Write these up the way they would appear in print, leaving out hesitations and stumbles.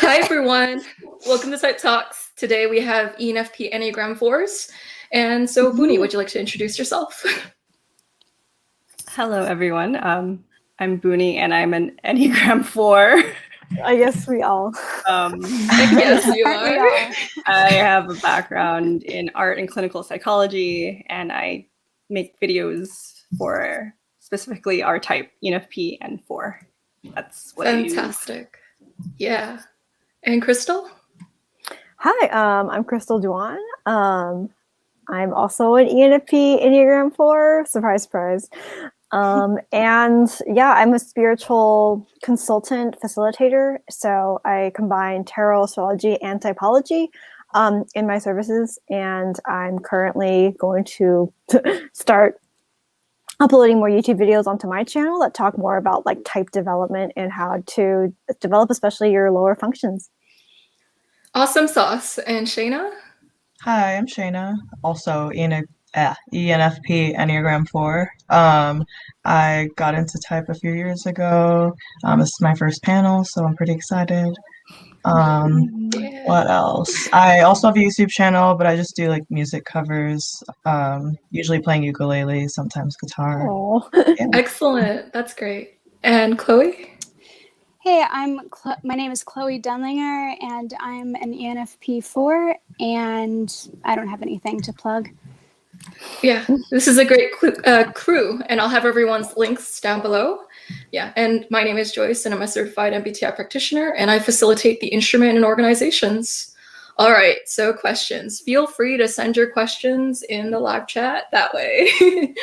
Hi, everyone. Welcome to Type Talks. Today we have ENFP Enneagram 4s. And so, Boonie, would you like to introduce yourself? Hello, everyone. I'm Boonie, and I'm an Enneagram 4. I guess we all. Yes, you are. I have a background in art and clinical psychology, and I make videos for specifically our type, ENFP and 4. That's what Fantastic. Yeah. And Crystal? Hi, I'm Crystal Duan. I'm also an ENFP Enneagram 4. Surprise, surprise. And yeah, I'm a spiritual consultant facilitator. So I combine tarot, astrology, and typology in my services. And I'm currently going to start uploading more YouTube videos onto my channel that talk more about like type development and how to develop especially your lower functions. Awesome sauce. And Shayna? Hi, I'm Shayna, also ENFP Enneagram 4. I got into type a few years ago. This is my first panel, so I'm pretty excited. What else? I also have a YouTube channel, but I just do like music covers, usually playing ukulele, sometimes guitar. Yeah. Excellent. That's great. And Chloe? Hey, my name is Chloe Denlinger, and I'm an ENFP 4, and I don't have anything to plug. Yeah, this is a great crew, and I'll have everyone's links down below. Yeah, and my name is Joyce, and I'm a certified MBTI practitioner, and I facilitate the instrument in organizations. All right, so questions. Feel free to send your questions in the live chat that way.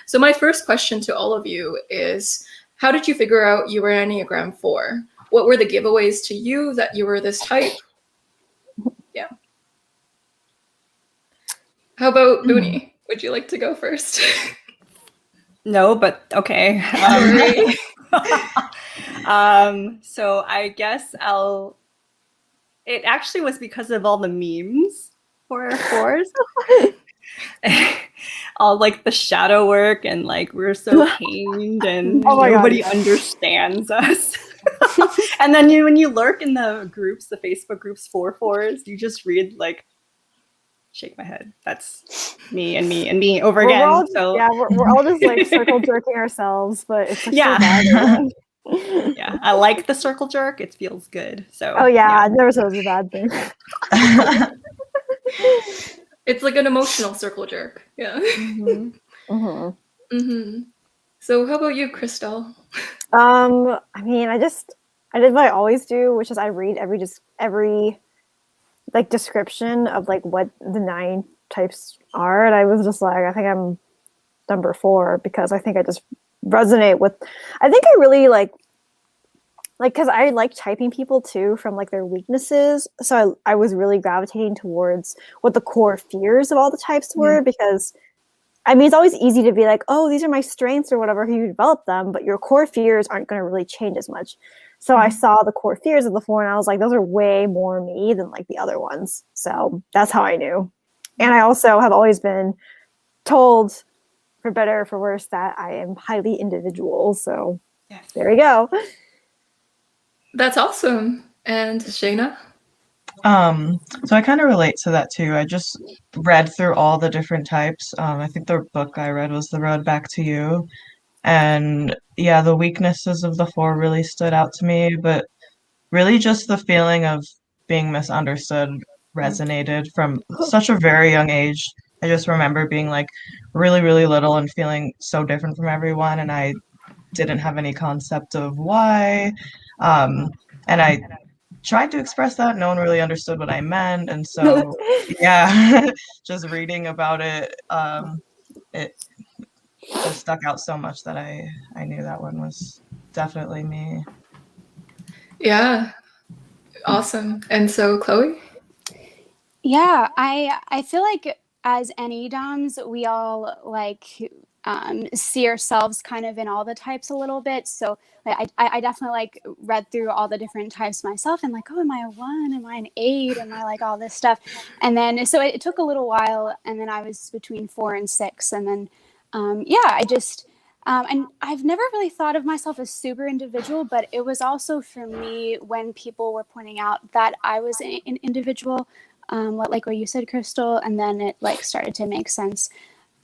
So my first question to all of you is, how did you figure out you were Enneagram 4? What were the giveaways to you that you were this type? Yeah. How about Boonie? Would you like to go first? No, but okay. So I guess it actually was because of all the memes for 4s. All like the shadow work and like we're so pained and nobody understands us. And then when you lurk in the groups, the Facebook groups for 4s, you just read like, shake my head. That's me and me and me over again. We're all just like circle jerking ourselves, but it's like so bad. Yeah, I like the circle jerk. It feels good. So. Oh yeah, never said it was a bad thing. It's like an emotional circle jerk. Yeah. So how about you, Crystal? I mean, I did what I always do, which is I read every like description of like what the 9 types are, and I was just like, I think I'm number 4 because I think I just resonate with. I think I really like because I like typing people too from like their weaknesses. So I was really gravitating towards what the core fears of all the types were, because I mean, it's always easy to be like, oh, these are my strengths or whatever, you develop them, but your core fears aren't going to really change as much. So I saw the core fears of the 4 and I was like, those are way more me than like the other ones. So that's how I knew. And I also have always been told, for better or for worse, that I am highly individual. So there we go. That's awesome. And Shayna? So I kind of relate to that too. I just read through all the different types. I think the book I read was The Road Back to You. And yeah, the weaknesses of the 4 really stood out to me, but really just the feeling of being misunderstood resonated from such a very young age. I just remember being like really, really little and feeling so different from everyone, and I didn't have any concept of why. And I tried to express that. No one really understood what I meant. And so, yeah, just reading about it, it just stuck out so much that I knew that one was definitely me. Yeah. Awesome. And so, Chloe? Yeah, I feel like as NE-DOMs, we all like see ourselves kind of in all the types a little bit. So like, I definitely like read through all the different types myself and like, oh, am I a 1? Am I an 8? Am I like all this stuff? And then, so it took a little while, and then I was between 4 and 6. And then, And I've never really thought of myself as super individual, but it was also for me when people were pointing out that I was an individual, like what you said, Crystal, and then it like started to make sense.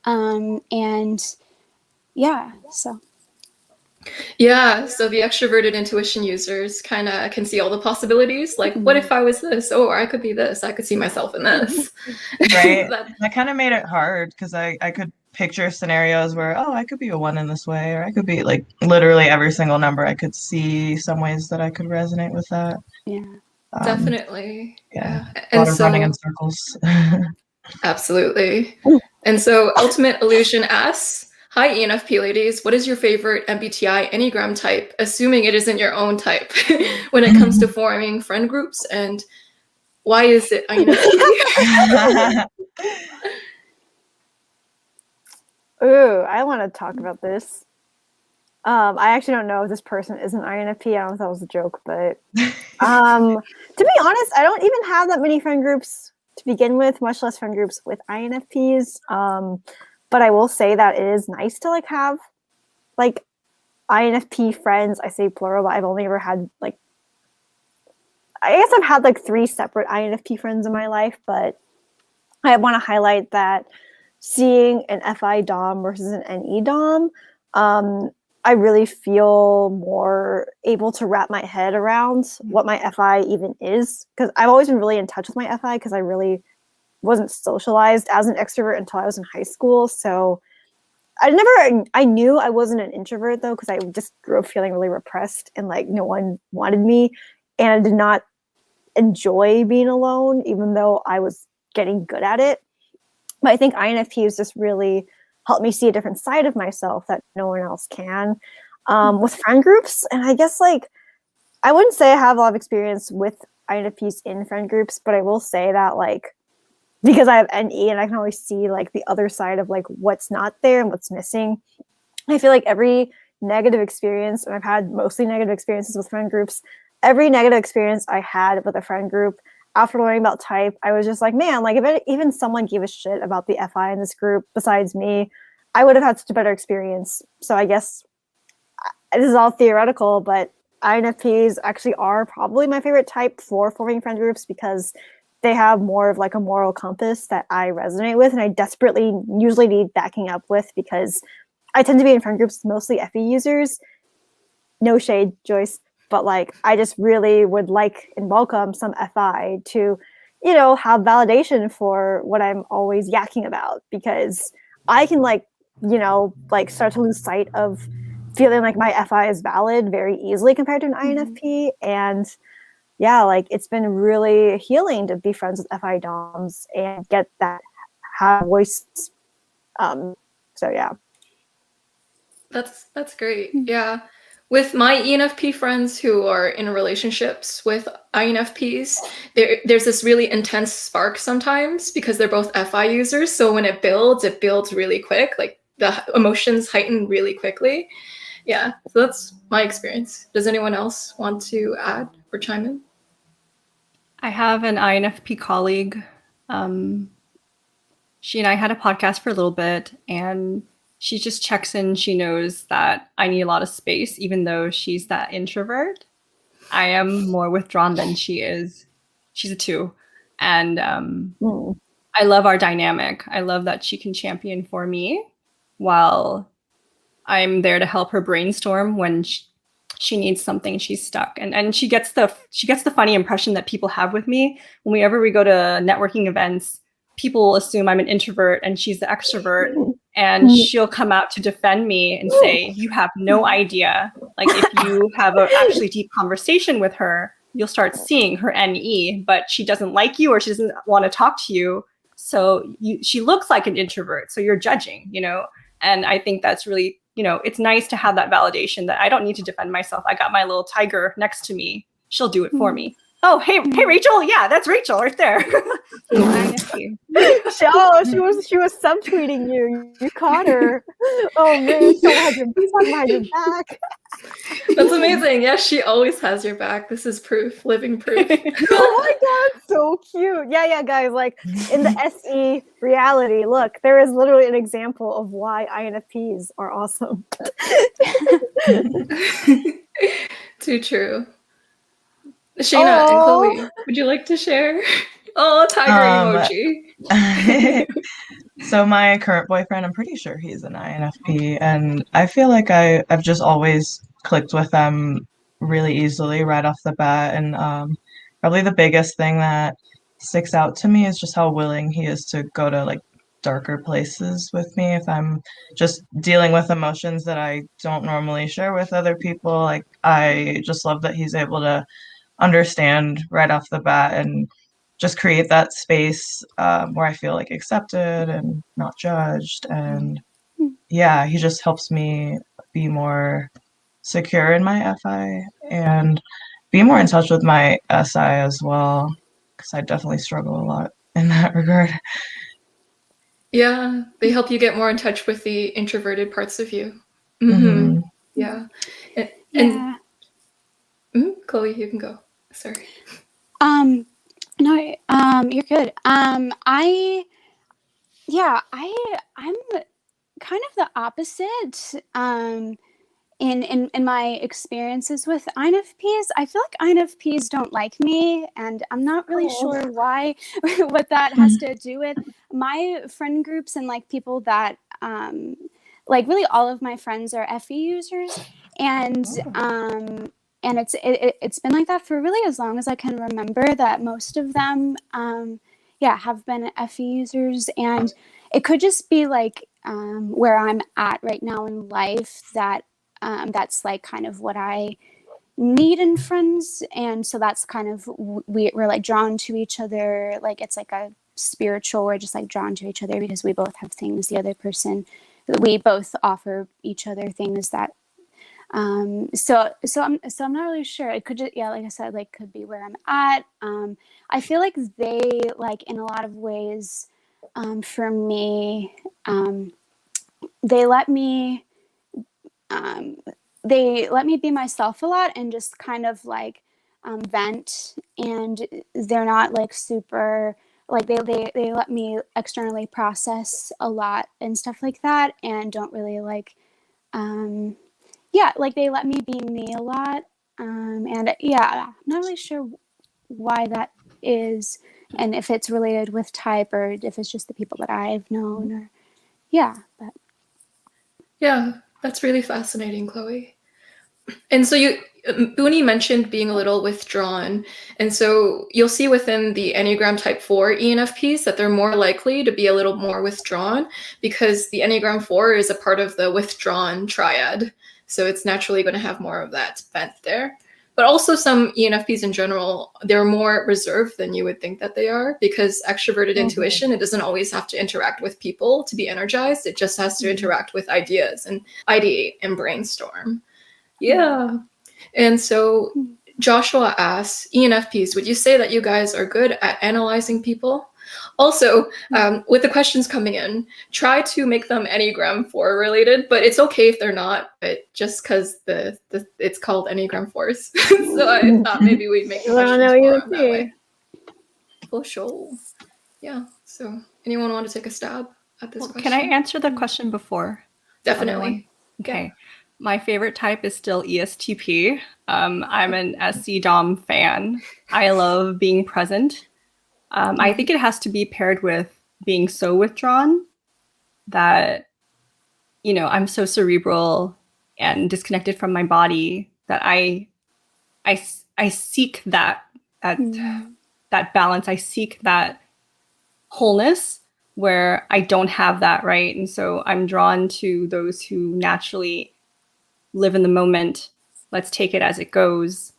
And yeah, so. Yeah, so the extroverted intuition users kind of can see all the possibilities. Like, what if I was this? Oh, I could be this. I could see myself in this. Right. That kind of made it hard because I could picture scenarios where, oh, I could be a 1 in this way, or I could be like literally every single number. I could see some ways that I could resonate with that. Yeah. Definitely. Yeah. A And lot of so, running in circles. absolutely. And so Ultimate Illusion asks, hi, ENFP ladies, what is your favorite MBTI Enneagram type, assuming it isn't your own type, when it comes to forming friend groups, and why is it INFP? Ooh, I want to talk about this. I actually don't know if this person is an INFP. I don't know if that was a joke, but to be honest, I don't even have that many friend groups to begin with, much less friend groups with INFPs. But I will say that it is nice to like have like INFP friends. I say plural, but I've only ever had like, I guess I've had like 3 separate INFP friends in my life, but I want to highlight that seeing an FI Dom versus an NE Dom, I really feel more able to wrap my head around what my FI even is, because I've always been really in touch with my FI because I really wasn't socialized as an extrovert until I was in high school. So I knew I wasn't an introvert though, because I just grew up feeling really repressed and like no one wanted me, and I did not enjoy being alone, even though I was getting good at it. But I think INFPs just really helped me see a different side of myself that no one else can, with friend groups. And I guess like, I wouldn't say I have a lot of experience with INFPs in friend groups, but I will say that like, because I have NE and I can always see like the other side of like what's not there and what's missing. I feel like every negative experience, and I've had mostly negative experiences with friend groups, every negative experience I had with a friend group, after learning about type, I was just like, man, like if even someone gave a shit about the FI in this group besides me, I would have had such a better experience. So I guess this is all theoretical, but INFPs actually are probably my favorite type for forming friend groups because they have more of like a moral compass that I resonate with, and I desperately usually need backing up with because I tend to be in friend groups mostly FE users. No shade, Joyce. But like, I just really would like and welcome some FI to, you know, have validation for what I'm always yakking about, because I can like, you know, like start to lose sight of feeling like my FI is valid very easily compared to an INFP. And yeah, like it's been really healing to be friends with FI DOMs and get that have voice. So yeah. That's great. Yeah. With my ENFP friends who are in relationships with INFPs, there's this really intense spark sometimes because they're both FI users. So when it builds really quick. Like the emotions heighten really quickly. Yeah, so that's my experience. Does anyone else want to add or chime in? I have an INFP colleague. She and I had a podcast for a little bit, and she just checks in. She knows that I need a lot of space, even though she's that introvert. I am more withdrawn than she is. She's a 2. And I love our dynamic. I love that she can champion for me while I'm there to help her brainstorm when she needs something. She's stuck. And she gets the funny impression that people have with me. Whenever we go to networking events, people assume I'm an introvert and she's the extrovert. And she'll come out to defend me and say, you have no idea. Like if you have a actually deep conversation with her, you'll start seeing her NE, but she doesn't like you or she doesn't want to talk to you. So she looks like an introvert. So you're judging, you know? And I think that's really, you know, it's nice to have that validation that I don't need to defend myself. I got my little tiger next to me. She'll do it for me. Oh, hey, Rachel. Yeah, that's Rachel right there. INFP. She was subtweeting you. You caught her. Oh man, she's talking behind your back. That's amazing. Yeah, she always has your back. This is proof, living proof. Oh my god, so cute. Yeah, guys. Like in the SE reality, look, there is literally an example of why INFPs are awesome. Too true. Shayna and Chloe, would you like to share? Oh, tiger emoji. So my current boyfriend, I'm pretty sure he's an INFP, and I feel like I've just always clicked with them really easily right off the bat. And probably the biggest thing that sticks out to me is just how willing he is to go to like darker places with me if I'm just dealing with emotions that I don't normally share with other people. Like I just love that he's able to understand right off the bat and just create that space where I feel like accepted and not judged. And yeah, he just helps me be more secure in my FI and be more in touch with my SI as well, because I definitely struggle a lot in that regard. Yeah, they help you get more in touch with the introverted parts of you. Mhm. Yeah. Yeah. Chloe, you can go. Sorry. No, you're good. I'm kind of the opposite. In my experiences with INFPs, I feel like INFPs don't like me, and I'm not really sure why, what that has to do with. My friend groups and like people that, like really all of my friends are FE users, and it's been like that for really as long as I can remember. That most of them, have been FE users, and it could just be like where I'm at right now in life that. That's like kind of what I need in friends, and so that's kind of we're like drawn to each other. Like it's like a spiritual, we're just like drawn to each other because we both have things the other person, we both offer each other things that so I'm not really sure. It could just, like I said, like could be where I'm at. I feel like they, like in a lot of ways, for me, they let me be myself a lot and just kind of like vent, and they're not like super like they let me externally process a lot and stuff like that, and don't really like like they let me be me a lot, and I'm not really sure why that is, and if it's related with type or if it's just the people that I've known, or but Yeah, that's really fascinating, Chloe. And so Boonie mentioned being a little withdrawn. And so you'll see within the Enneagram Type 4 ENFPs that they're more likely to be a little more withdrawn because the Enneagram 4 is a part of the withdrawn triad. So it's naturally going to have more of that bent there. But also some ENFPs in general, they're more reserved than you would think that they are, because extroverted intuition, it doesn't always have to interact with people to be energized. It just has to interact with ideas and ideate and brainstorm. Yeah. And so Joshua asks, ENFPs, would you say that you guys are good at analyzing people? Also, with the questions coming in, try to make them Enneagram 4 related, but it's okay if they're not, but just because it's called Enneagram 4s. So I thought maybe we'd make the questions more of that way. For sure. Yeah. So anyone want to take a stab at this question? Can I answer the question before? Definitely. Okay. Yeah. My favorite type is still ESTP. I'm an SC Dom fan. I love being present. I think it has to be paired with being so withdrawn that, I'm so cerebral and disconnected from my body that I seek that balance. I seek that wholeness where I don't have that, right? And so I'm drawn to those who naturally live in the moment. Let's take it as it goes.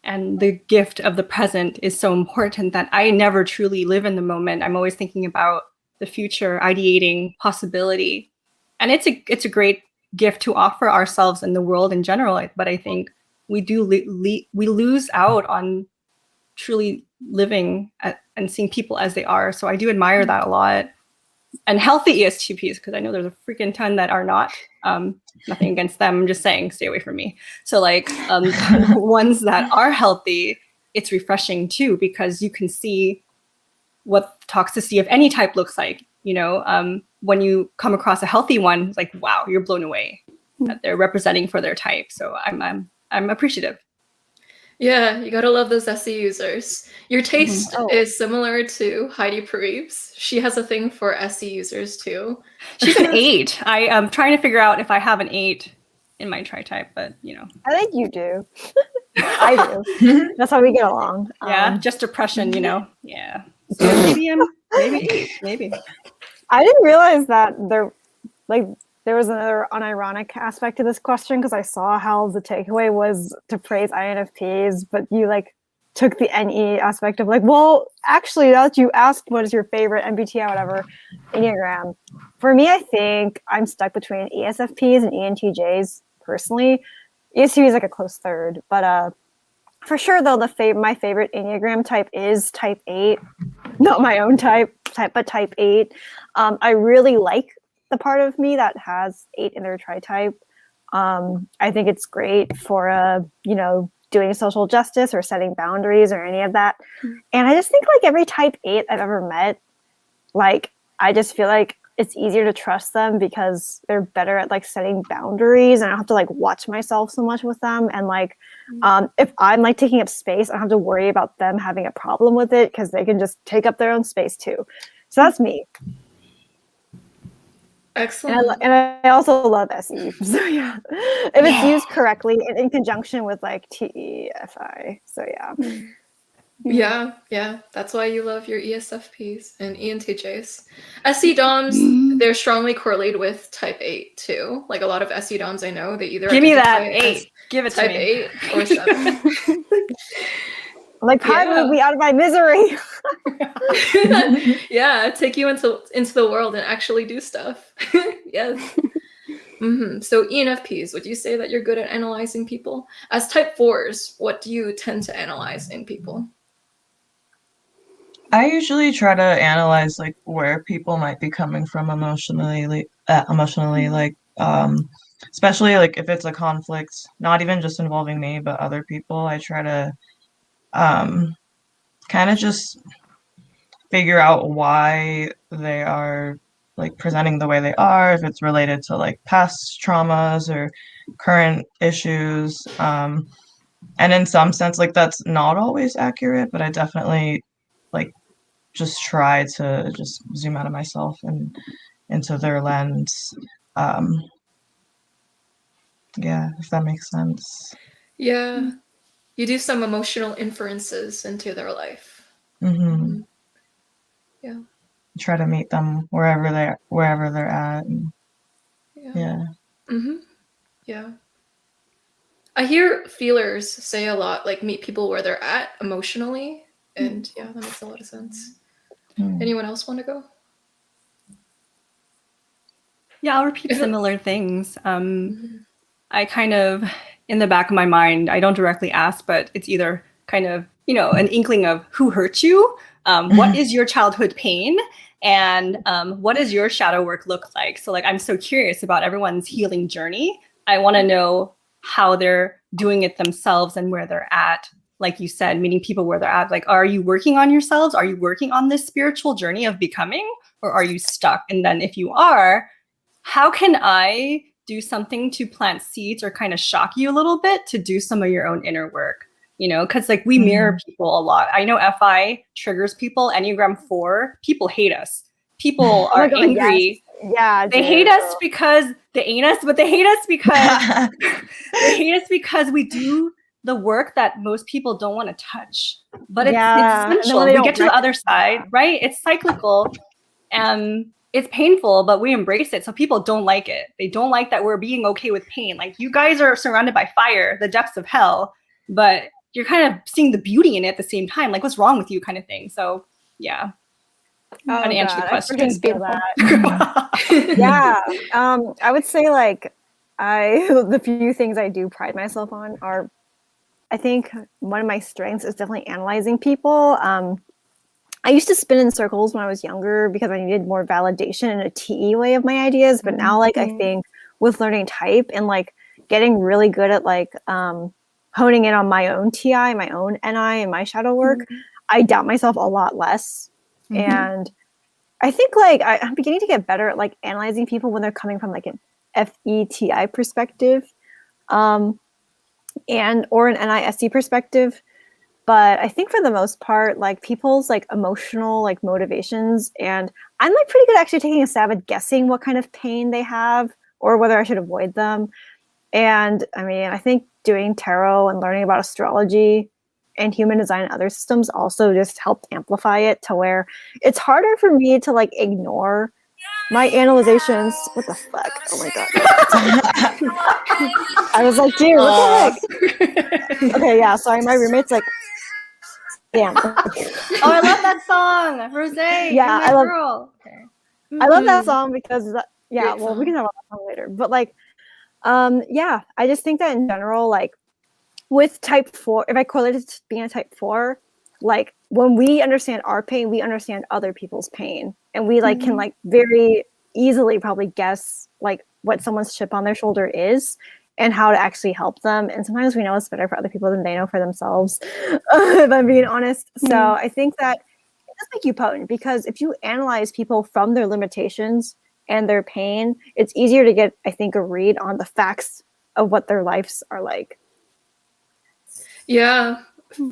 And the gift of the present is so important that I never truly live in the moment. I'm always thinking about the future, ideating possibility. And it's a great gift to offer ourselves in the world in general. But I think we do we lose out on truly living and seeing people as they are. So I do admire that a lot. And healthy ESTPs, because I know there's a freaking ton that are not. Nothing against them. I'm just saying, stay away from me. So like the ones that are healthy, it's refreshing too, because you can see what toxicity of any type looks like. You know, when you come across a healthy one, it's like, wow, you're blown away that they're representing for their type. So I'm appreciative. Yeah, you gotta love those SE users. Your taste is similar to Heidi Pareeb's. She has a thing for SE users too. She's an 8. I am trying to figure out if I have an 8 in my tri-type, but you know. I think you do. I do. That's how we get along. Yeah, just depression, you know. Yeah. So maybe 8, maybe. I didn't realize that there was another unironic aspect to this question, because I saw how the takeaway was to praise INFPs, but you like took the NE aspect of like, well, actually, now that you asked what is your favorite MBTI, whatever, Enneagram. For me, I think I'm stuck between ESFPs and ENTJs personally. ESTP is like a close third, but for sure though, my favorite Enneagram type is type 8, not my own type, but type 8. I really like the part of me that has 8 in their tri-type. I think it's great for doing social justice or setting boundaries or any of that. And I just think like every type 8 I've ever met, like I just feel like it's easier to trust them because they're better at like setting boundaries, and I don't have to like watch myself so much with them. And like if I'm like taking up space, I don't have to worry about them having a problem with it because they can just take up their own space too. So that's me. Excellent. And I also love SE. So yeah, if it's used correctly and in conjunction with like TEFI. So yeah. Yeah. That's why you love your ESFPs and ENTJs. SE DOMs, they're strongly correlated with type 8 too. Like a lot of SE DOMs I know, they either give me that identify 8. as Give it to type me. 8 or 7. Like, move me out of my misery. Yeah, take you into the world and actually do stuff. Yes. So ENFPs, would you say that you're good at analyzing people? As type 4s, what do you tend to analyze in people? I usually try to analyze like where people might be coming from emotionally, like especially like if it's a conflict, not even just involving me, but other people. I try to kind of just figure out why they are like presenting the way they are, if it's related to like past traumas or current issues. And in some sense, like that's not always accurate, but I definitely like just try to just zoom out of myself and into their lens. Yeah, if that makes sense. Yeah. You do some emotional inferences into their life. Yeah. Try to meet them wherever they're at. And, yeah. Yeah. I hear feelers say a lot, like meet people where they're at emotionally. And yeah, that makes a lot of sense. Anyone else want to go? Yeah, I'll repeat similar things. I kind of, in the back of my mind, I don't directly ask, but it's either kind of, an inkling of who hurt you, what is your childhood pain, and what does your shadow work look like? So like, I'm so curious about everyone's healing journey. I want to know how they're doing it themselves and where they're at. Like you said, meeting people where they're at. Like, are you working on yourselves? Are you working on this spiritual journey of becoming, or are you stuck? And then if you are, how can I do something to plant seeds or kind of shock you a little bit to do some of your own inner work? Because like we mirror people a lot. I know FI triggers people. Enneagram 4, people hate us. People are angry. Yes. Yeah, they hate us because they ain't us, but they hate us because we do the work that most people don't want to touch. But it's essential. We get to the other side, right? It's cyclical. And it's painful, but we embrace it. So people don't like it. They don't like that we're being okay with pain. Like you guys are surrounded by fire, the depths of hell, but you're kind of seeing the beauty in it at the same time. Like what's wrong with you kind of thing. So yeah. I'm to answer the question. Yeah. I would say like the few things I do pride myself on are, I think one of my strengths is definitely analyzing people. I used to spin in circles when I was younger because I needed more validation in a TE way of my ideas. But now, like, I think with learning type and like getting really good at like honing in on my own TI, my own NI, and my shadow work, I doubt myself a lot less. And I think like I'm beginning to get better at like analyzing people when they're coming from like an FETI perspective, or an NISC perspective. But I think for the most part, like people's like emotional like motivations, and I'm like pretty good at actually taking a stab at guessing what kind of pain they have or whether I should avoid them. And I mean, I think doing tarot and learning about astrology and human design and other systems also just helped amplify it to where it's harder for me to like ignore my analyzations. What the fuck? Oh my god. I was like, dude, what the heck? Okay, yeah, sorry, my roommate's like, damn. Oh, I love that song, Rose. Yeah, I love. Girl. Okay. I love that song because yeah, Great well, song. we can talk about that song later. But like, yeah, I just think that in general, like with type 4, if I correlate it to being a type 4, like when we understand our pain, we understand other people's pain, and we like can like very easily probably guess like what someone's chip on their shoulder is and how to actually help them. And sometimes we know it's better for other people than they know for themselves, if I'm being honest. So I think that it does make you potent, because if you analyze people from their limitations and their pain, it's easier to get, I think, a read on the facts of what their lives are like. Yeah,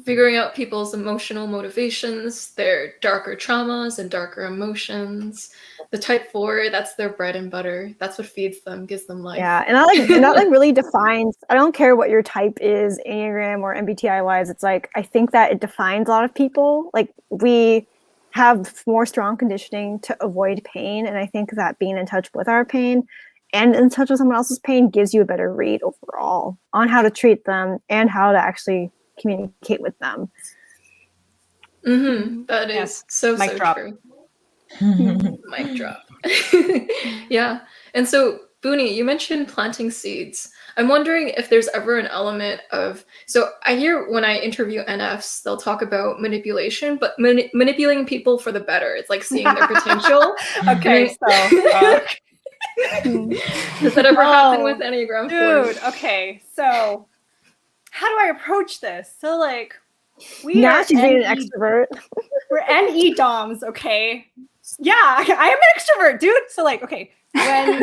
figuring out people's emotional motivations, their darker traumas and darker emotions. The type 4, that's their bread and butter. That's what feeds them, gives them life. Yeah, and that like really defines. I don't care what your type is, Enneagram or MBTI wise. It's like I think that it defines a lot of people. Like we have more strong conditioning to avoid pain, and I think that being in touch with our pain and in touch with someone else's pain gives you a better read overall on how to treat them and how to actually communicate with them. That is so Mic drop. true. Mic drop. Yeah. And so, Boonie, you mentioned planting seeds. I'm wondering if there's ever an element of, so I hear when I interview NFs, they'll talk about manipulation, but manipulating people for the better. It's like seeing their potential. Okay, so does that ever happen with Enneagram 4? dude, okay, so how do I approach this? So like Now she's being an extrovert. We're NE DOMs, okay? Yeah, I am an extrovert, dude. So like, okay, when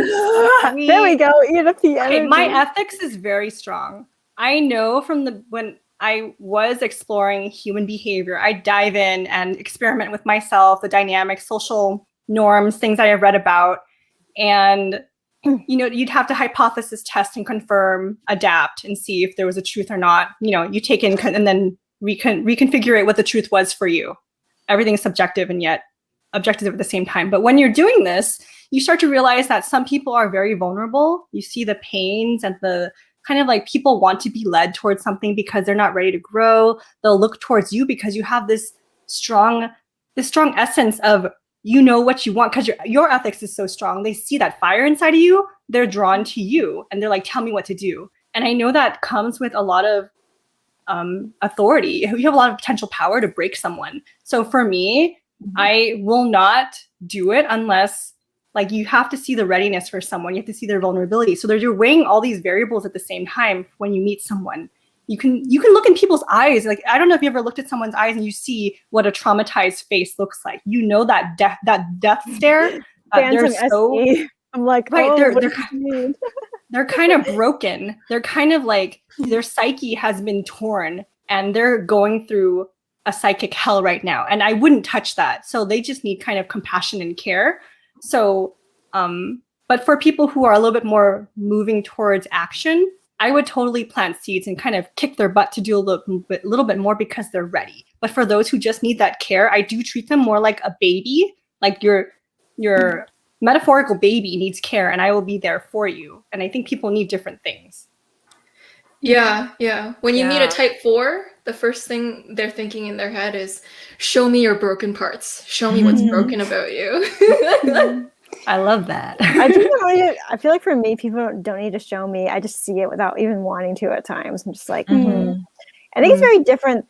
there we go, ENFP energy. My ethics is very strong. I know from when I was exploring human behavior, I dive in and experiment with myself, the dynamics, social norms, things I have read about. And, you know, you'd have to hypothesis test and confirm, adapt, and see if there was a truth or not. You know, you take in and then reconfigure what the truth was for you. Everything is subjective and yet objective at the same time. But when you're doing this, you start to realize that some people are very vulnerable. You see the pains and the kind of like people want to be led towards something because they're not ready to grow. They'll look towards you because you have this strong essence of, you know what you want, because your ethics is so strong. They see that fire inside of you. They're drawn to you and they're like, tell me what to do. And I know that comes with a lot of authority. You have a lot of potential power to break someone. So for me, I will not do it unless, like, you have to see the readiness for someone. You have to see their vulnerability. So you're weighing all these variables at the same time when you meet someone. You can look in people's eyes. Like, I don't know if you ever looked at someone's eyes and you see what a traumatized face looks like. You know that death stare. They're so. I'm like, right, oh, they're kind of broken. They're kind of like their psyche has been torn and they're going through a psychic hell right now. And I wouldn't touch that. So they just need kind of compassion and care. So, but for people who are a little bit more moving towards action, I would totally plant seeds and kind of kick their butt to do a little bit more because they're ready. But for those who just need that care, I do treat them more like a baby, like your metaphorical baby needs care, and I will be there for you. And I think people need different things. Yeah. When you meet a type 4, the first thing they're thinking in their head is, show me your broken parts. Show me what's broken about you. I love that. I feel like for me, people don't need to show me. I just see it without even wanting to at times. I'm just like, I think it's very different.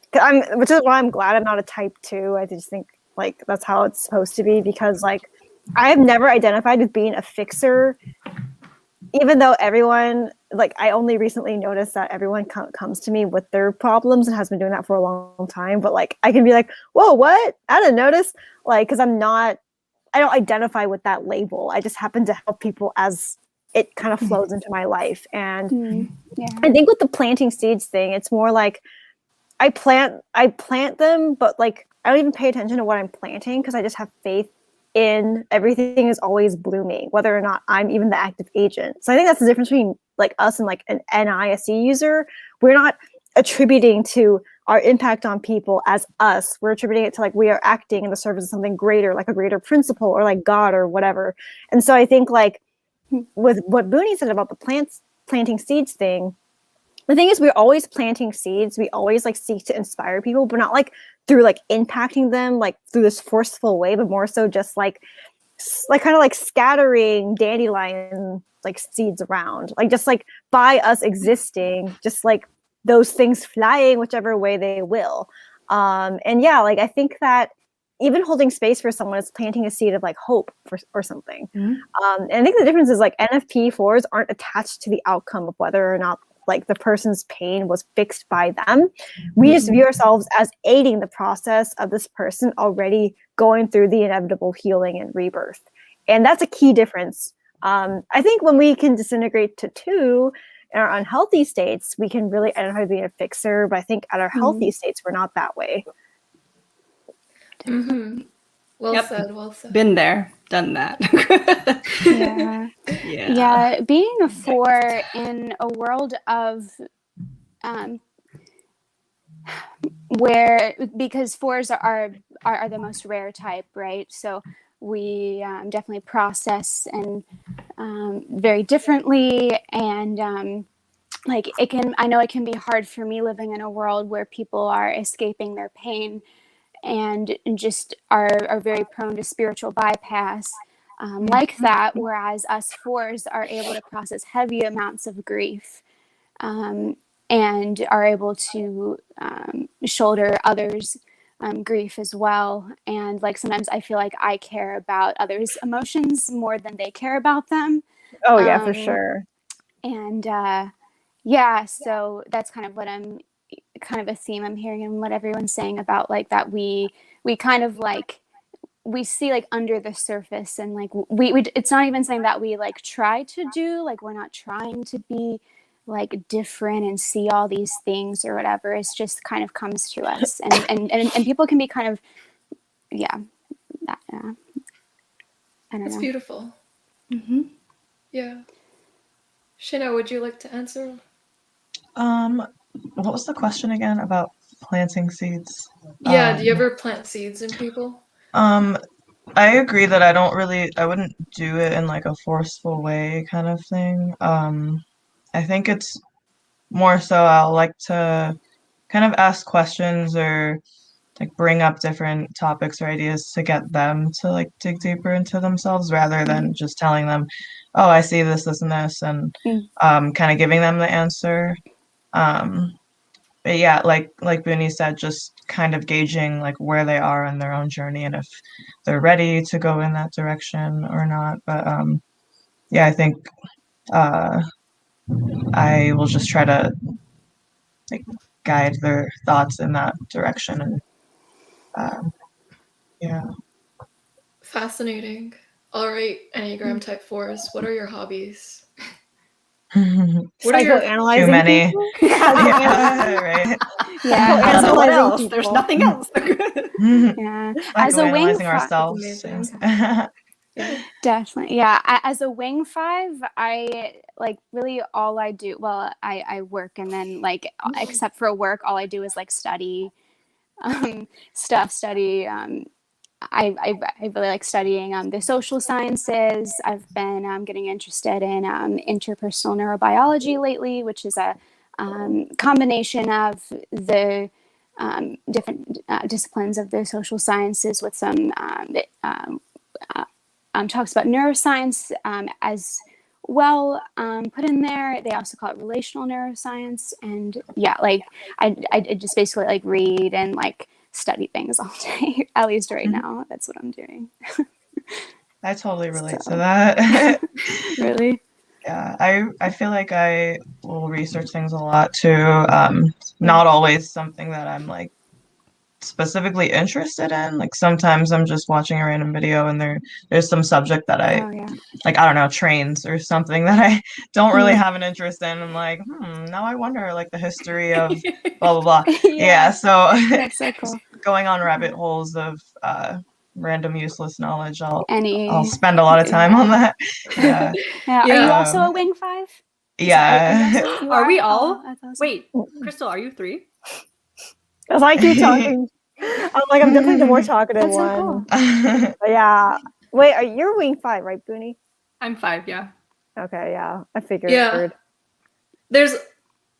Which is why I'm glad I'm not a type 2. I just think like that's how it's supposed to be, because like I have never identified as being a fixer, even though everyone, like I only recently noticed that everyone comes to me with their problems and has been doing that for a long time. But like I can be like, whoa, what? I didn't notice. Like, because I don't identify with that label. I just happen to help people as it kind of flows into my life. And I think with the planting seeds thing, it's more like I plant them, but like I don't even pay attention to what I'm planting, because I just have faith in everything is always blooming, whether or not I'm even the active agent. So I think that's the difference between like us and like an NISE user. We're not attributing to our impact on people as us. We're attributing it to like we are acting in the service of something greater, like a greater principle or like God or whatever. And so I think like with what Boonie said about the planting seeds thing, the thing is we're always planting seeds. We always like seek to inspire people, but not like through like impacting them like through this forceful way, but more so just like kind of like scattering dandelion like seeds around, like just like by us existing, just like those things flying whichever way they will. And yeah, like I think that even holding space for someone is planting a seed of like hope or something. And I think the difference is like NFP 4s aren't attached to the outcome of whether or not like the person's pain was fixed by them. We just view ourselves as aiding the process of this person already going through the inevitable healing and rebirth. And that's a key difference. I think when we can disintegrate to 2 in our unhealthy states, we can really identify being a fixer. But I think at our healthy states, we're not that way. Well said. Well said. Been there, done that. Yeah. Being a 4 in a world of where, because 4s are the most rare type, right? So we definitely process and very differently, and like I know it can be hard for me living in a world where people are escaping their pain and just are very prone to spiritual bypass like that, whereas us 4s are able to process heavy amounts of grief and are able to shoulder others' grief as well. And like sometimes I feel like I care about others' emotions more than they care about them. Oh yeah, for sure. And yeah, so that's kind of what I'm kind of a theme I'm hearing and what everyone's saying about like that we kind of like we see like under the surface, and like we it's not even something that we like try to do, like we're not trying to be like different and see all these things or whatever. It's just kind of comes to us, and people can be kind of I don't That's know. beautiful. Yeah. Shayna, would you like to answer? What was the question again about planting seeds? Yeah, do you ever plant seeds in people? I agree that I wouldn't do it in like a forceful way kind of thing. I think it's more so I'll like to kind of ask questions or like bring up different topics or ideas to get them to like dig deeper into themselves rather than just telling them, oh, I see this, this, and this, and kind of giving them the answer. But yeah, like Boonie said, just kind of gauging like where they are in their own journey and if they're ready to go in that direction or not. But yeah, I think I will just try to like guide their thoughts in that direction, and yeah. Fascinating. All right, Enneagram type 4s, what are your hobbies? What are your Psychoanalyzing Too many. people? Yeah, right. Yeah, I don't know what Psychoanalyzing else. people. There's nothing else. yeah. As a wing Psychoanalyzing ourselves. Amazing. Definitely. Yeah. As a wing 5, I like really all I do, well, I work, and then like, except for work, all I do is like study study. I really like studying the social sciences. I've been getting interested in interpersonal neurobiology lately, which is a combination of the different disciplines of the social sciences with some talks about neuroscience as well put in there. They also call it relational neuroscience. And yeah, like I just basically like read and like study things all day. At least right now, that's what I'm doing. I totally relate So- to that. Really? Yeah, I feel like I will research things a lot too. Not always something that I'm like specifically interested in. Like sometimes I'm just watching a random video and there's some subject that I Oh yeah. like, I don't know, trains or something that I don't really have an interest in. I'm like, now I wonder like the history of blah blah blah. Yeah, so That's so cool. going on rabbit holes of random useless knowledge, I'll Any spend a lot of time on that. Yeah. Yeah. Are you also a wing 5? Yeah. You Are we Oh, all? that's awesome. Wait, Crystal, are you 3? As I keep talking, I'm definitely the more talkative That's so one. cool. But yeah. Wait, you're wing 5, right, Boonie? I'm 5, yeah. Okay, yeah. I figured. Yeah.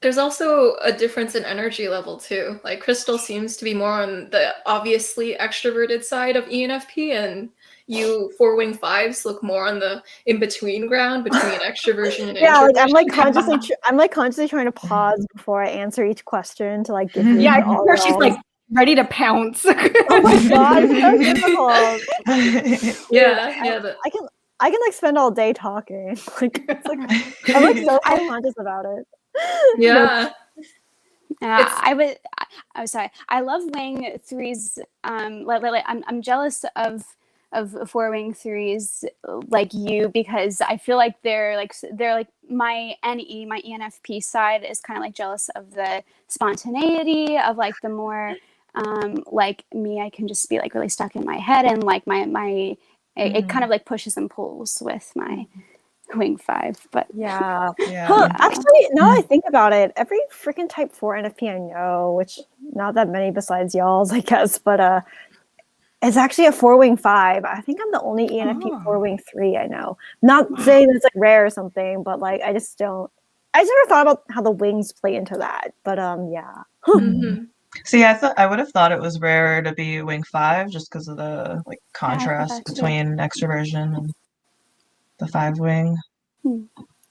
There's also a difference in energy level too. Like Crystal seems to be more on the obviously extroverted side of ENFP, and you 4-wing 5s look more on the in-between ground between extroversion and Yeah, like introversion. I'm like consciously trying to pause before I answer each question to like give you Yeah, I all think her, she's y'all- like ready to pounce. oh my god, it's so difficult. Yeah. I can like spend all day talking. Like it's like I'm like so self-conscious about it. Yeah. I'm sorry. I love wing 3s. Like I'm jealous of 4-wing 3s like you, because I feel like they're like my my ENFP side is kind of like jealous of the spontaneity of like the more like me. I can just be like really stuck in my head, and like it kind of like pushes and pulls with my wing 5. But Yeah. Yeah. Huh, actually, now that I think about it, every freaking type 4 NFP I know, which not that many besides y'all's, I guess, but it's actually a 4-wing 5. I think I'm the only ENFP 4-wing 3 I know. Not saying it's like rare or something, but like I just never thought about how the wings play into that. But yeah. Mhm. See, I would have thought it was rarer to be wing 5 just because of the like contrast that too. between extroversion and the 5-wing.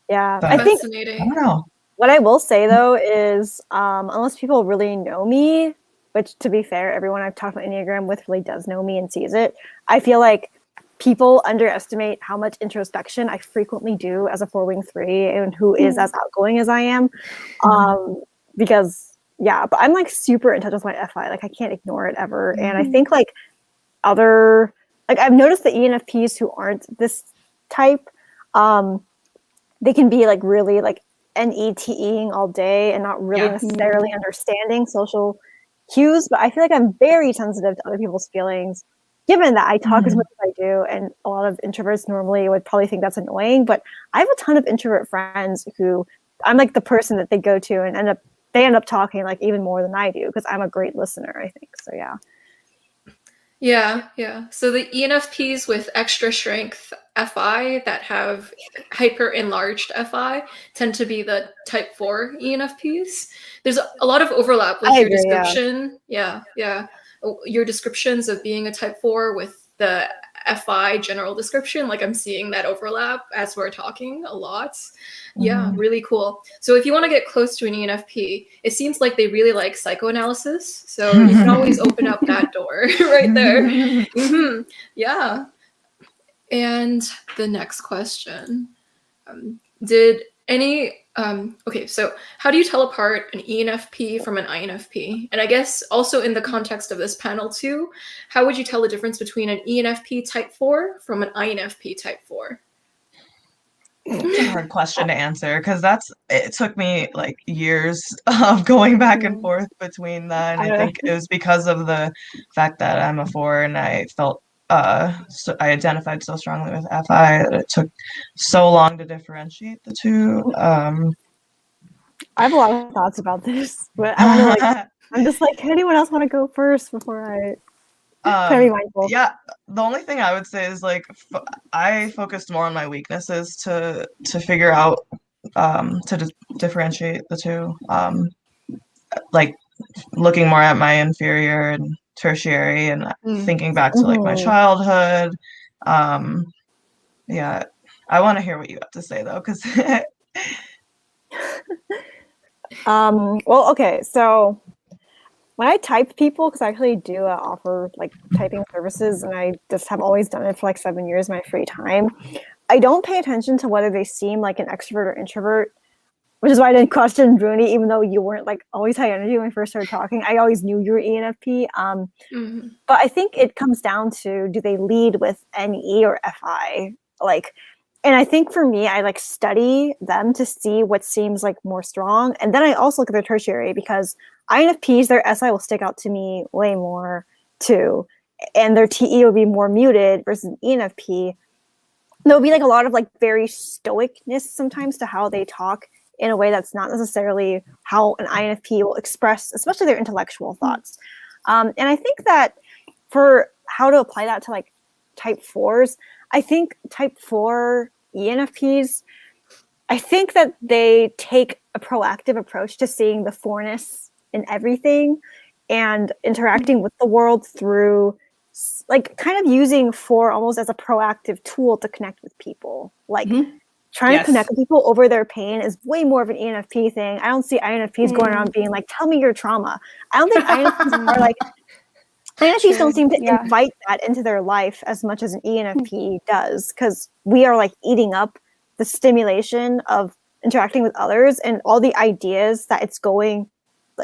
Yeah. But I think I Fascinating. don't know. what I will say though is unless people really know me, which to be fair, everyone I've talked about Enneagram with really does know me and sees it, I feel like people underestimate how much introspection I frequently do as a 4-wing 3 and who is as outgoing as I am. Because yeah, but I'm like super in touch with my FI. Like I can't ignore it ever. And I think like I've noticed the ENFPs who aren't this type, they can be like really like NETing all day and not really necessarily understanding social cues. But I feel like I'm very sensitive to other people's feelings, given that I talk as much as I do, and a lot of introverts normally would probably think that's annoying. But I have a ton of introvert friends who I'm like the person that they go to and they end up talking like even more than I do because I'm a great listener, I think. So yeah. Yeah. So the ENFPs with extra strength FI that have hyper enlarged FI tend to be the type 4 ENFPs. There's a lot of overlap with I your agree, yeah. description. Yeah. Your descriptions of being a type 4 with the FI general description, like I'm seeing that overlap as we're talking a lot. Yeah, really cool. So if you want to get close to an ENFP, it seems like they really like psychoanalysis. So you can always open up that door right there. Yeah. And the next question, okay, so how do you tell apart an ENFP from an INFP? And I guess also in the context of this panel too, how would you tell the difference between an ENFP type 4 from an INFP type 4? It's a hard question to answer because it took me like years of going back and forth between that. And I think it was because of the fact that I'm a 4 and I felt so I identified so strongly with FI that it took so long to differentiate the two. I have a lot of thoughts about this, but I want to like I'm just like, anyone else want to go first before I try to be mindful? Yeah, the only thing I would say is like I focused more on my weaknesses to figure out to differentiate the two. Like looking more at my inferior and tertiary and thinking back to like my childhood. Yeah, I want to hear what you have to say though, because well, okay, so when I type people, because I actually do offer like typing services, and I just have always done it for like 7 years of my free time. I don't pay attention to whether they seem like an extrovert or introvert, which is why I didn't question Boonie, even though you weren't like always high energy when we first started talking. I always knew you were ENFP. But I think it comes down to, do they lead with NE or FI? Like, and I think for me, I like study them to see what seems like more strong. And then I also look at their tertiary, because INFPs, their SI will stick out to me way more too. And their TE will be more muted versus ENFP. There'll be like a lot of like very stoicness sometimes to how they talk in a way that's not necessarily how an INFP will express, especially their intellectual thoughts. And I think that for how to apply that to like type 4s, I think type 4 ENFPs, I think that they take a proactive approach to seeing the 4ness in everything and interacting with the world through like kind of using 4 almost as a proactive tool to connect with people. Like trying to connect with people over their pain is way more of an ENFP thing. I don't see INFPs going around being like, tell me your trauma. I don't think INFPs are like, INFPs don't seem to invite that into their life as much as an ENFP does, because we are like eating up the stimulation of interacting with others and all the ideas that it's going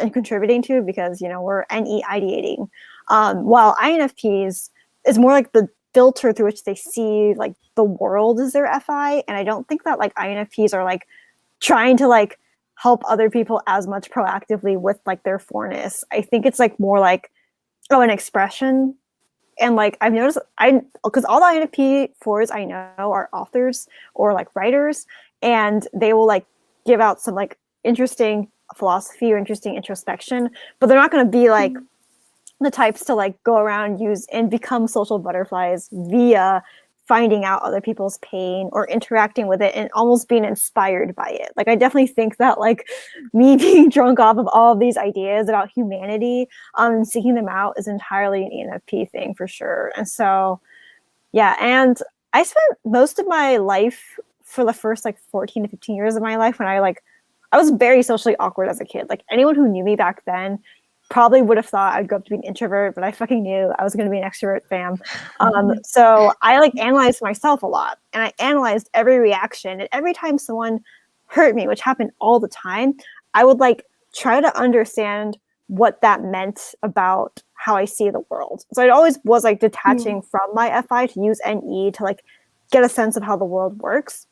and contributing to, because, you know, we're NE ideating. While INFPs is more like the filter through which they see like the world is their FI. And I don't think that like INFPs are like trying to like help other people as much proactively with like their 4ness. I think it's like more like, an expression. And like I've noticed, because all the INFP 4s I know are authors or like writers, and they will like give out some like interesting philosophy or interesting introspection, but they're not going to be like the types to like go around, use and become social butterflies via finding out other people's pain or interacting with it and almost being inspired by it. Like I definitely think that like me being drunk off of all of these ideas about humanity and seeking them out is entirely an ENFP thing for sure. And so yeah, and I spent most of my life, for the first like 14 to 15 years of my life, when I was very socially awkward as a kid. Like anyone who knew me back then probably would have thought I'd grow up to be an introvert, but I fucking knew I was going to be an extrovert, fam. So I like analyzed myself a lot, and I analyzed every reaction. And every time someone hurt me, which happened all the time, I would like try to understand what that meant about how I see the world. So it always was like detaching from my FI to use NE to like get a sense of how the world works.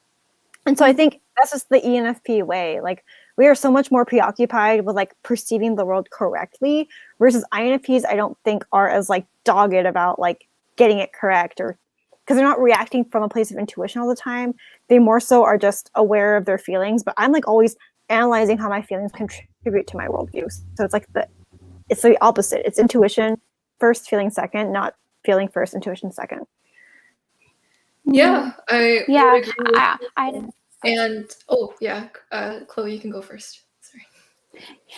And so I think that's just the ENFP way. Like we are so much more preoccupied with like perceiving the world correctly, versus INFPs I don't think are as like dogged about like getting it correct, or because they're not reacting from a place of intuition all the time. They more so are just aware of their feelings, but I'm like always analyzing how my feelings contribute to my worldview. So it's like it's the opposite. It's intuition first, feeling second, not feeling first, intuition second. Yeah, I Yeah, would agree with I and Chloe, you can go first.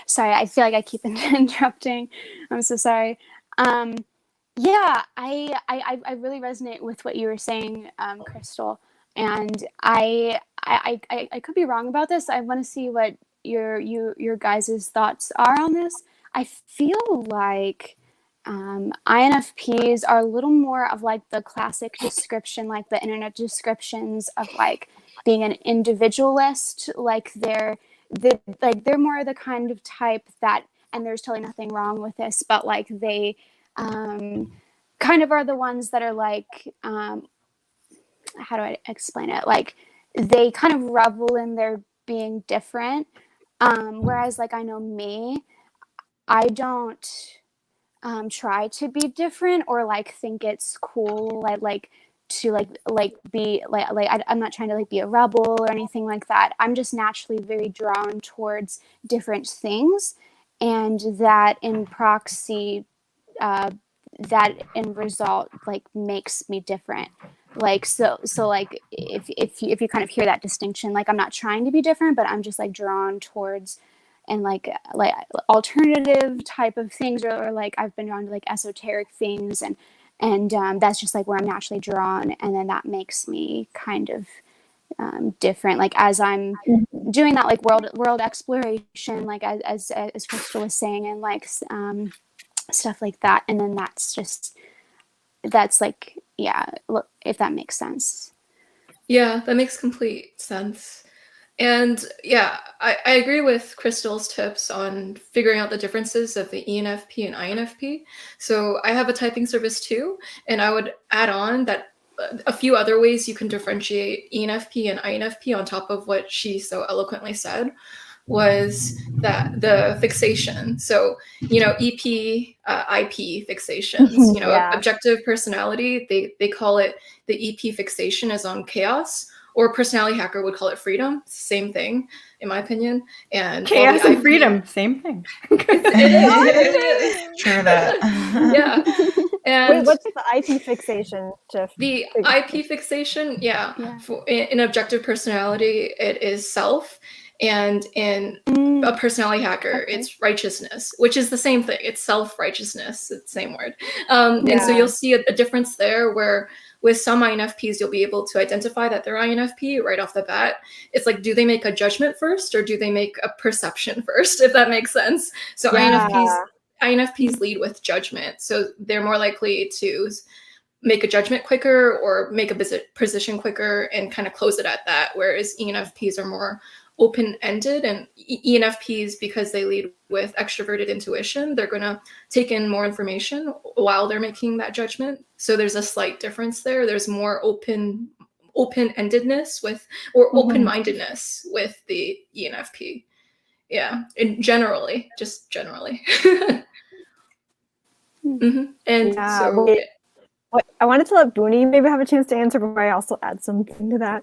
Sorry, I feel like I keep interrupting. I'm so sorry. Yeah, I really resonate with what you were saying, Crystal, and I could be wrong about this. I want to see what your guys' thoughts are on this. I feel like INFPs are a little more of like the classic description, like the internet descriptions of like being an individualist. Like they're more the kind of type that, and there's totally nothing wrong with this, but like they kind of are the ones that are like, how do I explain it? Like they kind of revel in their being different. Whereas like I know me, I don't try to be different or like think it's cool like to like be like I'm not trying to like be a rebel or anything like that. I'm just naturally very drawn towards different things, and that in proxy that in result like makes me different. Like so like if you kind of hear that distinction, like I'm not trying to be different, but I'm just like drawn towards and like alternative type of things, or like I've been drawn to like esoteric things, and that's just like where I'm naturally drawn, and then that makes me kind of different. Like as I'm doing that, like world exploration, like as Crystal was saying, and like stuff like that. And then that's like, yeah, look, if that makes sense. Yeah, that makes complete sense. And yeah, I agree with Crystal's tips on figuring out the differences of the ENFP and INFP. So I have a typing service too, and I would add on that a few other ways you can differentiate ENFP and INFP on top of what she so eloquently said was that the fixation. So, EP, IP fixations, Yeah. objective personality, they call it the EP fixation is on chaos, or personality hacker would call it freedom. Same thing, in my opinion. And Chaos the and IP freedom, same thing. it is. True that. Yeah. And Wait, what's the IP fixation? the IP fixation, Yeah. In objective personality, it is self, and in a personality hacker, it's righteousness, which is the same thing. It's self-righteousness. It's the same word. And so you'll see a difference there where with some INFPs, you'll be able to identify that they're INFP right off the bat. It's like, do they make a judgment first or do they make a perception first, if that makes sense? So INFPs lead with judgment. So they're more likely to make a judgment quicker or make a position quicker and kind of close it at that. Whereas ENFPs are more open-ended, and ENFPs, because they lead with extroverted intuition, they're going to take in more information while they're making that judgment. So there's a slight difference there. There's more open-endedness open-mindedness with the ENFP. Yeah, and just generally. And so wait, I wanted to let Boonie maybe have a chance to answer before I also add something to that.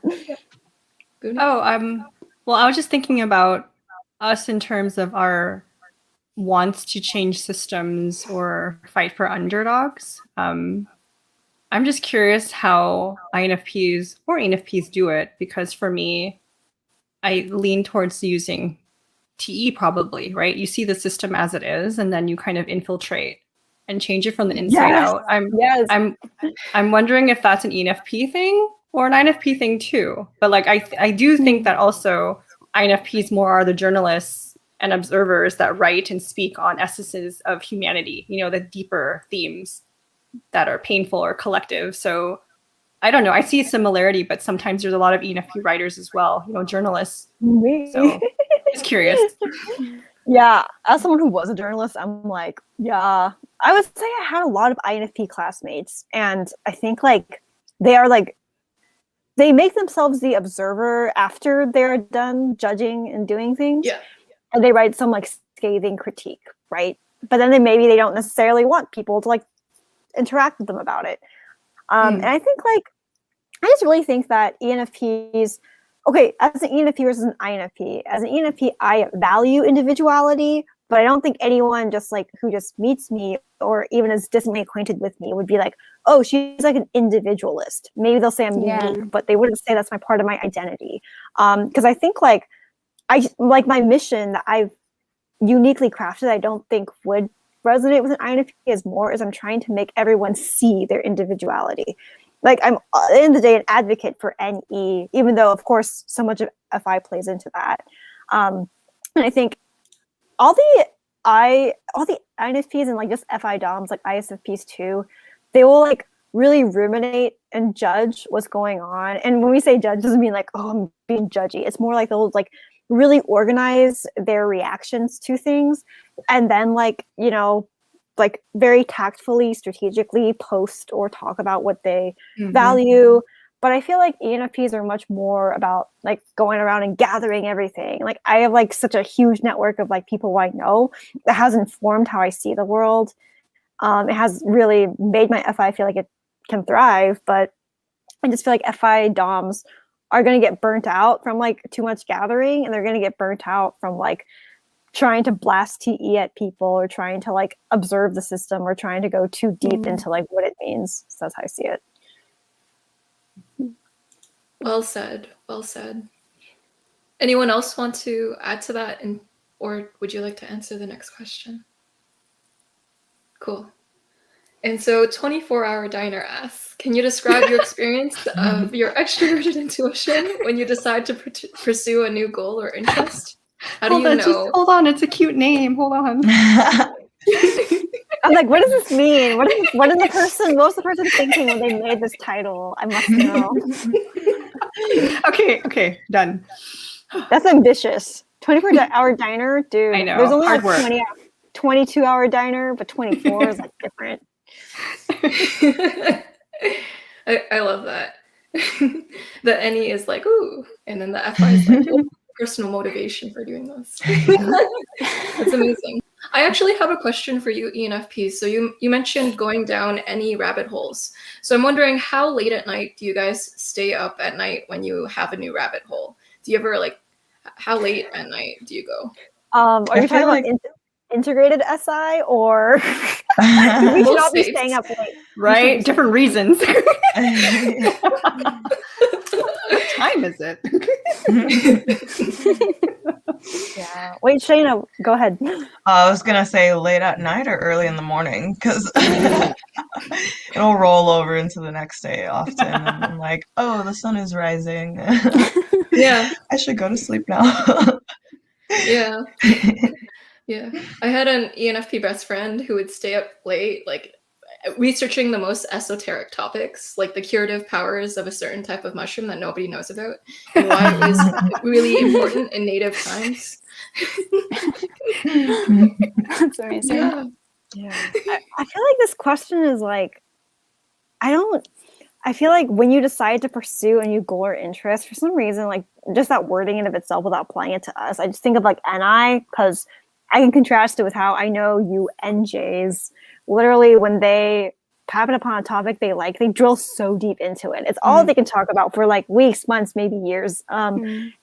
Boonie? Well, I was just thinking about us in terms of our wants to change systems or fight for underdogs. I'm just curious how INFPs or ENFPs do it, because for me, I lean towards using TE probably, right? You see the system as it is, and then you kind of infiltrate and change it from the inside out. I'm wondering if that's an ENFP thing or an INFP thing too. But like I do think that also INFPs more are the journalists and observers that write and speak on essences of humanity, the deeper themes that are painful or collective. So I don't know. I see a similarity, but sometimes there's a lot of ENFP writers as well, journalists. So just curious. Yeah, as someone who was a journalist, I'm like, yeah. I would say I had a lot of INFP classmates, and I think like they make themselves the observer after they're done judging and doing things. Yeah. And they write some like scathing critique, right? But then maybe they don't necessarily want people to like interact with them about it. And I think like, I just really think that ENFPs, okay, as an ENFP versus an INFP, as an ENFP, I value individuality, but I don't think anyone just like who just meets me or even is distantly acquainted with me would be like, oh, she's like an individualist. Maybe they'll say I'm unique, but they wouldn't say that's my part of my identity. Because I think like my mission that I've uniquely crafted, I don't think would resonate with an INFP as more as I'm trying to make everyone see their individuality. Like I'm at the end of the day an advocate for NE, even though of course so much of FI plays into that. And I think all the INFPs and like just FI DOMs, like ISFPs too, they will like really ruminate and judge what's going on. And when we say judge, it doesn't mean like, oh, I'm being judgy. It's more like they'll like really organize their reactions to things and then like, like very tactfully, strategically post or talk about what they value. But I feel like ENFPs are much more about like going around and gathering everything. Like I have like such a huge network of like people I know that has informed how I see the world. It has really made my FI feel like it can thrive, but I just feel like FI DOMs are going to get burnt out from like too much gathering, and they're going to get burnt out from like trying to blast TE at people or trying to like observe the system or trying to go too deep into like what it means. So that's how I see it. Well said. Well said. Anyone else want to add to that, or would you like to answer the next question? Cool. And so 24-hour diner asks, can you describe your experience of your extroverted intuition when you decide to pursue a new goal or interest? How do you know? Hold on, it's a cute name. Hold on. I'm like, what does this mean? What was the person thinking when they made this title? I must know. Okay, done. That's ambitious. 24-hour diner, dude. I know. There's only hard like work. 22-hour diner, but 24 is like different. I love that. The NE is like, ooh, and then the FI is like, oh, personal motivation for doing this. That's amazing. I actually have a question for you, ENFPs. So you mentioned going down any rabbit holes. So I'm wondering, how late at night do you guys stay up at night when you have a new rabbit hole? Do you ever how late at night do you go? Are you talking about integrated SI or we should all be staying up late? Right? Different reasons. What time is it? Yeah. Wait, Shayna, go ahead. I was gonna say late at night or early in the morning, because it'll roll over into the next day often. And I'm like, oh, the sun is rising. Yeah. I should go to sleep now. Yeah. Yeah. I had an ENFP best friend who would stay up late, researching the most esoteric topics, like the curative powers of a certain type of mushroom that nobody knows about, and why it was really important in native times. That's amazing. Yeah. I feel like this question is like, I feel like when you decide to pursue a new goal or interest, for some reason, like just that wording in of itself without applying it to us, I just think of like NI, because I can contrast it with how I know you NJs, literally when they happen upon a topic they like, they drill so deep into it. It's all they can talk about for like weeks, months, maybe years. And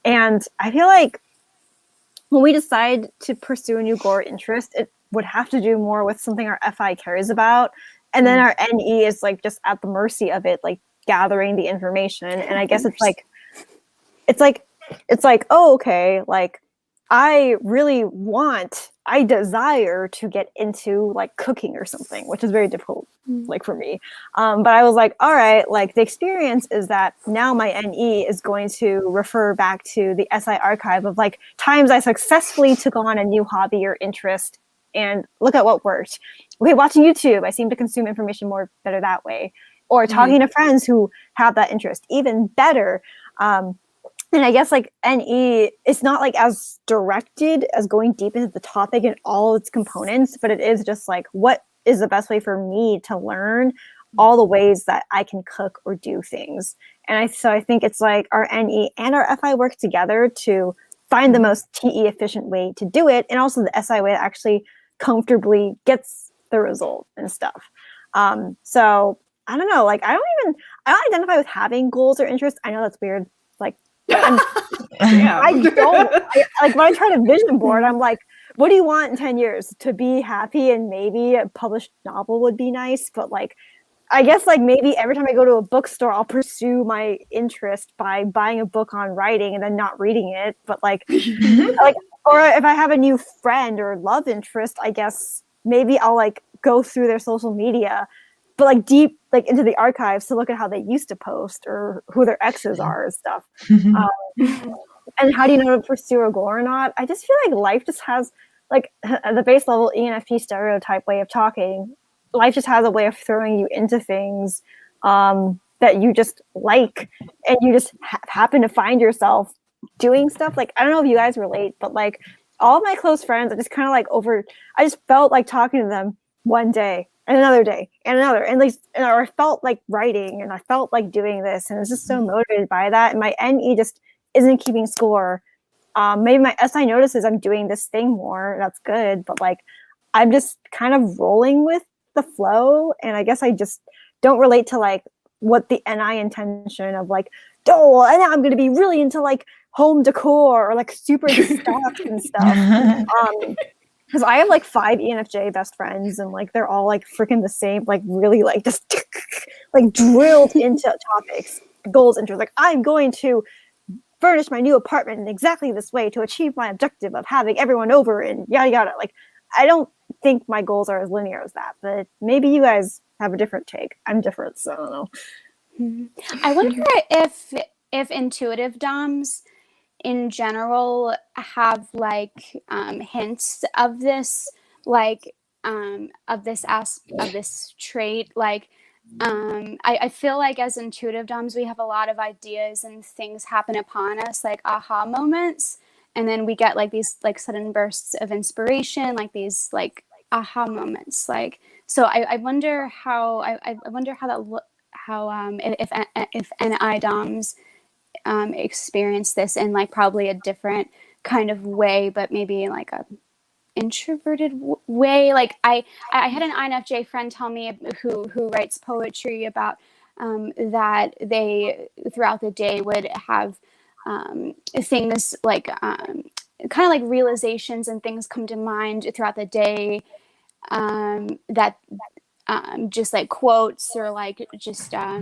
I feel like when we decide to pursue a new goal or interest, it would have to do more with something our FI cares about. And then our NE is like just at the mercy of it, like gathering the information. And I guess it's like, oh, okay, like I desire to get into like cooking or something, which is very difficult, like for me. But I was like, all right, like the experience is that now my NE is going to refer back to the SI archive of like times I successfully took on a new hobby or interest and look at what worked. Okay, watching YouTube, I seem to consume information better that way. Or talking to friends who have that interest, even better. And I guess like NE, it's not like as directed as going deep into the topic and all its components, but it is just like, what is the best way for me to learn all the ways that I can cook or do things? And so I think it's like our NE and our FI work together to find the most TE efficient way to do it, and also the SI way that actually comfortably gets the result and stuff. So I don't know, like I don't identify with having goals or interests. I know that's weird. Like I don't like when I try to vision board, I'm like, what do you want in 10 years? To be happy, and maybe a published novel would be nice, but like I guess like maybe every time I go to a bookstore, I'll pursue my interest by buying a book on writing and then not reading it. But like, or if I have a new friend or love interest, I guess maybe I'll like go through their social media, but like deep like into the archives to look at how they used to post or who their exes are and stuff. And how do you know to pursue a goal or not? I just feel like life just has like at the base level ENFP stereotype way of talking. Life just has a way of throwing you into things that you just like, and you just happen to find yourself doing stuff. Like, I don't know if you guys relate, but like all of my close friends, I just kind of like I just felt like talking to them one day and another day and another, and like, or I felt like writing and I felt like doing this, and I was just so motivated by that. And my NE just isn't keeping score. Maybe my SI notices I'm doing this thing more. That's good, but like I'm just kind of rolling with the flow, and I guess I just don't relate to like what the NI intention of like, oh, and I'm going to be really into like home decor or like super stuff and stuff. Because I have like 5 ENFJ best friends, and like they're all like freaking the same, like really like just like drilled into topics, goals, interests. Like I'm going to furnish my new apartment in exactly this way to achieve my objective of having everyone over and yada yada. Like I don't think my goals are as linear as that, but maybe you guys have a different take. I'm different, so I don't know. I wonder if intuitive DOMs in general have like hints of this, like of this trait. Like I feel like as intuitive DOMs we have a lot of ideas and things happen upon us, like aha moments, and then we get like these like sudden bursts of inspiration, like these like aha moments. Like, so I wonder how I wonder how that if NI DOMs experience this in like probably a different kind of way, but maybe in like a introverted way. Like I had an INFJ friend tell me who writes poetry about that they throughout the day would have things like kind of like realizations and things come to mind throughout the day that just like quotes or like just I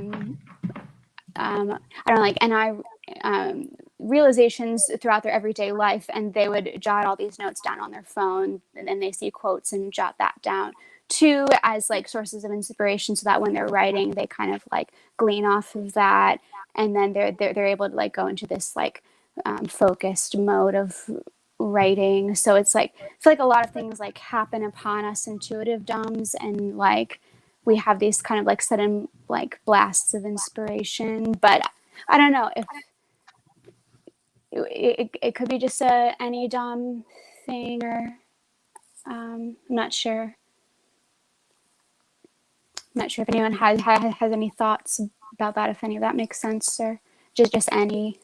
don't know, like, and realizations throughout their everyday life, and they would jot all these notes down on their phone, and then they see quotes and jot that down too as like sources of inspiration, so that when they're writing they kind of like glean off of that, and then they're able to like go into this like focused mode of writing. So it's like I feel like a lot of things like happen upon us intuitive DOMs, and like we have these kind of like sudden like blasts of inspiration. But I don't know if it could be just any DOM thing, or I'm not sure. I'm not sure if anyone has any thoughts about that, if any of that makes sense, or just any.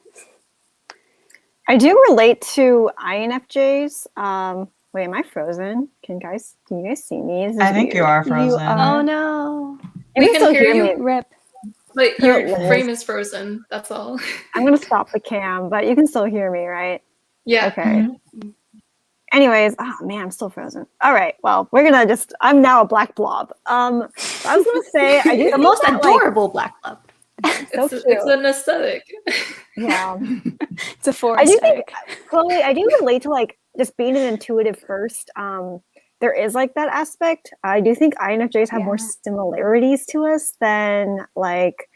I do relate to INFJs. Wait, am I frozen? Can you guys see me? I think you are frozen. Oh no. You We can hear you. me. Rip. But your frame is frozen. That's all. I'm gonna stop the cam, but you can still hear me, right? Yeah. Okay. Mm-hmm. Anyways, oh man, I'm still frozen. All right, well, we're gonna I'm now a black blob. I was gonna say I do The most adorable black blob. so It's an aesthetic. yeah. It's a four I do aesthetic. think, Chloe, I do relate to like just being an intuitive first. There is like that aspect. I do think INFJs have more similarities to us than like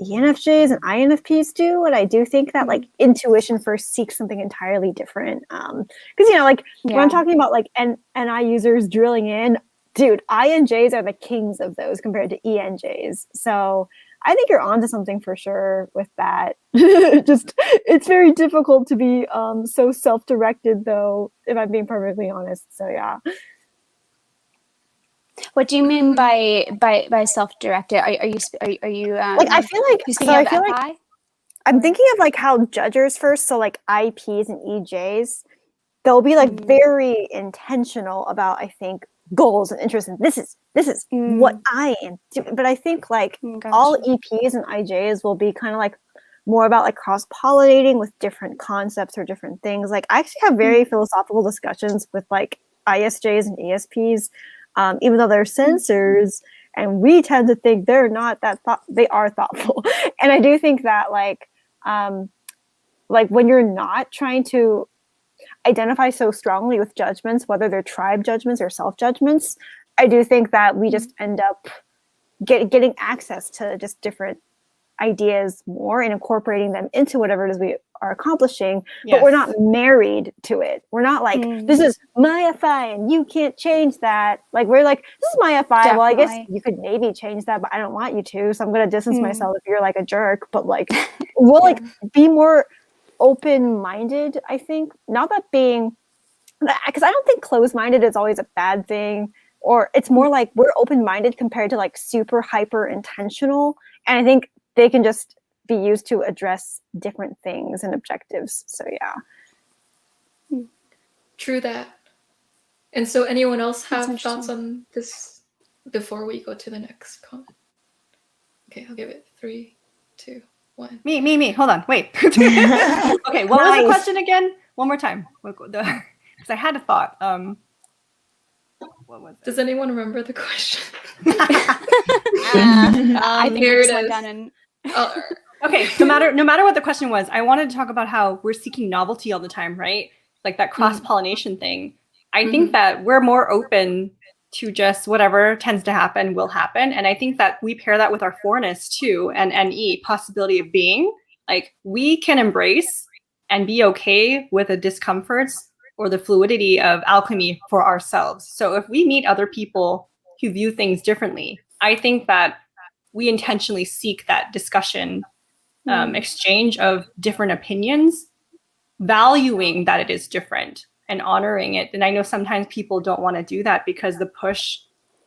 ENFJs and INFPs do. And I do think that like intuition first seeks something entirely different. Because like when I'm talking about like NI users drilling in, dude, INJs are the kings of those compared to ENJs. So I think you're onto something for sure with that. Just it's very difficult to be so self-directed, though, if I'm being perfectly honest. So yeah. What do you mean by self-directed? Are you like I feel like you speaking of FI? I'm thinking of like how judgers first, so like IPs and EJs, they'll be like very intentional about, I think, goals and interests, and this is what I am doing. But I think like all EPs and IJs will be kind of like more about like cross-pollinating with different concepts or different things. Like I actually have very philosophical discussions with like ISJs and ESPs, even though they're sensors, and we tend to think they're not that they are thoughtful. And I do think that like when you're not trying to identify so strongly with judgments, whether they're tribe judgments or self-judgments, I do think that we just end up getting access to just different ideas more and incorporating them into whatever it is we are accomplishing, but we're not married to it. We're not like, this is my FI and you can't change that. Like, we're like, this is my FI. Definitely. Well, I guess you could maybe change that, but I don't want you to. So I'm going to distance myself if you're like a jerk. But like, we'll like be more open-minded, I think. Not that being, because I don't think closed-minded is always a bad thing. Or it's more like we're open-minded compared to like super hyper intentional. And I think they can just be used to address different things and objectives. So yeah. True that. And so anyone else have thoughts on this before we go to the next comment? Okay, I'll give it 3, 2, 1. Me. Hold on, wait. Okay, what was the question again? One more time. Because I had a thought. What was it? Does anyone remember the question? I think here it it is. Down and... Okay, no matter what the question was, I wanted to talk about how we're seeking novelty all the time, right? Like that cross-pollination thing. I think that we're more open to just whatever tends to happen will happen. And I think that we pair that with our fourness too, and NE, possibility of being. Like, we can embrace and be okay with the discomforts or the fluidity of alchemy for ourselves. So if we meet other people who view things differently, I think that we intentionally seek that discussion, exchange of different opinions, valuing that it is different and honoring it. And I know sometimes people don't want to do that because the push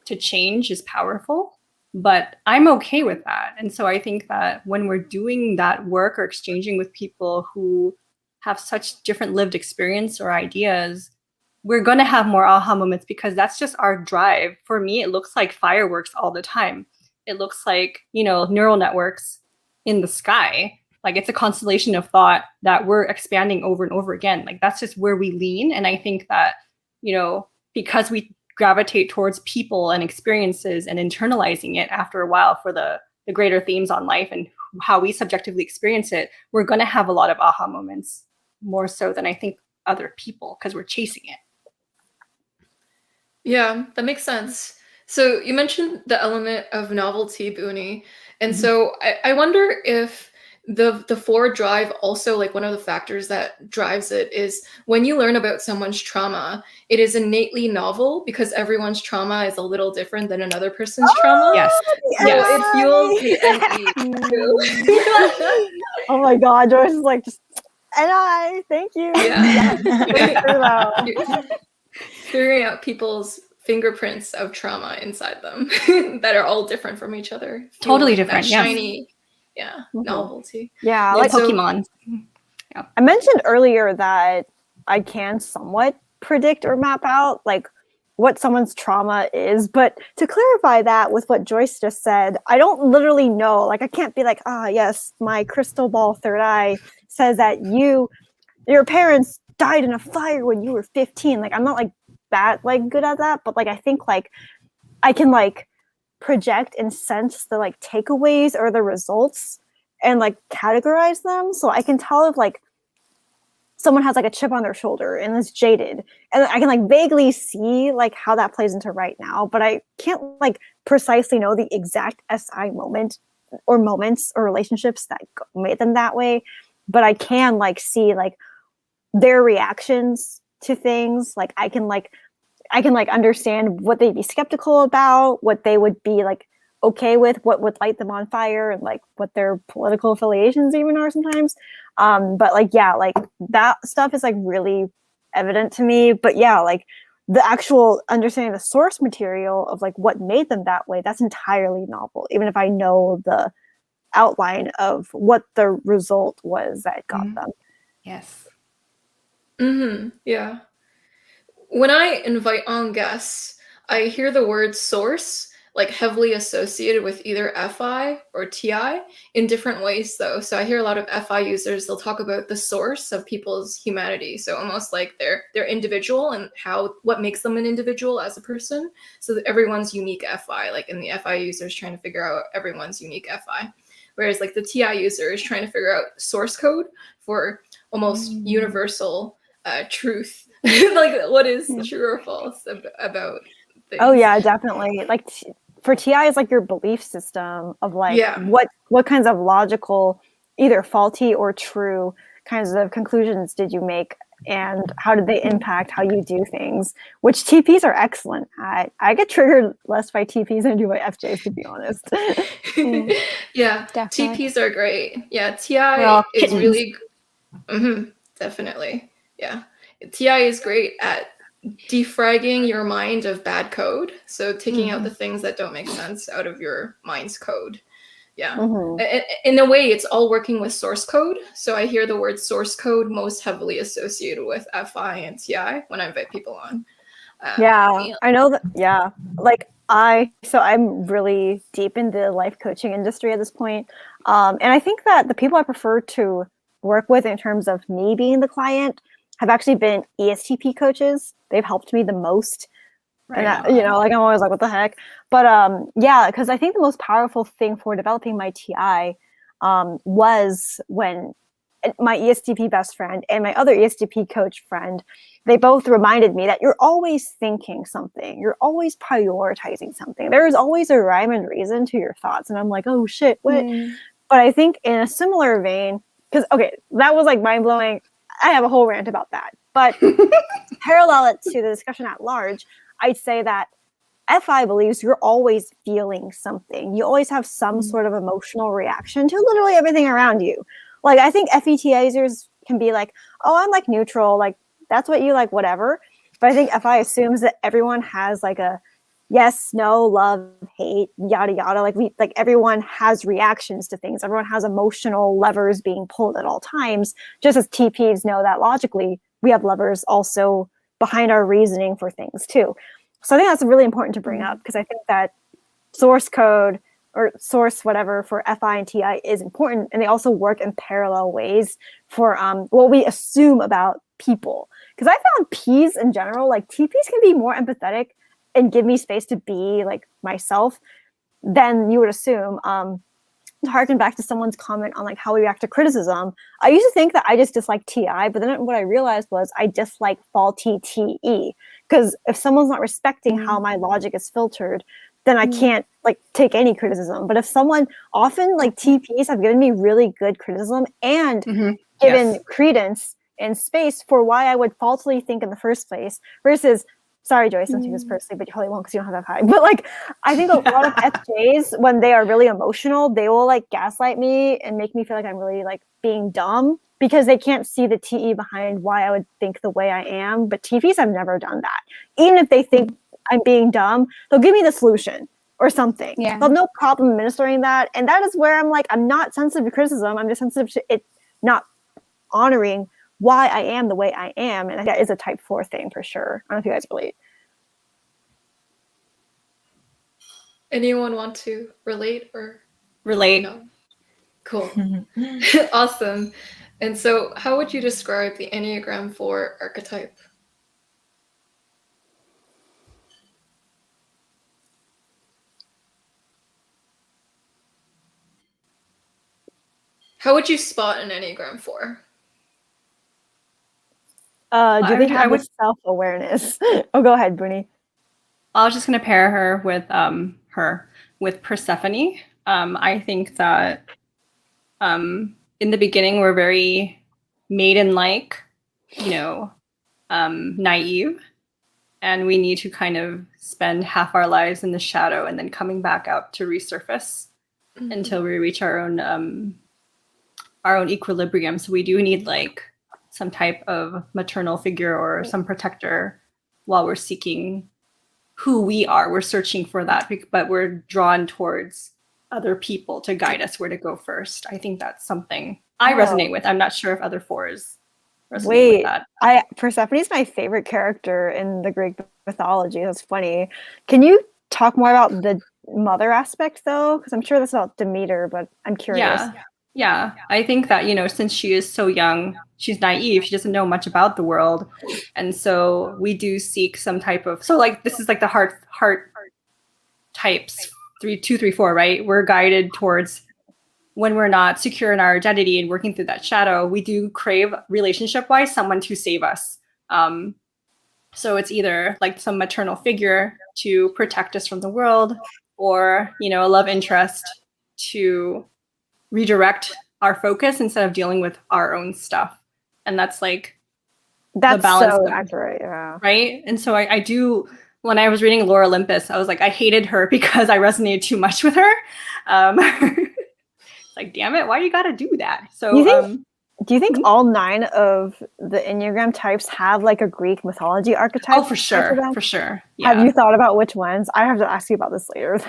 to change is powerful, but I'm okay with that. And so I think that when we're doing that work or exchanging with people who have such different lived experience or ideas, we're going to have more aha moments, because that's just our drive. For me, it looks like fireworks all the time. It looks like, neural networks in the sky. Like, it's a constellation of thought that we're expanding over and over again. Like, that's just where we lean. And I think that, because we gravitate towards people and experiences and internalizing it after a while for the greater themes on life and how we subjectively experience it, we're going to have a lot of aha moments, more so than I think other people, because we're chasing it. Yeah, that makes sense. So you mentioned the element of novelty, Boonie. And so I wonder if the 4 drive also, like, one of the factors that drives it is when you learn about someone's trauma, it is innately novel because everyone's trauma is a little different than another person's trauma. Yes. So it fuels the NE. Oh my God, Joyce is like, just thank you. Yeah. Figuring out people's fingerprints of trauma inside them that are all different from each other. Totally different. That shiny, novelty. Yeah, like like Pokemon. I mentioned earlier that I can somewhat predict or map out like what someone's trauma is, but to clarify that with what Joyce just said, I don't literally know. Like, I can't be like, yes, my crystal ball third eye says that your parents died in a fire when you were 15. Like, I'm not like that like good at that, but like I think like I can like project and sense the like takeaways or the results and like categorize them, so I can tell if like someone has like a chip on their shoulder and is jaded, and I can like vaguely see like how that plays into right now, but I can't like precisely know the exact SI moment or moments or relationships that made them that way, but I can like see like their reactions to things. Like I can understand what they'd be skeptical about, what they would be like okay with, what would light them on fire, and like what their political affiliations even are sometimes. But like, yeah, like that stuff is like really evident to me. But yeah, like the actual understanding the source material of like what made them that way, that's entirely novel, even if I know the outline of what the result was that got them. Yes. Yeah. When I invite on guests, I hear the word source like heavily associated with either FI or TI in different ways though. So I hear a lot of FI users, they'll talk about the source of people's humanity. So almost like they're individual and what makes them an individual as a person. So that everyone's unique FI, like in the FI users trying to figure out everyone's unique FI. Whereas like the TI user is trying to figure out source code for almost universal truth. Like what is true or false about things. Oh yeah, definitely. Like for TI is like your belief system of like what kinds of logical, either faulty or true kinds of conclusions did you make, and how did they impact how you do things, which TPs are excellent at. I get triggered less by TPs than I do by FJs, to be honest. Yeah, Definitely. TPs are great. Yeah, TI is really definitely. Yeah, TI is great at defragging your mind of bad code. So taking out the things that don't make sense out of your mind's code. Yeah. In a way, it's all working with source code. So I hear the word source code most heavily associated with FI and TI when I invite people on. I know that. Yeah. Like I'm really deep in the life coaching industry at this point. And I think that the people I prefer to work with in terms of me being the client have actually been ESTP coaches. They've helped me the most. Right. And like I'm always like, what the heck? But because I think the most powerful thing for developing my TI was when my ESTP best friend and my other ESTP coach friend, they both reminded me that you're always thinking something. You're always prioritizing something. There is always a rhyme and reason to your thoughts. And I'm like, oh shit, what? But I think in a similar vein, because, okay, that was like mind blowing. I have a whole rant about that. But parallel it to the discussion at large, I'd say that FI believes you're always feeling something. You always have some sort of emotional reaction to literally everything around you. Like, I think FETizers can be like, oh, I'm like neutral. Like, that's what you like, whatever. But I think FI assumes that everyone has like a yes, no, love, hate, yada, yada. Like everyone has reactions to things. Everyone has emotional levers being pulled at all times. Just as TPs know that logically, we have levers also behind our reasoning for things too. So I think that's really important to bring up, because I think that source code or source whatever for FI and TI is important, and they also work in parallel ways for what we assume about people. Because I found Ps in general, like TPs can be more empathetic and give me space to be like myself than you would assume. To harken back to someone's comment on like how we react to criticism, I used to think that I just dislike TI, but then what I realized was I dislike faulty TE. Because if someone's not respecting how my logic is filtered, then I can't like take any criticism. But if someone, often like TPs have given me really good criticism and given credence and space for why I would falsely think in the first place, versus, sorry, Joyce, don't take this personally, but you probably won't because you don't have that high. But like, I think a lot of FJs, when they are really emotional, they will like gaslight me and make me feel like I'm really like being dumb, because they can't see the TE behind why I would think the way I am. But TPs have never done that. Even if they think I'm being dumb, they'll give me the solution or something. They'll have no problem administering that. And that is where I'm like, I'm not sensitive to criticism. I'm just sensitive to it not honoring why I am the way I am. And that is a type 4 thing for sure. I don't know if you guys relate. Anyone want to relate or? Relate. No. Cool. Awesome. And so how would you describe the Enneagram 4 archetype? How would you spot an Enneagram 4? Do you think I would self-awareness? Oh, go ahead, Boonie. I was just going to pair her with Persephone. I think that in the beginning we're very maiden-like, naive, and we need to kind of spend half our lives in the shadow and then coming back out to resurface until we reach our own equilibrium. So we do need like some type of maternal figure or some protector while we're seeking who we are. We're searching for that, but we're drawn towards other people to guide us where to go first. I think that's something I resonate with. I'm not sure if other 4s resonate with that. Persephone is my favorite character in the Greek mythology. That's funny. Can you talk more about the mother aspect though? Because I'm sure that's about Demeter, but I'm curious. Yeah, I think that, since she is so young, she's naive, she doesn't know much about the world. And so we do seek some type of, so like, this is like the heart types, 3, 2, 3, 4, right? We're guided towards when we're not secure in our identity and working through that shadow, we do crave relationship-wise someone to save us. So it's either like some maternal figure to protect us from the world, or, a love interest to redirect our focus instead of dealing with our own stuff. And that's like the balance. So accurate, yeah. Right? And so I do, when I was reading Laura Olympus, I was like, I hated her because I resonated too much with her. It's like, damn it, why you gotta do that? So do you think all 9 of the Enneagram types have like a Greek mythology archetype? Oh, for sure. Yeah. Have you thought about which ones? I have to ask you about this later.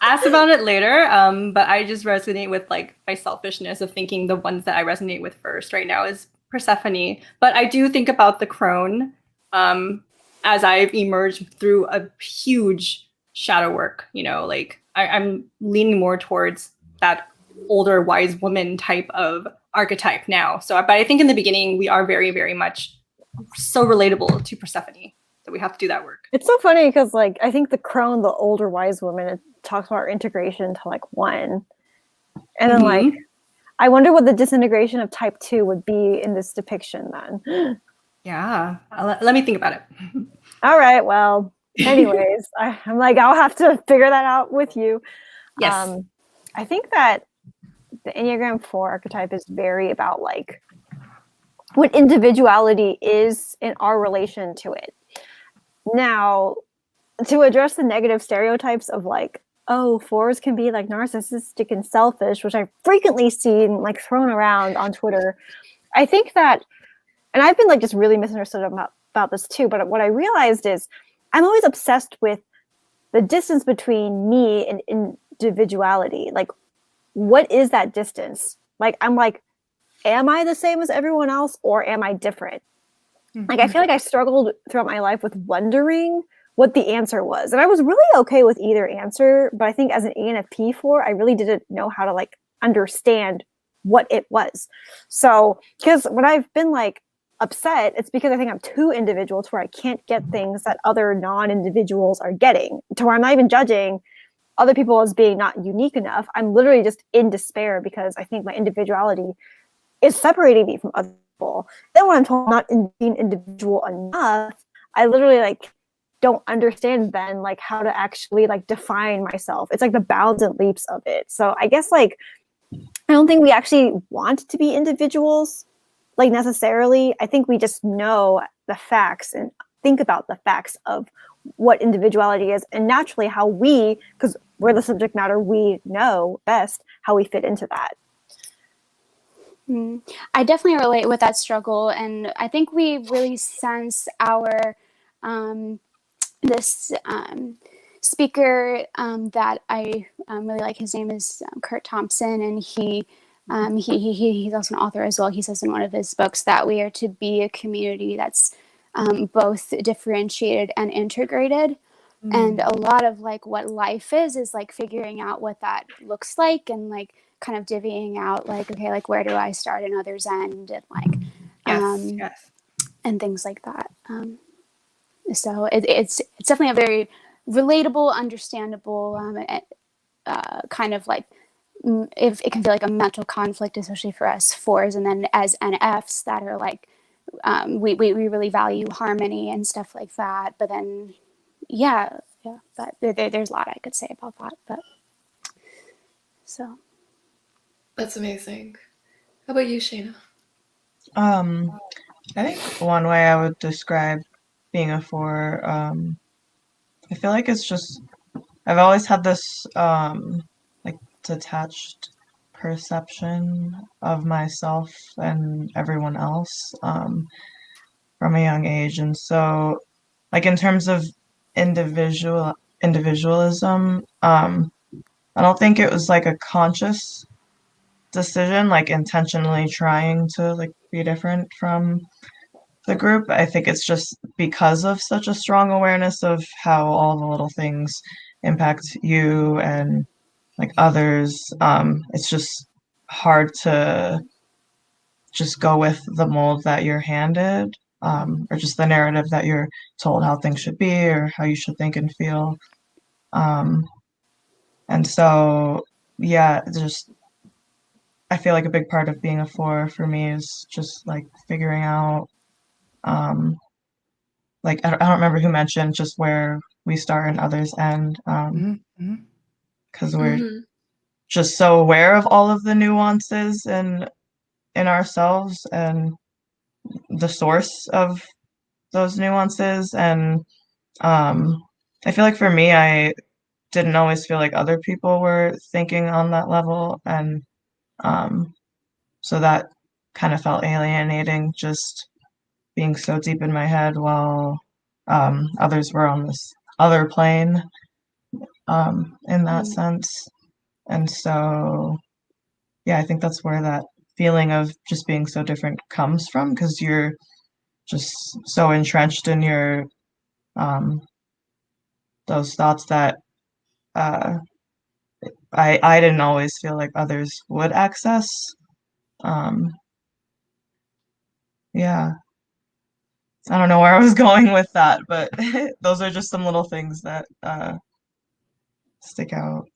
Ask about it later, but I just resonate with like my selfishness of thinking the ones that I resonate with first right now is Persephone. But I do think about the crone as I've emerged through a huge shadow work, like I'm leaning more towards that older wise woman type of archetype now. So, but I think in the beginning we are very, very much so relatable to Persephone that we have to do that work. It's so funny because like I think the crone, the older wise woman, it talks about our integration to like one, and then like I wonder what the disintegration of type 2 would be in this depiction then. Yeah, let me think about it. All right, well, anyways, I'm like, I'll have to figure that out with you. Yes. I think that the Enneagram 4 archetype is very about like what individuality is in our relation to it. Now, to address the negative stereotypes of like, oh, 4s can be like narcissistic and selfish, which I've frequently seen like thrown around on Twitter. I think that, and I've been like just really misunderstood about this too, but what I realized is I'm always obsessed with the distance between me and individuality. Like, what is that distance? Like, I'm like, am I the same as everyone else or am I different? Like, I feel like I struggled throughout my life with wondering what the answer was. And I was really okay with either answer, but I think as an ENFP 4, I really didn't know how to like understand what it was. So, because when I've been like upset, it's because I think I'm too individual to where I can't get things that other non-individuals are getting, to where I'm not even judging other people as being not unique enough. I'm literally just in despair because I think my individuality is separating me from other people. Then when I'm told I'm not being individual enough, I literally like don't understand then like how to actually like define myself. It's like the bounds and leaps of it. So I guess like I don't think we actually want to be individuals like necessarily. I think we just know the facts and think about the facts of what individuality is and naturally how we, because we're the subject matter, we know best how we fit into that. I definitely relate with that struggle, and I think we really sense our this speaker that I really like. His name is Kurt Thompson, and he's also an author as well. He says in one of his books that we are to be a community that's both differentiated and integrated. And a lot of like what life is like figuring out what that looks like and like kind of divvying out like, okay, like where do I start and others end and like Yes. and things like that. So it's definitely a very relatable, understandable kind of like if it can feel like a mental conflict, especially for us 4s, and then as NFs that are like we really value harmony and stuff like that. But then but there's a lot I could say about that. But so That's amazing. How about you, Shayna? I think one way I would describe being a 4, I feel like it's just I've always had this like detached perception of myself and everyone else from a young age, and so like in terms of individualism, I don't think it was like a conscious decision, like intentionally trying to like be different from the group. I think it's just because of such a strong awareness of how all the little things impact you and like others. It's just hard to just go with the mold that you're handed, or just the narrative that you're told how things should be or how you should think and feel. And so, yeah, just I feel like a big part of being a 4 for me is just like figuring out, like I don't remember who mentioned just where we start and others end, because we're just so aware of all of the nuances in ourselves and the source of those nuances. And I feel like for me, I didn't always feel like other people were thinking on that level, and so that kind of felt alienating, just being so deep in my head while others were on this other plane, in that sense. And so, yeah, I think that's where that feeling of just being so different comes from, because you're just so entrenched in your those thoughts that I didn't always feel like others would access. Yeah, I don't know where I was going with that, but those are just some little things that stick out,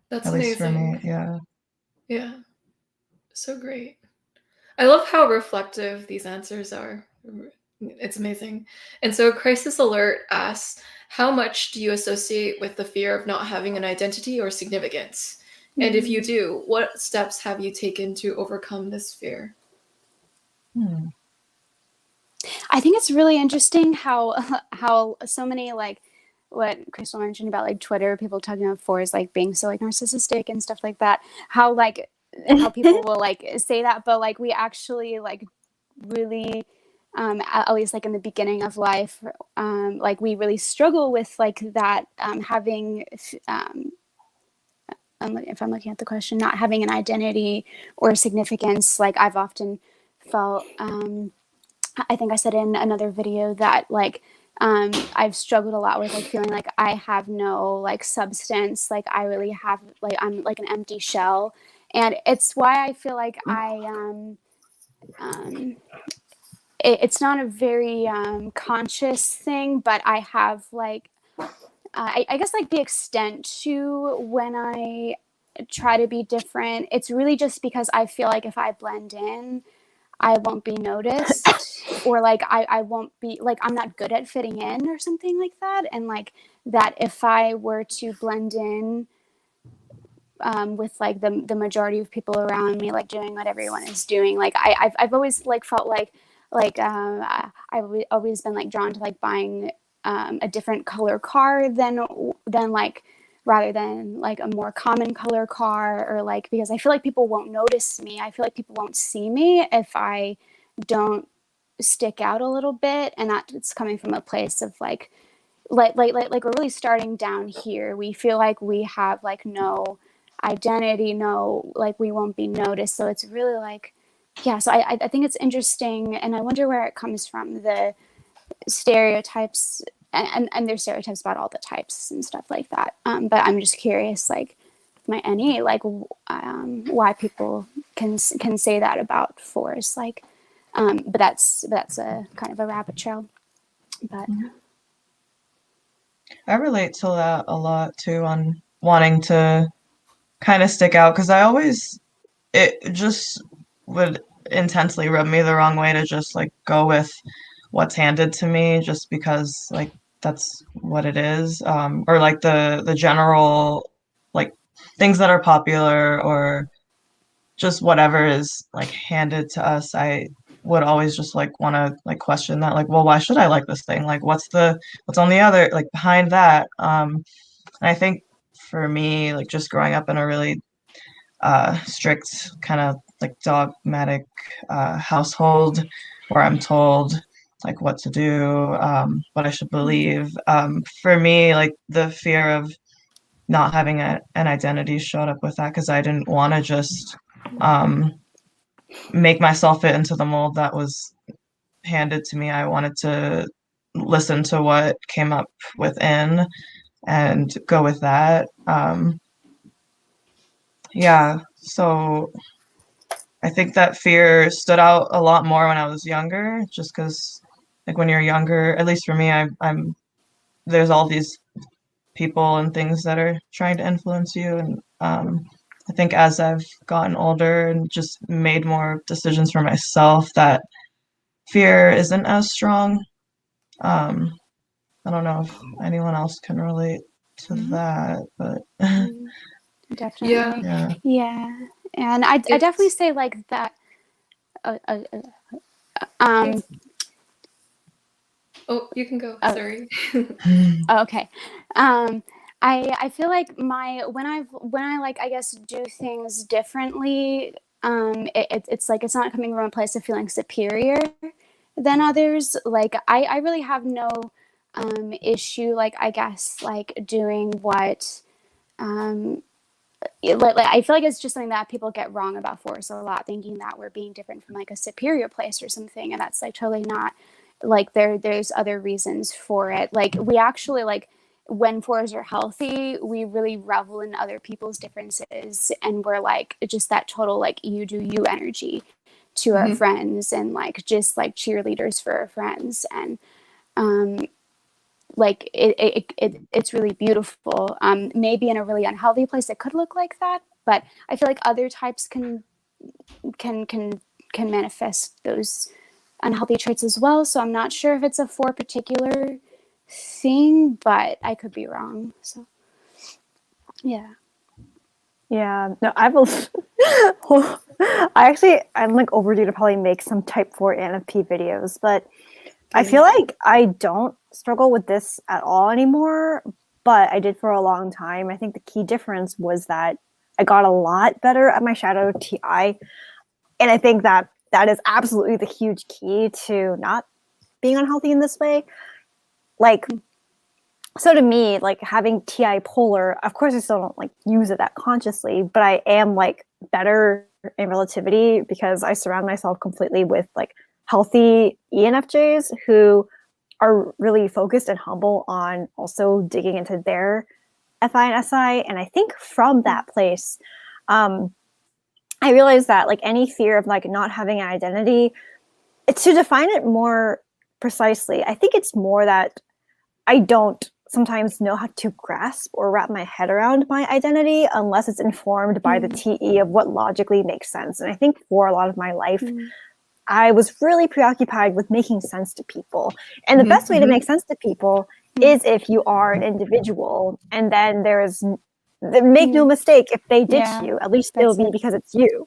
That's at least for me. amazing. Yeah. Yeah. So great. I love how reflective these answers are. It's amazing. And so Crisis Alert asks, how much do you associate with the fear of not having an identity or significance? And if you do, what steps have you taken to overcome this fear? I think it's really interesting how so many, like what Crystal mentioned about like Twitter, people talking about fours like being so like narcissistic and stuff like that. How people will like say that, but like we actually like really at least like in the beginning of life, like we really struggle with like that having if I'm looking at the question, not having an identity or significance. Like I've often felt I think I said in another video that like I've struggled a lot with like feeling like I have no like substance, like I really have like I'm like an empty shell. And it's why I feel like it's not a very conscious thing, but I have like I guess like the extent to when I try to be different, it's really just because I feel like if I blend in, I won't be noticed, or like I won't be like I'm not good at fitting in or something like that. And like that if I were to blend in with like the majority of people around me, like doing what everyone is doing, like I've always like felt like I've always been like drawn to like buying a different color car than like rather than like a more common color car, or like because I feel like people won't notice me. I feel like people won't see me if I don't stick out a little bit, and that it's coming from a place of like we're really starting down here. We feel like we have like no identity, no, like we won't be noticed. So it's really like, yeah. So I think it's interesting, and I wonder where it comes from. The stereotypes, and there's stereotypes about all the types and stuff like that. But I'm just curious, like my NE, like why people can say that about fours, like. But that's a kind of a rabbit trail. But. I relate to that a lot too on wanting to kind of stick out because it just would intensely rub me the wrong way to just like go with what's handed to me just because like that's what it is, or like the general like things that are popular or just whatever is like handed to us. I would always just like want to like question that, like, well, why should I like this thing? Like what's on the other, like behind that? And I think for me, like just growing up in a really strict kind of like dogmatic household where I'm told like what to do, what I should believe. For me, like the fear of not having an identity showed up with that because I didn't want to just make myself fit into the mold that was handed to me. I wanted to listen to what came up within and go with that. Yeah, so I think that fear stood out a lot more when I was younger, just because, like, when you're younger, at least for me, I'm there's all these people and things that are trying to influence you, and I think as I've gotten older and just made more decisions for myself, that fear isn't as strong. I don't know if anyone else can relate to that, but Definitely. Yeah. Yeah. And I definitely say like that. Oh, you can go. Sorry. Okay. I feel like when I like I guess do things differently, it's like it's not coming from a place of feeling superior than others. Like I really have no issue, like I guess like doing what like I feel like it's just something that people get wrong about fours a lot, thinking that we're being different from like a superior place or something, and that's like totally not. Like there's other reasons for it. Like we actually like when fours are healthy, we really revel in other people's differences, and we're like just that total like you do you energy to our friends, and like just like cheerleaders for our friends, and like it's really beautiful. Maybe in a really unhealthy place it could look like that, but I feel like other types can can manifest those unhealthy traits as well. So I'm not sure if it's a for particular thing, but I could be wrong. So yeah. Yeah, no, I'm like overdue to probably make some type 4 ENFP videos, but I feel like I don't struggle with this at all anymore, but I did for a long time. I think the key difference was that I got a lot better at my shadow TI, and I think that is absolutely the huge key to not being unhealthy in this way. Like, so to me, like having TI polar, of course I still don't like use it that consciously, but I am like better in relativity because I surround myself completely with like healthy ENFJs who are really focused and humble on also digging into their FI and SI. And I think from that place, I realized that like any fear of like not having an identity, it's to define it more precisely. I think it's more that I don't sometimes know how to grasp or wrap my head around my identity unless it's informed by the TE of what logically makes sense. And I think for a lot of my life, I was really preoccupied with making sense to people. And the best way to make sense to people is if you are an individual. And then make no mistake, if they ditch you, at least it'll be because it's you.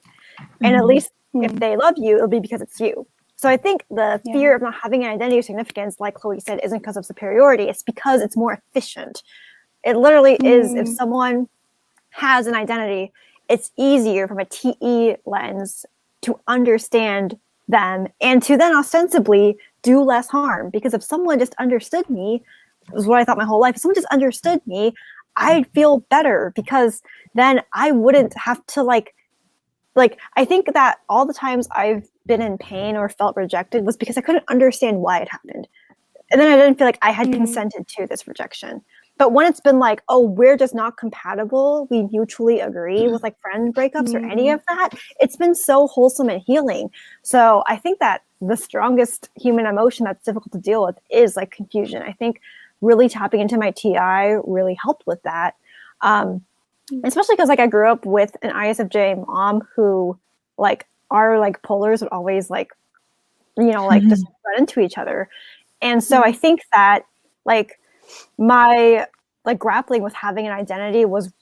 And at least if they love you, it'll be because it's you. So I think the fear of not having an identity of significance, like Chloe said, isn't because of superiority. It's because it's more efficient. It literally is. If someone has an identity, it's easier from a TE lens to understand them and to then ostensibly do less harm. Because if someone just understood me, this is what I thought my whole life, if someone just understood me, I'd feel better because then I wouldn't have to like I think that all the times I've been in pain or felt rejected was because I couldn't understand why it happened. And then I didn't feel like I had consented to this rejection. But when it's been like, oh, we're just not compatible, we mutually agree with like friend breakups or any of that, it's been so wholesome and healing. So I think that the strongest human emotion that's difficult to deal with is like confusion. I think really tapping into my TI really helped with that. Especially because like I grew up with an ISFJ mom who like our like polars would always like, you know, like just run into each other. And so I think that like my like grappling with having an identity was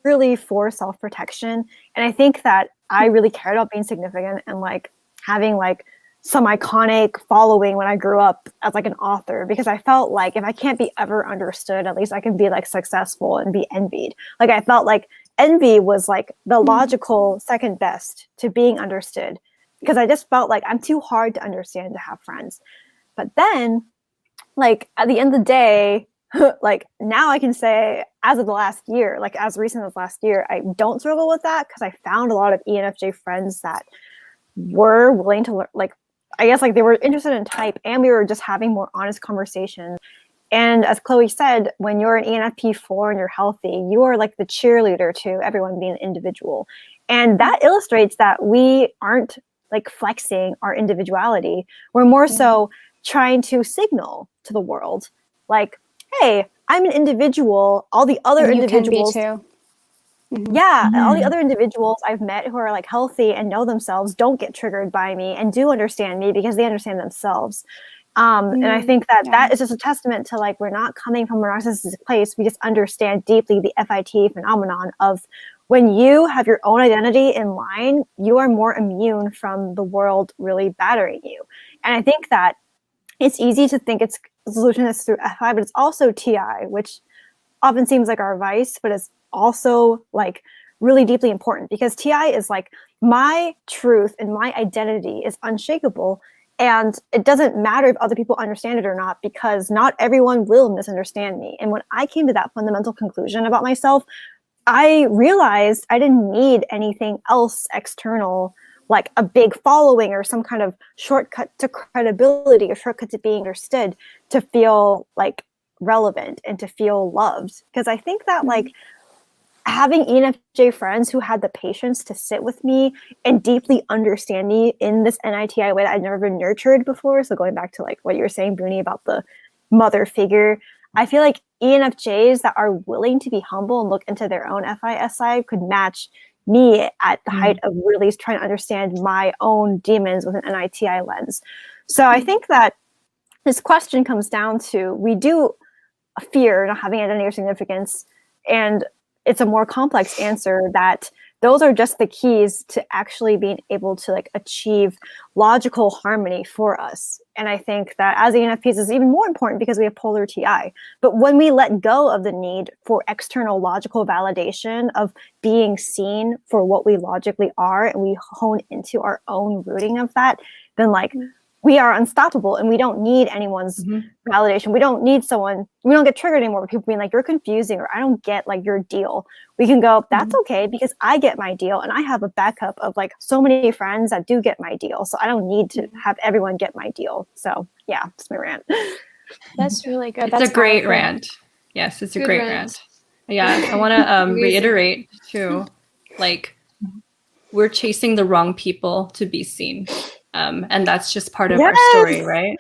really for self-protection. And I think that I really cared about being significant and like having like some iconic following when I grew up as like an author, because I felt like if I can't be ever understood, at least I can be like successful and be envied. Like I felt like envy was like the logical second best to being understood, because I just felt like I'm too hard to understand to have friends. But then like at the end of the day, like now I can say as of the last year, like as recent as last year, I don't struggle with that because I found a lot of ENFJ friends that were willing to learn, like I guess like they were interested in type and we were just having more honest conversations. And as Chloe said, when you're an ENFP 4 and you're healthy, you are like the cheerleader to everyone being an individual. And that illustrates that we aren't like flexing our individuality. We're more so trying to signal to the world like, hey, I'm an individual. All the other individuals can be too. All the other individuals I've met who are like healthy and know themselves don't get triggered by me and do understand me because they understand themselves. And I think that that is just a testament to like, we're not coming from a narcissistic place. We just understand deeply the FIT phenomenon of when you have your own identity in line, you are more immune from the world really battering you. And I think that it's easy to think it's the solution is through FI, but it's also TI, which often seems like our vice, but it's also like really deeply important because TI is like my truth and my identity is unshakable. And it doesn't matter if other people understand it or not, because not everyone will misunderstand me. And when I came to that fundamental conclusion about myself, I realized I didn't need anything else external, like a big following or some kind of shortcut to credibility or shortcut to being understood to feel like relevant and to feel loved. Because I think that like having ENFJ friends who had the patience to sit with me and deeply understand me in this NITI way that I'd never been nurtured before. So going back to like what you were saying, Boonie, about the mother figure, I feel like ENFJs that are willing to be humble and look into their own FISI could match me at the height of really trying to understand my own demons with an NITI lens. So I think that this question comes down to, we do fear not having identity or significance, and it's a more complex answer that those are just the keys to actually being able to like achieve logical harmony for us. And I think that as ENFPs is even more important because we have polar TI. But when we let go of the need for external logical validation of being seen for what we logically are, and we hone into our own rooting of that, then like we are unstoppable, and we don't need anyone's validation. We don't need someone, we don't get triggered anymore with people being like, you're confusing, or I don't get like your deal. We can go, that's okay, because I get my deal, and I have a backup of like so many friends that do get my deal. So I don't need to have everyone get my deal. So yeah, that's my rant. That's really good. It's That's a great powerful. rant. Yes, it's a Good great rant. rant. Yeah, I want to reiterate too, like we're chasing the wrong people to be seen. And that's just part of our story, right?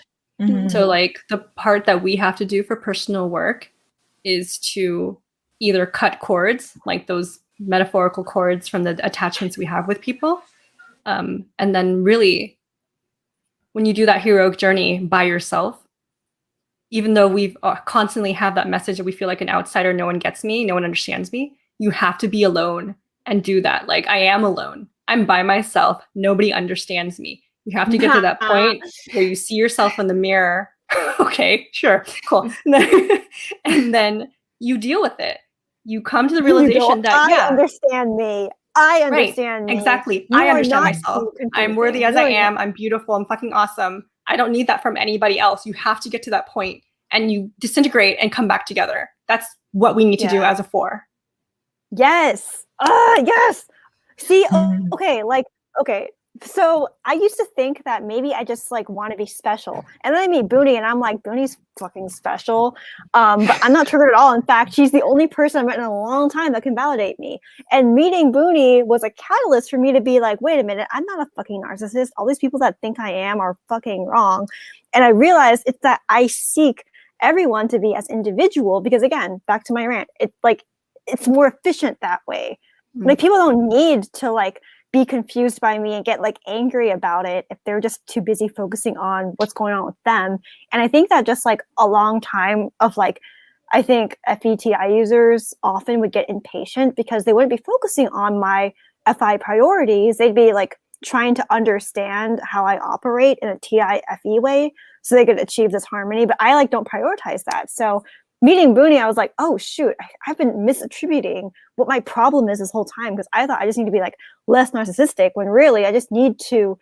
So like the part that we have to do for personal work is to either cut cords, like those metaphorical cords from the attachments we have with people. And then really, when you do that heroic journey by yourself, even though we've constantly have that message that we feel like an outsider, no one gets me, no one understands me, you have to be alone and do that. Like, I am alone. I'm by myself. Nobody understands me. You have to get to that point where you see yourself in the mirror. Okay, sure, cool. And then you deal with it. You come to the realization that, I understand me. I understand me. Exactly. You I are understand not myself. too I'm worthy as I am. I'm beautiful. I'm fucking awesome. I don't need that from anybody else. You have to get to that point and you disintegrate and come back together. That's what we need to do as a 4. Yes. Yes. See, okay, like, okay. So I used to think that maybe I just like want to be special. And then I meet Boonie and I'm like, Boonie's fucking special. But I'm not triggered at all. In fact, she's the only person I've met in a long time that can validate me. And meeting Boonie was a catalyst for me to be like, wait a minute, I'm not a fucking narcissist. All these people that think I am are fucking wrong. And I realized it's that I seek everyone to be as individual, because again, back to my rant, it's like, it's more efficient that way. Like, people don't need to like be confused by me and get like angry about it if they're just too busy focusing on what's going on with them. And I think that just like a long time of like, I think FETI users often would get impatient because they wouldn't be focusing on my FI priorities. They'd be like trying to understand how I operate in a TI-FE way so they could achieve this harmony. But I like don't prioritize that. So meeting Boonie, I was like, oh shoot, I've been misattributing what my problem is this whole time, because I thought I just need to be like less narcissistic, when really I just need to,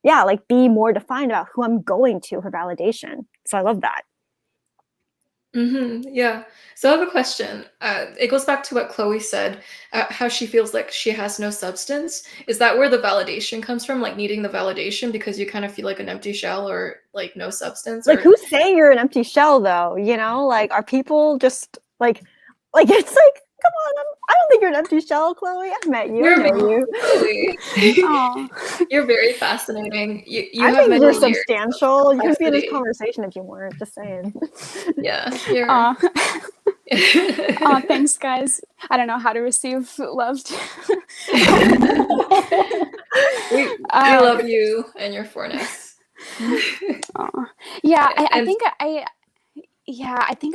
like be more defined about who I'm going to for validation. So I love that. Yeah. So I have a question. It goes back to what Chloe said, how she feels like she has no substance. Is that where the validation comes from? Like needing the validation because you kind of feel like an empty shell or like no substance? Like, who's saying you're an empty shell though? You know, like, are people just like it's like, come on, I don't think you're an empty shell, Chloe. I've met you. You're very fascinating. You I have think many you're layers substantial. You could be in this complexity. conversation if you weren't. Just saying. Yeah. Thanks, guys. I don't know how to receive love. We love you and your 4-ness. Yeah, I think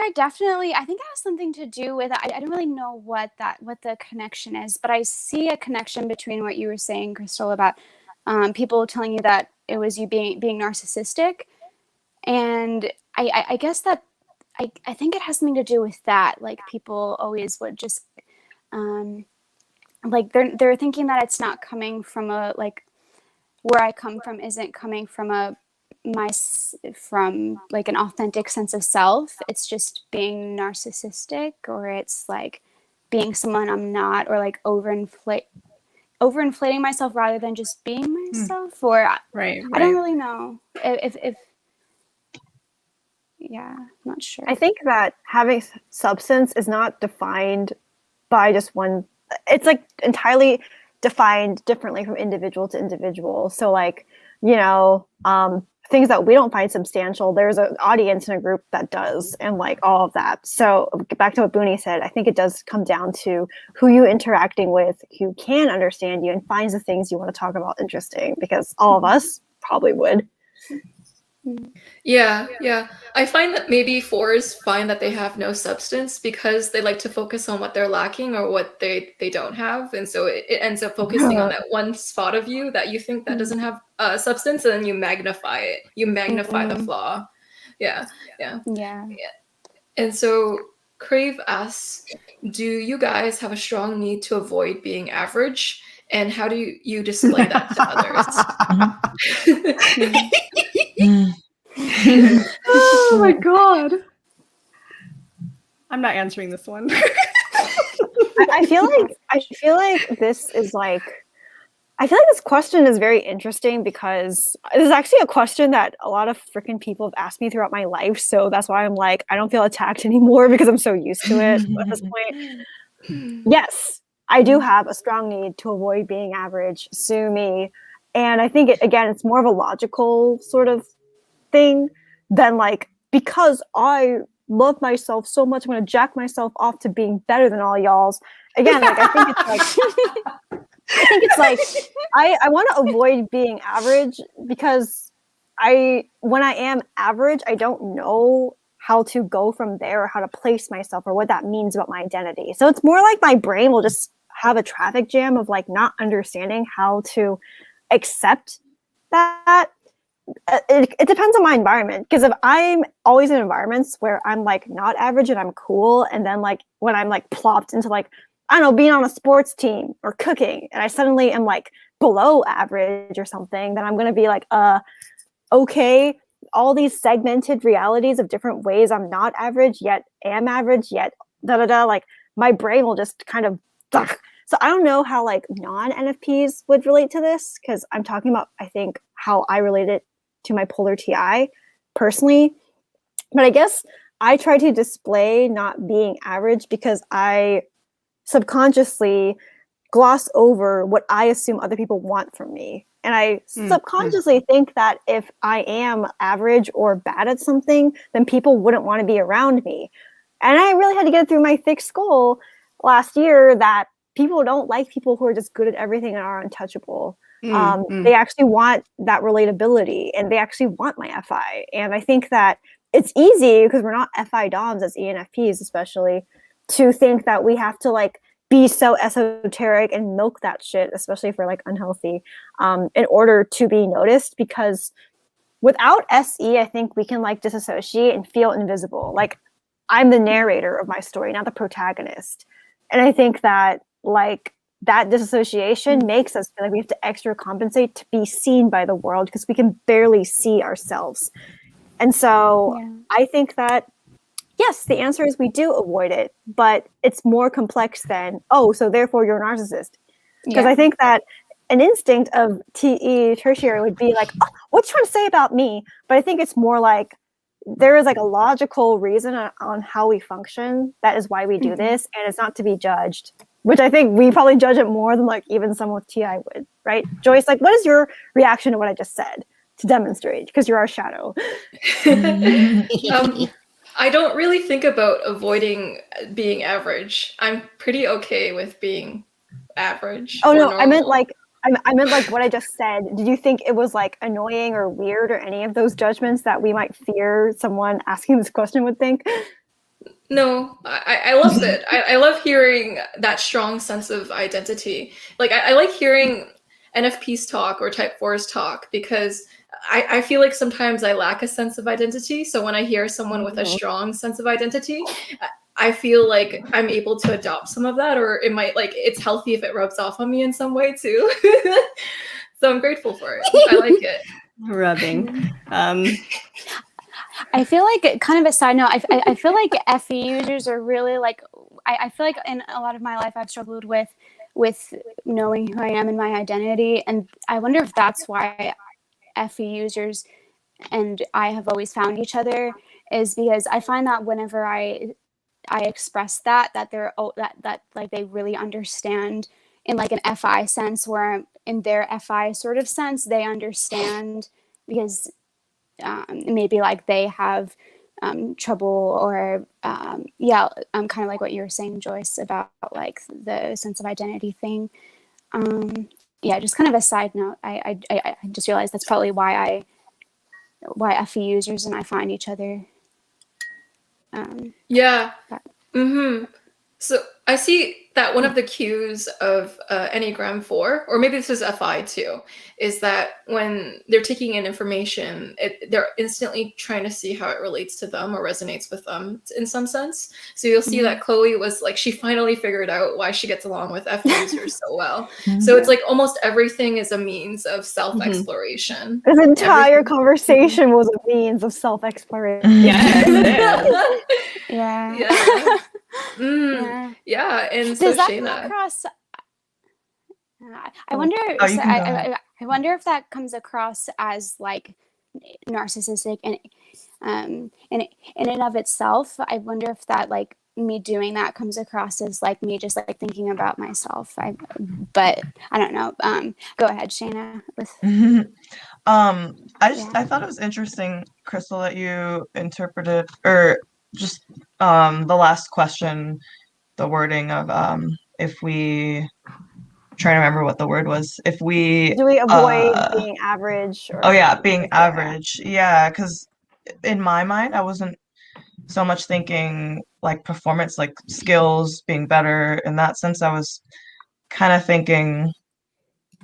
it has something to do with, I don't really know what the connection is, but I see a connection between what you were saying, Crystal, about people telling you that it was you being narcissistic. And I guess that I think it has something to do with that. Like, people always would just like they're thinking that it's not coming from a, like, where I come from isn't coming from from like an authentic sense of self. It's just being narcissistic, or it's like being someone I'm not, or like overinflating myself rather than just being myself. Or right. I don't really know if I'm not sure. I think that having substance is not defined by just one. It's like entirely defined differently from individual to individual. So like, things that we don't find substantial, there's an audience in a group that does, and like all of that. So back to what Boonie said, I think it does come down to who you're interacting with, who can understand you and finds the things you want to talk about interesting, because all of us probably would. Yeah. I find that maybe fours find that they have no substance because they like to focus on what they're lacking or what they don't have. And so it ends up focusing on that one spot of you that you think that doesn't have substance, and then you magnify it. You magnify the flaw. Yeah. And so Crave asks, do you guys have a strong need to avoid being average? And how do you display that to others? Oh my god. I'm not answering this one. I feel like this is like, I feel like this question is very interesting because this is actually a question that a lot of freaking people have asked me throughout my life. So that's why I'm like, I don't feel attacked anymore because I'm so used to it at this point. Yes, I do have a strong need to avoid being average. Sue me. And I think, it's more of a logical sort of thing than like, because I love myself so much, I'm going to jack myself off to being better than all y'all's. Again, like, I think it's like, I want to avoid being average because when I am average, I don't know how to go from there or how to place myself or what that means about my identity. So it's more like my brain will just have a traffic jam of like not understanding how to accept that. It depends on my environment, because if I'm always in environments where I'm like not average and I'm cool, and then like when I'm like plopped into like, I don't know, being on a sports team or cooking, and I suddenly am like below average or something, then I'm going to be like, okay, all these segmented realities of different ways I'm not average, yet am average, yet like my brain will just kind of, so I don't know how like non-NFPs would relate to this, because I'm talking about, I think, how I relate it to my polar TI personally. But I guess I try to display not being average because I subconsciously gloss over what I assume other people want from me. And I subconsciously think that if I am average or bad at something, then people wouldn't want to be around me. And I really had to get through my thick skull last year that people don't like people who are just good at everything and are untouchable. They actually want that relatability, and they actually want my FI. And I think that it's easy, because we're not FI DOMs as ENFPs especially, to think that we have to like be so esoteric and milk that shit, especially if we're like unhealthy, in order to be noticed. Because without SE, I think we can like disassociate and feel invisible. Like, I'm the narrator of my story, not the protagonist. And I think that like that disassociation makes us feel like we have to extra compensate to be seen by the world, because we can barely see ourselves. And so I think that, yes, the answer is we do avoid it, but it's more complex than, oh, so therefore you're a narcissist. Because I think that an instinct of TE tertiary would be like, oh, what's trying to say about me? But I think it's more like there is like a logical reason on how we function. That is why we do this, and it's not to be judged, which I think we probably judge it more than like even someone with TI would, right? Joyce, like, what is your reaction to what I just said to demonstrate? Because you're our shadow. I don't really think about avoiding being average. I'm pretty okay with being average. Oh no, normal. I meant like what I just said. Did you think it was like annoying or weird or any of those judgments that we might fear someone asking this question would think? No, I love it. I love hearing that strong sense of identity. Like, I like hearing NFPs talk or Type 4s talk, because I feel like sometimes I lack a sense of identity. So when I hear someone with a strong sense of identity, I feel like I'm able to adopt some of that, or it might, like, it's healthy if it rubs off on me in some way too. So I'm grateful for it. I like it. Rubbing. I feel like, kind of a side note, I feel like FE users are really like, I feel like in a lot of my life I've struggled with knowing who I am and my identity. And I wonder if that's why FE users and I have always found each other, is because I find that whenever I express that they're that like they really understand in like an FI sense, where in their FI sort of sense, they understand, because maybe like they have trouble, or kind of like what you were saying, Joyce, about like the sense of identity thing. Just kind of a side note, I just realized that's probably why FE users and I find each other. So I see that one of the cues of Enneagram 4, or maybe this is FI too, is that when they're taking in information, they're instantly trying to see how it relates to them or resonates with them in some sense. So you'll see that Chloe was like, she finally figured out why she gets along with F users so well. So it's like almost everything is a means of self-exploration. This entire conversation was a means of self-exploration. And so does that Shayna, come across? I wonder. I wonder if that comes across as like narcissistic and in and of itself. I wonder if that, like, me doing that comes across as like me just like thinking about myself. But I don't know. Go ahead, Shayna. I thought it was interesting, Crystal, that you interpreted, or just the last question, the wording of if we, trying to remember what the word was, if we do we avoid being average, or being average, because in my mind I wasn't so much thinking like performance, like skills being better in that sense. I was kind of thinking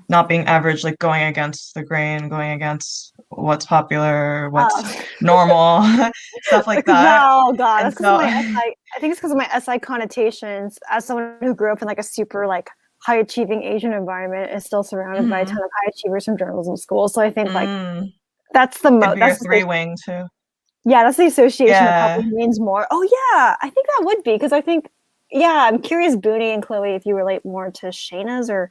not being average, like going against the grain, going against what's popular, what's normal, stuff like that. Oh god, that's because of my SI. I think it's because of my SI connotations. As someone who grew up in like a super like high achieving Asian environment, and still surrounded by a ton of high achievers from journalism school. So I think like that's the most. That's your 3-wing too. Yeah, that's the association that probably means more. Oh yeah, I think that would be, because I think I'm curious, Boonie and Chloe, if you relate more to Shayna's or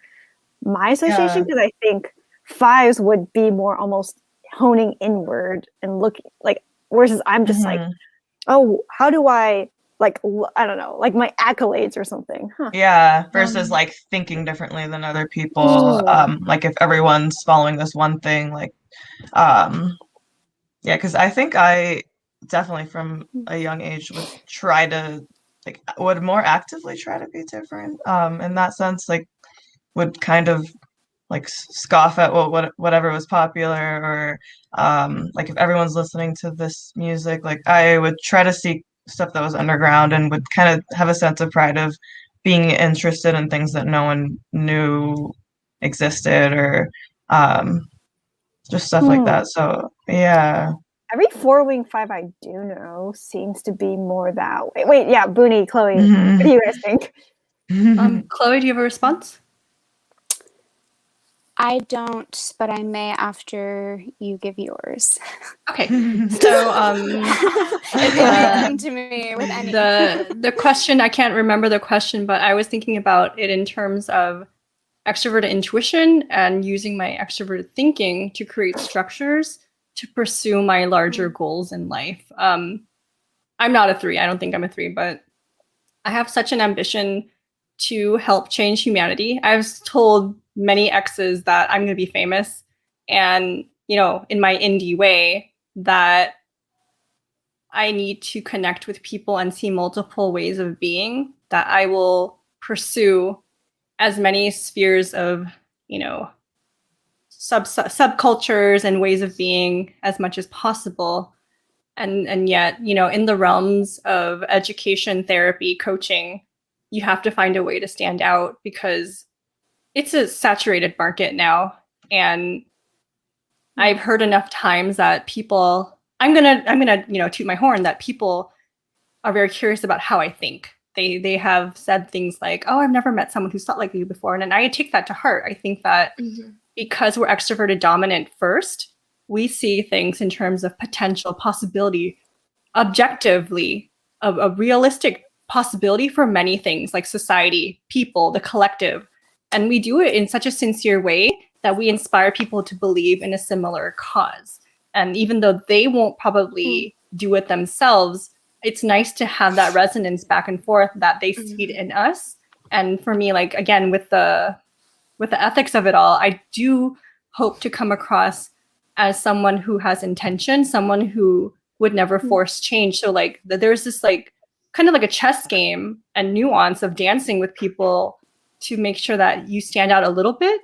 my association, because I think 5s would be more almost honing inward and looking like, whereas I'm just like, oh, how do I like, I don't know, like my accolades or something. Versus like thinking differently than other people. Like if everyone's following this one thing, like because I think I definitely from a young age would try to would more actively try to be different in that sense, like would kind of like scoff at whatever was popular, or like if everyone's listening to this music, like I would try to seek stuff that was underground and would kind of have a sense of pride of being interested in things that no one knew existed, or just stuff like that. So Every 4-wing 5 I do know seems to be more that way. Wait, Boonie, Chloe, what do you guys think? Chloe, do you have a response? I don't, but I may after you give yours. Okay. So it may come to me with any. The question, I can't remember the question, but I was thinking about it in terms of extroverted intuition and using my extroverted thinking to create structures to pursue my larger goals in life. I'm not a 3. I don't think I'm a 3, but I have such an ambition to help change humanity. I've told many exes that I'm going to be famous, and, in my indie way, that I need to connect with people and see multiple ways of being, that I will pursue as many spheres of, subcultures and ways of being as much as possible. And yet, in the realms of education, therapy, coaching, you have to find a way to stand out, because it's a saturated market now. And I've heard enough times that people, I'm gonna toot my horn, that people are very curious about how I think. They have said things like, oh, I've never met someone who's thought like you before. And I take that to heart. I think that because we're extroverted dominant first, we see things in terms of potential possibility, objectively, a realistic possibility for many things like society, people, the collective. And we do it in such a sincere way that we inspire people to believe in a similar cause. And even though they won't probably do it themselves, it's nice to have that resonance back and forth that they see it in us. And for me, like, again, with the ethics of it all, I do hope to come across as someone who has intention, someone who would never force change. So like there's this like kind of like a chess game and nuance of dancing with people to make sure that you stand out a little bit,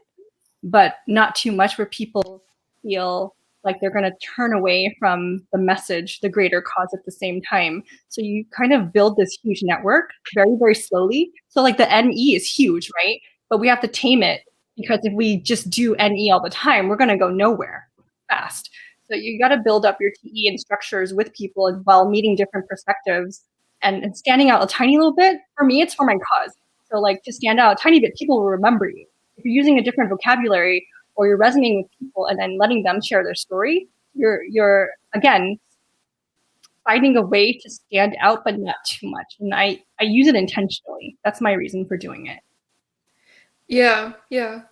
but not too much where people feel like they're going to turn away from the message, the greater cause at the same time. So you kind of build this huge network very, very slowly. So like the NE is huge, right? But we have to tame it, because if we just do NE all the time, we're going to go nowhere fast. So you got to build up your TE and structures with people while meeting different perspectives and standing out a tiny little bit. For me, it's for my cause. So like to stand out a tiny bit, people will remember you. If you're using a different vocabulary or you're resonating with people and then letting them share their story, you're again finding a way to stand out, but not too much. And I use it intentionally. That's my reason for doing it. Yeah,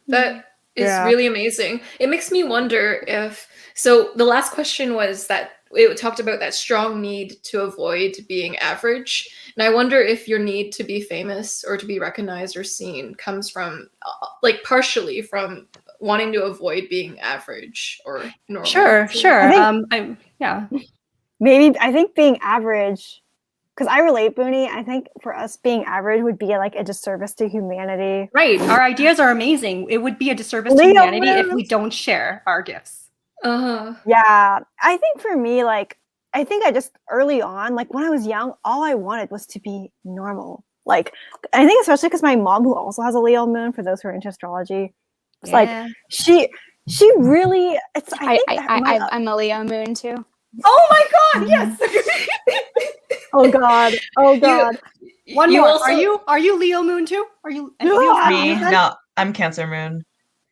that is really amazing. It makes me wonder if, so the last question was that it talked about that strong need to avoid being average. And I wonder if your need to be famous or to be recognized or seen comes from, like, partially from wanting to avoid being average or normal. Sure. Maybe I think being average, because I relate, Boonie, I think for us being average would be like a disservice to humanity. Right. Our ideas are amazing. It would be a disservice to humanity if we don't share our gifts. Yeah. I think for me, like, I think I just early on, like when I was young, all I wanted was to be normal. Like, I think especially because my mom, who also has a Leo moon, for those who are into astrology, it's like she really. It's I'm a Leo moon too. Oh my God! Yes. Oh God! One more. Also, are you Leo moon too? Are you? Me? No, I'm Cancer moon.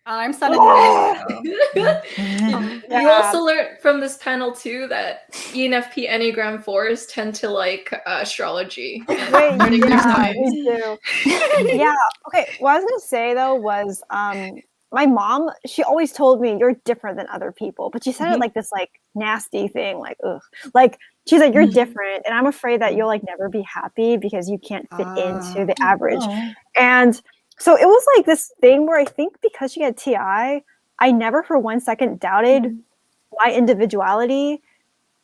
I'm Sun and Moon. You also learned from this panel too that ENFP Enneagram 4s tend to like astrology. Wait, yeah, me too. Yeah. Okay. What I was gonna say though was my mom, she always told me you're different than other people, but she said it like this like nasty thing, like ugh. Like she's like, you're different, and I'm afraid that you'll like never be happy because you can't fit into the average. And so it was like this thing where I think because she had TI, I never for 1 second doubted my individuality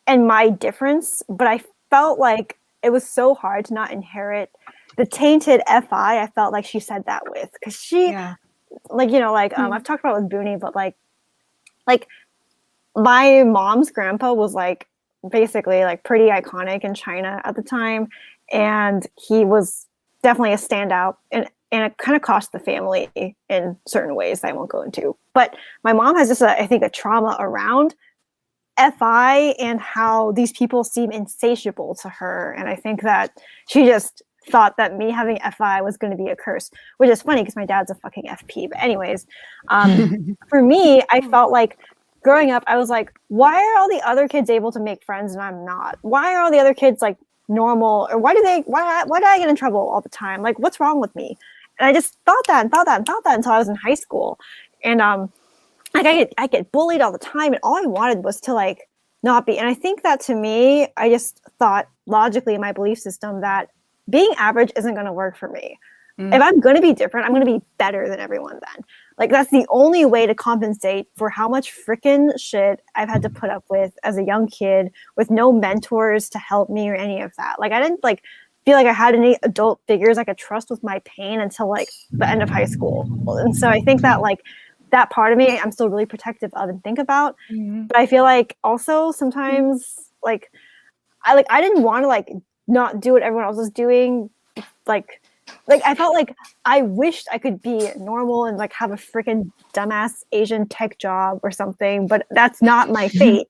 and my difference, but I felt like it was so hard to not inherit the tainted FI. I felt like she said that with, because she like, you know, like I've talked about it with Boonie, but like my mom's grandpa was like basically like pretty iconic in China at the time, and he was definitely a standout, and it kind of cost the family in certain ways that I won't go into. But my mom has just I think a trauma around FI and how these people seem insatiable to her, and I think that she just thought that me having FI was going to be a curse, which is funny because my dad's a fucking FP. But anyways, for me, I felt like growing up, I was like, why are all the other kids able to make friends and I'm not? Why are all the other kids like normal? Or why do I get in trouble all the time? Like, what's wrong with me? And I just thought that until I was in high school. And like I get bullied all the time, and all I wanted was to like not be. And I think that to me, I just thought logically in my belief system that being average isn't going to work for me. If I'm going to be different, I'm going to be better than everyone then. Like, that's the only way to compensate for how much freaking shit I've had to put up with as a young kid with no mentors to help me or any of that. Like, I didn't like feel like I had any adult figures I could trust with my pain until like the end of high school. And so I think that like that part of me, I'm still really protective of and think about. But I feel like also sometimes like I didn't want to like not do what everyone else was doing. Like I felt like I wished I could be normal and like have a freaking dumbass Asian tech job or something, but that's not my fate.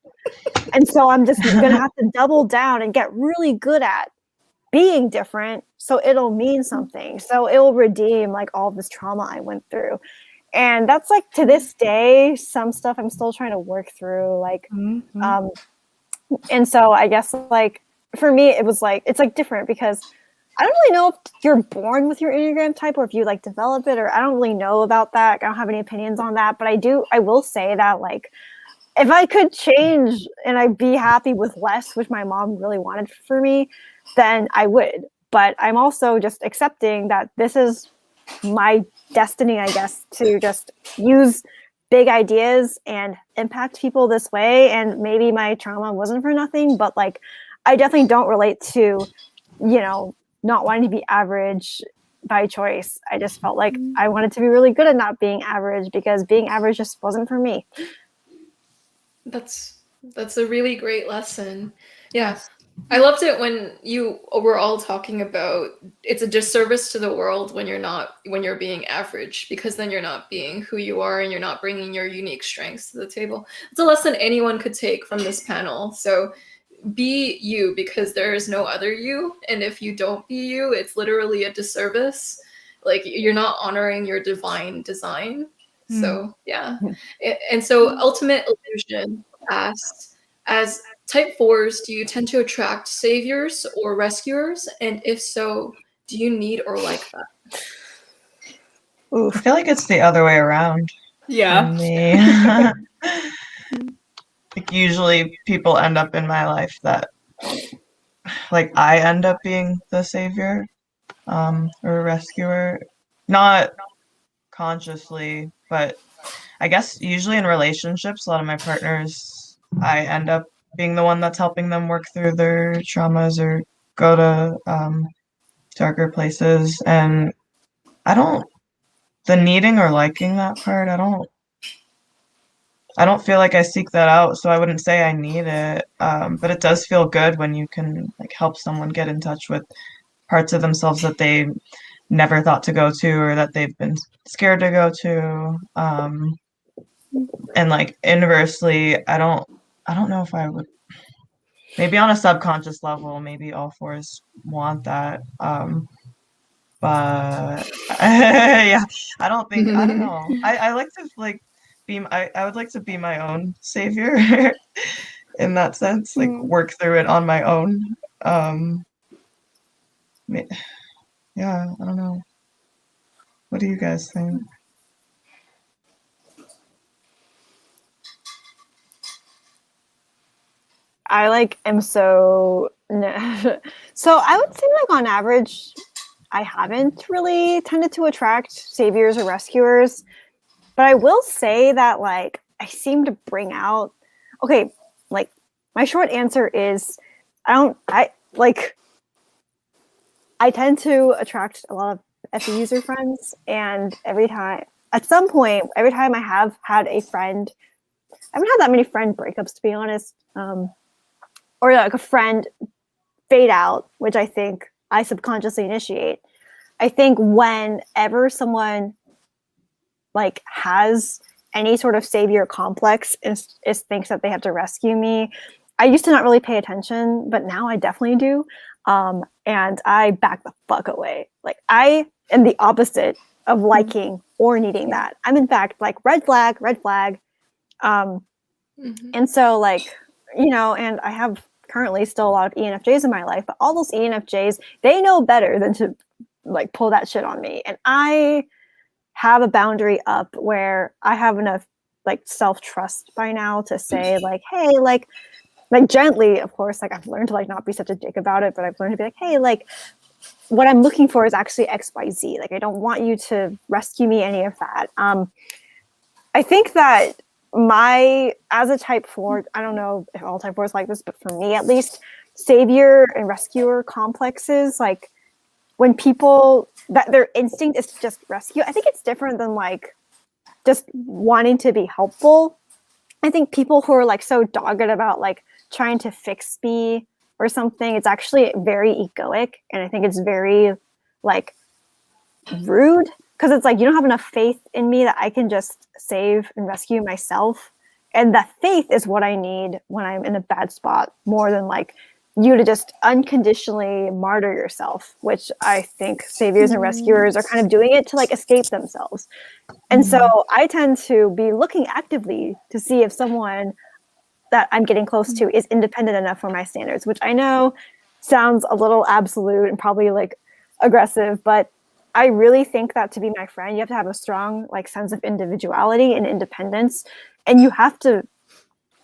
And so I'm just gonna have to double down and get really good at being different, so it'll mean something. So it'll redeem like all this trauma I went through. And that's like to this day, some stuff I'm still trying to work through. Like, and so I guess like for me, it was like it's like different because I don't really know if you're born with your Enneagram type or if you like develop it, or I don't really know about that. I don't have any opinions on that, but I will say that like if I could change and I'd be happy with less, which my mom really wanted for me, then I would. But I'm also just accepting that this is my destiny, I guess, to just use big ideas and impact people this way, and maybe my trauma wasn't for nothing, but like I definitely don't relate to, you know, not wanting to be average by choice. I just felt like I wanted to be really good at not being average because being average just wasn't for me. That's a really great lesson. Yeah. I loved it when you were all talking about it's a disservice to the world when you're being average, because then you're not being who you are and you're not bringing your unique strengths to the table. It's a lesson anyone could take from this panel. So be you, because there is no other you. And if you don't be you, it's literally a disservice. Like you're not honoring your divine design. So yeah. And so Ultimate Illusion asks, as type 4s, do you tend to attract saviors or rescuers? And if so, do you need or like that? I feel like it's the other way around. Yeah. For me. Like usually people end up in my life that like I end up being the savior or rescuer. Not consciously, but I guess usually in relationships, a lot of my partners, I end up being the one that's helping them work through their traumas or go to darker places. And the needing or liking that part, I don't feel like I seek that out, so I wouldn't say I need it. But it does feel good when you can like help someone get in touch with parts of themselves that they never thought to go to or that they've been scared to go to. And like inversely, I don't know if I would, maybe on a subconscious level, maybe all 4s want that. But yeah, I don't know. I like to like I would like to be my own savior in that sense, like work through it on my own. Yeah, I don't know. What do you guys think? I like am so so I would say like on average I haven't really tended to attract saviors or rescuers, but I will say that like I seem to bring out like my short answer is I tend to attract a lot of FE user friends, and every time I have had a friend, I haven't had that many friend breakups to be honest, or like a friend fade out, which I think I subconsciously initiate. I think whenever someone like has any sort of savior complex is thinks that they have to rescue me, I used to not really pay attention, but now I definitely do. And I back the fuck away. Like I am the opposite of liking or needing that. I'm in fact like red flag. And so like, you know, and I have currently still a lot of ENFJs in my life, but all those ENFJs, they know better than to like pull that shit on me. And I have a boundary up where I have enough like self-trust by now to say like, hey, like gently, of course, like I've learned to like not be such a dick about it, but I've learned to be like, hey, like what I'm looking for is actually XYZ. Like I don't want you to rescue me any of that. I think that as a type 4, I don't know if all type 4s like this, but for me at least, savior and rescuer complexes, like when people that their instinct is to just rescue, I think it's different than like just wanting to be helpful. I think people who are like so dogged about like trying to fix me or something, it's actually very egoic, and I think it's very like rude, because it's like you don't have enough faith in me that I can just save and rescue myself, and that faith is what I need when I'm in a bad spot, more than like you to just unconditionally martyr yourself, which I think saviors and rescuers are kind of doing it to like escape themselves. And so I tend to be looking actively to see if someone that I'm getting close to is independent enough for my standards, which I know sounds a little absolute and probably like aggressive, but I really think that to be my friend, you have to have a strong like sense of individuality and independence, and you have to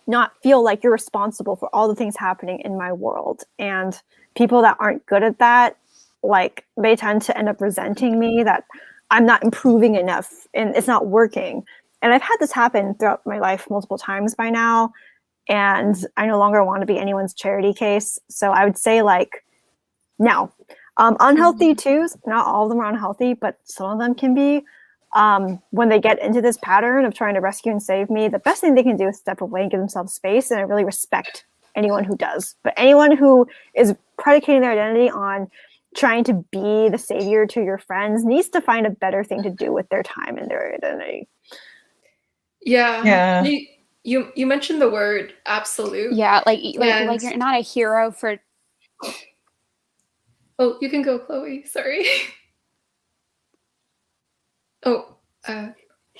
not feel like you're responsible for all the things happening in my world. And people that aren't good at that, like they tend to end up resenting me that I'm not improving enough and it's not working. And I've had this happen throughout my life multiple times by now. And I no longer want to be anyone's charity case. So I would say like, no. Unhealthy twos, not all of them are unhealthy, but some of them can be. When they get into this pattern of trying to rescue and save me, the best thing they can do is step away and give themselves space. And I really respect anyone who does. But anyone who is predicating their identity on trying to be the savior to your friends needs to find a better thing to do with their time and their identity. Yeah. You mentioned the word absolute. Yeah, like you're not a hero for. Oh, you can go, Chloe. Sorry.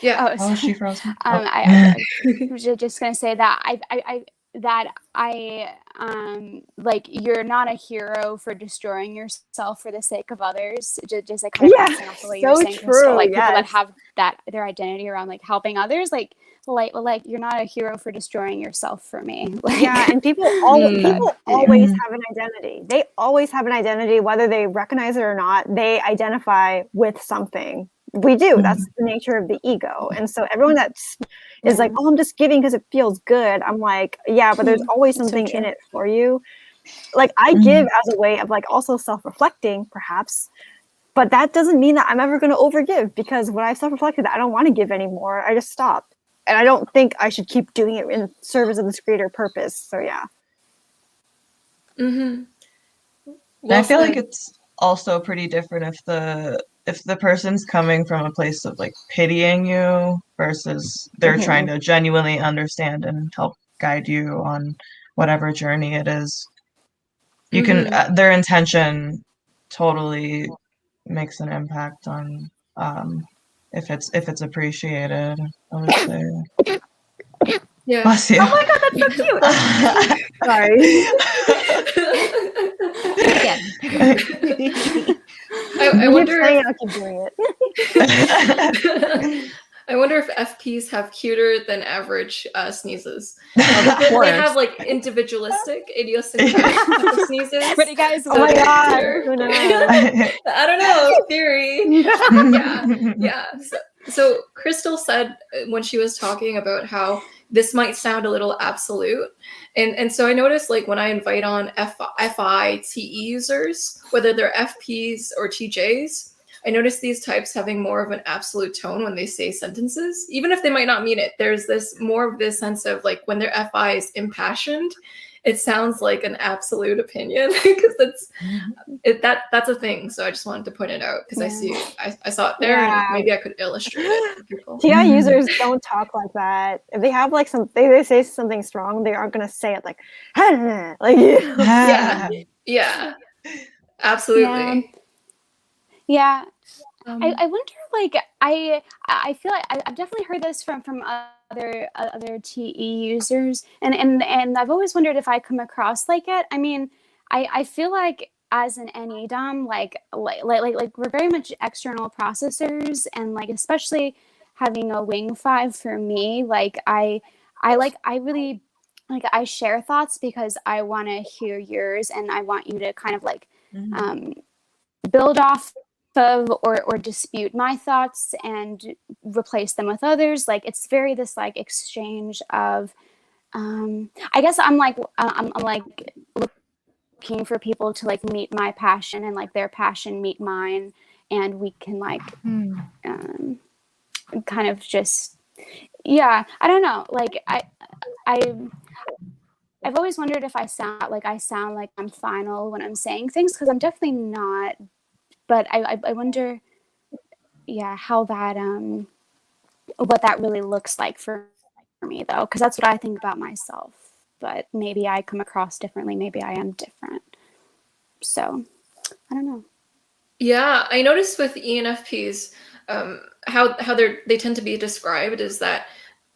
Yeah. Oh, she froze me. I was just gonna say that I like you're not a hero for destroying yourself for the sake of others. Just like kind of bouncing off the way you're saying, true. Crystal, like people that have that their identity around like helping others, like you're not a hero for destroying yourself for me. Like, yeah, and people always have an identity. They always have an identity, whether they recognize it or not. They identify with something. We do. That's the nature of the ego. And so everyone that is like, oh, I'm just giving because it feels good. I'm like, yeah, but there's always something in it for you. Like I give as a way of like also self-reflecting, perhaps. But that doesn't mean that I'm ever going to overgive, because when I've self-reflected, I don't want to give anymore. I just stop. And I don't think I should keep doing it in service of this greater purpose. So yeah. Well, I feel like it's also pretty different if the person's coming from a place of like pitying you versus they're trying to genuinely understand and help guide you on whatever journey it is. You can their intention totally makes an impact on if it's appreciated, I would say. Yeah. Bless you. oh my god, that's so cute. Sorry. I wonder if, I'll keep doing it. I wonder if FPs have cuter than average sneezes. They have like individualistic, idiosyncratic sneezes. Ready, guys? Oh my god. Who knows? I don't know. Theory. Yeah. So Crystal said when she was talking about how this might sound a little absolute. And so I noticed like when I invite on FI TE users, whether they're FPs or TJs, I notice these types having more of an absolute tone when they say sentences, even if they might not mean it. There's this more of this sense of like when their FI is impassioned, it sounds like an absolute opinion because that's a thing. So I just wanted to point it out because I saw it there and maybe I could illustrate it for people. TI users don't talk like that. If they have like they say something strong, they aren't gonna say it like yeah, absolutely. Yeah. I wonder, like, I feel like I've definitely heard this from other TE users, and I've always wondered if I come across like it. I mean, I feel like as an NEDOM, like we're very much external processors, and like especially having a wing 5 for me, like I really like I share thoughts because I want to hear yours, and I want you to kind of like build off of or dispute my thoughts and replace them with others. Like it's very this like exchange of I guess I'm like looking for people to like meet my passion and like their passion meet mine, and we can like kind of just I don't know, like I've always wondered if I sound like I'm final when I'm saying things, because I'm definitely not. But I wonder, how that what that really looks like for me though, because that's what I think about myself. But maybe I come across differently. Maybe I am different. So I don't know. Yeah, I noticed with ENFPs how they tend to be described is that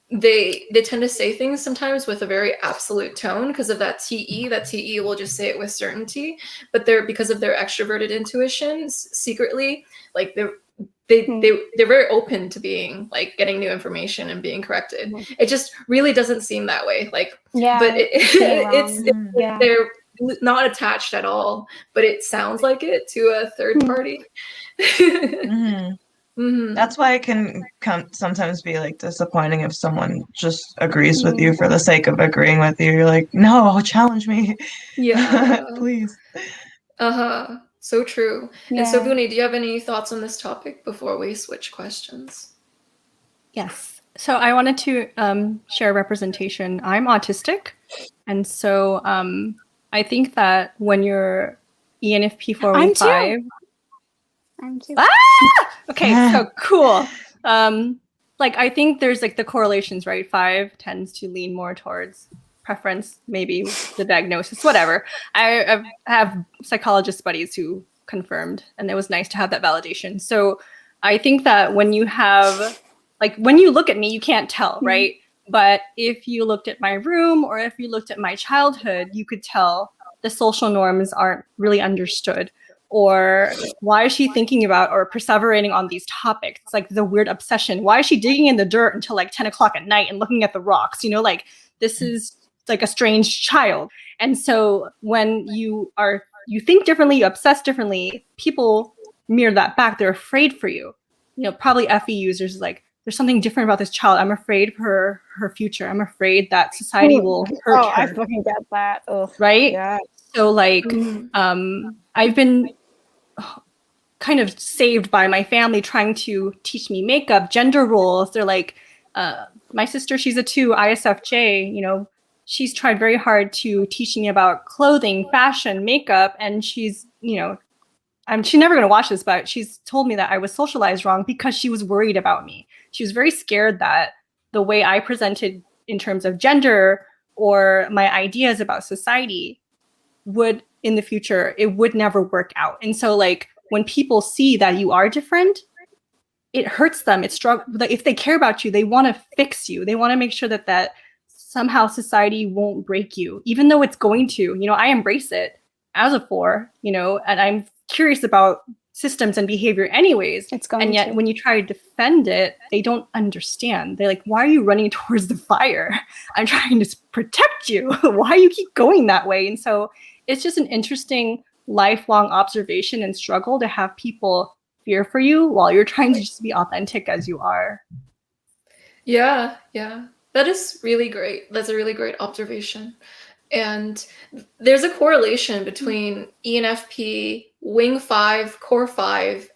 they tend to say things sometimes with a very absolute tone because of that TE. That TE will just say it with certainty, but because of their extroverted intuitions, secretly, like they're very open to being like getting new information and being corrected. It just really doesn't seem that way. Like, but they're not attached at all, but it sounds like it to a third party. That's why it can sometimes be like disappointing if someone just agrees with you for the sake of agreeing with you. You're like, no, challenge me. Yeah. Please. Uh-huh. So true. Yeah. And so, Boonie, do you have any thoughts on this topic before we switch questions? Yes. So I wanted to share representation. I'm autistic. And so I think that when you're ENFP 415, I'm too. okay, so cool. Like I think there's like the correlations, right? 5 tends to lean more towards preference, maybe the diagnosis, whatever. I have psychologist buddies who confirmed, and it was nice to have that validation. So I think that when you have, like, when you look at me, you can't tell, right? But if you looked at my room or if you looked at my childhood, you could tell the social norms aren't really understood. Or why is she thinking about or perseverating on these topics? It's like the weird obsession. Why is she digging in the dirt until like 10 o'clock at night and looking at the rocks? You know, like this is like a strange child. And so when you think differently, you obsess differently, people mirror that back. They're afraid for you. You know, probably FE users like, there's something different about this child. I'm afraid for her future. I'm afraid that society will hurt her. I fucking get that. Ugh. Right? Yeah. So like, I've been kind of saved by my family trying to teach me makeup, gender roles. They're like, my sister, she's a 2 ISFJ, you know, she's tried very hard to teach me about clothing, fashion, makeup. And she's, you know, she's never going to watch this, but she's told me that I was socialized wrong because she was worried about me. She was very scared that the way I presented in terms of gender or my ideas about society would, in the future, it would never work out. And so like when people see that you are different, it hurts them. It's like if they care about you, they want to fix you. They want to make sure that somehow society won't break you, even though it's going to. You know, I embrace it as a 4, you know, and I'm curious about systems and behavior anyways. It's going and yet to. when you try to defend it, they don't understand. They're like, why are you running towards the fire? I'm trying to protect you. Why do you keep going that way? And so it's just an interesting lifelong observation and struggle to have people fear for you while you're trying to just be authentic as you are. Yeah. That is really great. That's a really great observation. And there's a correlation between ENFP, Wing 5, Core 5,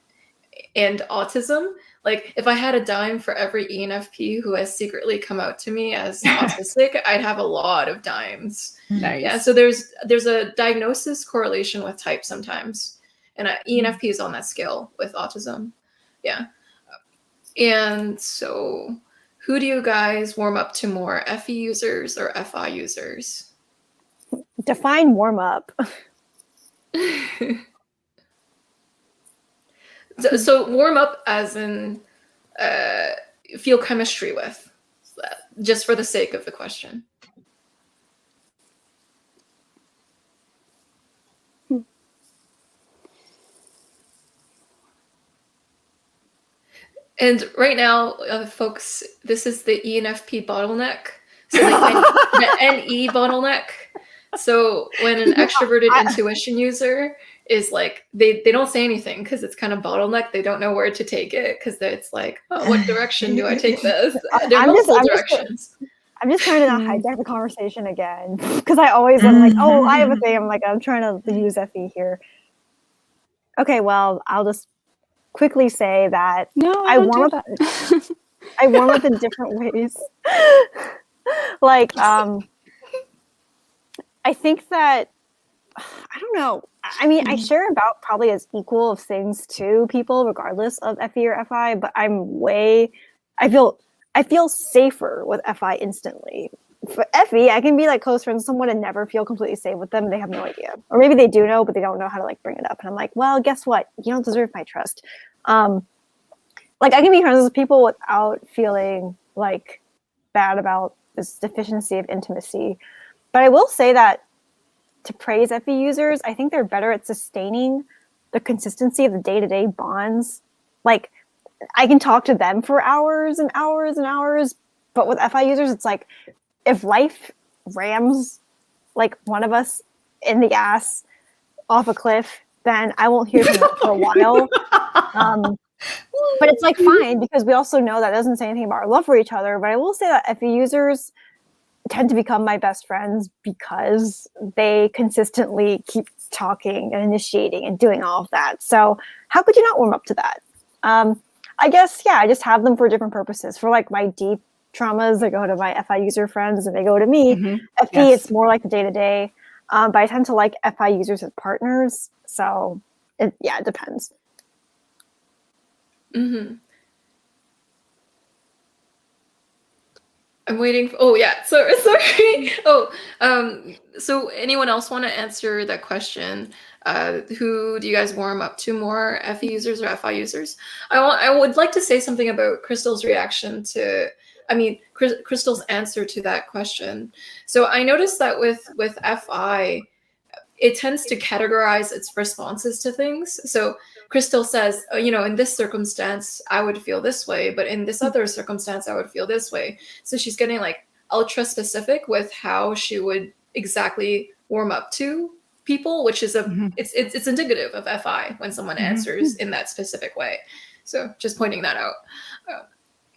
and autism. Like, if I had a dime for every ENFP who has secretly come out to me as autistic, I'd have a lot of dimes. Nice. Yeah, so there's a diagnosis correlation with type sometimes. And ENFP is on that scale with autism. Yeah. And so who do you guys warm up to more, FE users or FI users? Define warm up. So warm up as in feel chemistry with, just for the sake of the question. And right now, folks, this is the ENFP bottleneck. So the NE bottleneck. So when an extroverted intuition user is like, they don't say anything because it's kind of bottleneck. They don't know where to take it because it's like, oh, what direction do I take this? There are multiple directions. I'm just trying to not hijack the conversation again because I always am like, oh, I have a thing. I'm like, I'm trying to use FE here. Okay, well, I'll just quickly say that I warm up. I warm up in different ways. Like, I think that I don't know. I mean, I share about probably as equal of things to people, regardless of FE or FI. But I feel safer with FI instantly. For FE, I can be like close friends with someone and never feel completely safe with them. And they have no idea, or maybe they do know, but they don't know how to like bring it up. And I'm like, well, guess what? You don't deserve my trust. Like I can be friends with people without feeling like bad about this deficiency of intimacy. But I will say that to praise FE users, I think they're better at sustaining the consistency of the day-to-day bonds. Like I can talk to them for hours and hours and hours, but with FI users, it's like if life rams like one of us in the ass off a cliff, then I won't hear from them for a while. But it's like fine because we also know that doesn't say anything about our love for each other. But I will say that FE users tend to become my best friends because they consistently keep talking and initiating and doing all of that. So how could you not warm up to that? I guess, yeah, I just have them for different purposes. For like my deep traumas, they go to my FI user friends and they go to me. FE, Yes. it's more like the day-to-day. But I tend to like FI users as partners. So it depends. Mm-hmm. I'm waiting. Oh yeah, sorry. So anyone else want to answer that question? Who do you guys warm up to more, FE users or FI users? I would like to say something about Crystal's reaction to. Crystal's answer to that question. So I noticed that with FI, it tends to categorize its responses to things. So Crystal says, in this circumstance, I would feel this way, but in this other circumstance, I would feel this way. So she's getting like ultra specific with how she would exactly warm up to people, which is it's indicative of FI when someone answers in that specific way. So just pointing that out.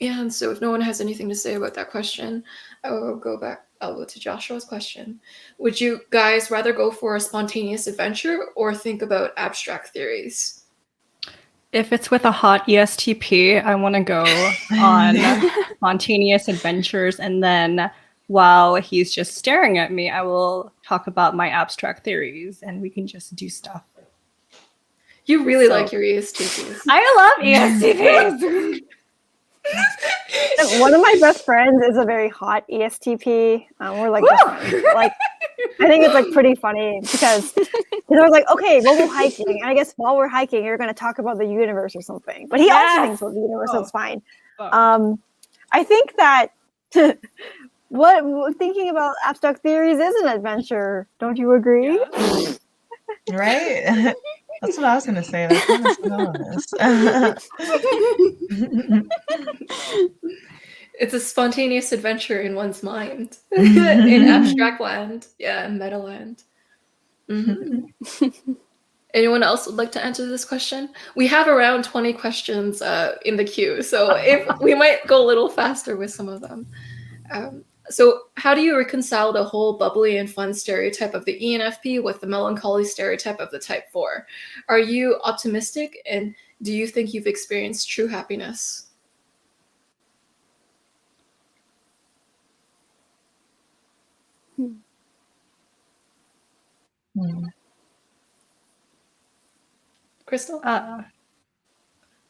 And so if no one has anything to say about that question, I'll go to Joshua's question. Would you guys rather go for a spontaneous adventure or think about abstract theories? If it's with a hot ESTP, I want to go on spontaneous adventures, and then while he's just staring at me, I will talk about my abstract theories, and we can just do stuff. You really like your ESTPs. I love ESTPs. One of my best friends is a very hot ESTP. We're like, like, I think it's like pretty funny because I was like, okay, well, we're hiking. And I guess while we're hiking, you're going to talk about the universe or something. But he also thinks about the universe, so it's fine. I think that thinking about abstract theories is an adventure. Don't you agree? Yeah. Right? That's what I was going to say. That's kind of synonymous. It's a spontaneous adventure in one's mind. In abstract land. Yeah, meta land. Anyone else would like to answer this question? We have around 20 questions in the queue, so if we might go a little faster with some of them. So how do you reconcile the whole bubbly and fun stereotype of the ENFP with the melancholy stereotype of the type 4? Are you optimistic, and do you think you've experienced true happiness? Crystal? Well,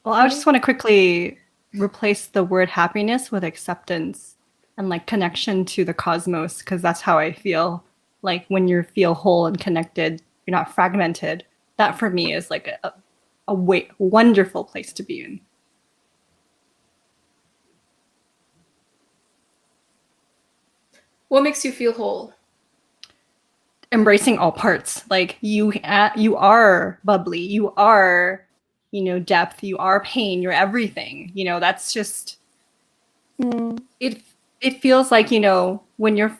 I just want to quickly replace the word happiness with acceptance and like connection to the cosmos, because that's how I feel. Like when you feel whole and connected, you're not fragmented. That for me is like a wonderful place to be in. What makes you feel whole? Embracing all parts. Like you are bubbly, you are, depth, you are pain, you're everything. That's just it feels like, when you're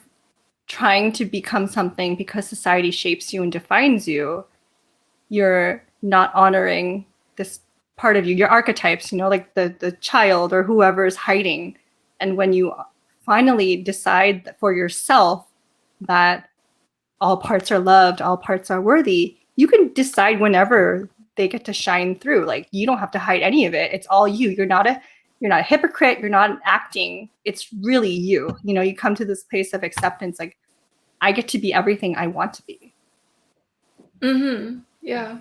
trying to become something because society shapes you and defines you, you're not honoring this part of you, your archetypes, like the child or whoever is hiding. And when you finally decide for yourself that all parts are loved, all parts are worthy, you can decide whenever they get to shine through. Like you don't have to hide any of it. It's all you. You're not a hypocrite. You're not acting. It's really you. You come to this place of acceptance. Like I get to be everything I want to be. Yeah.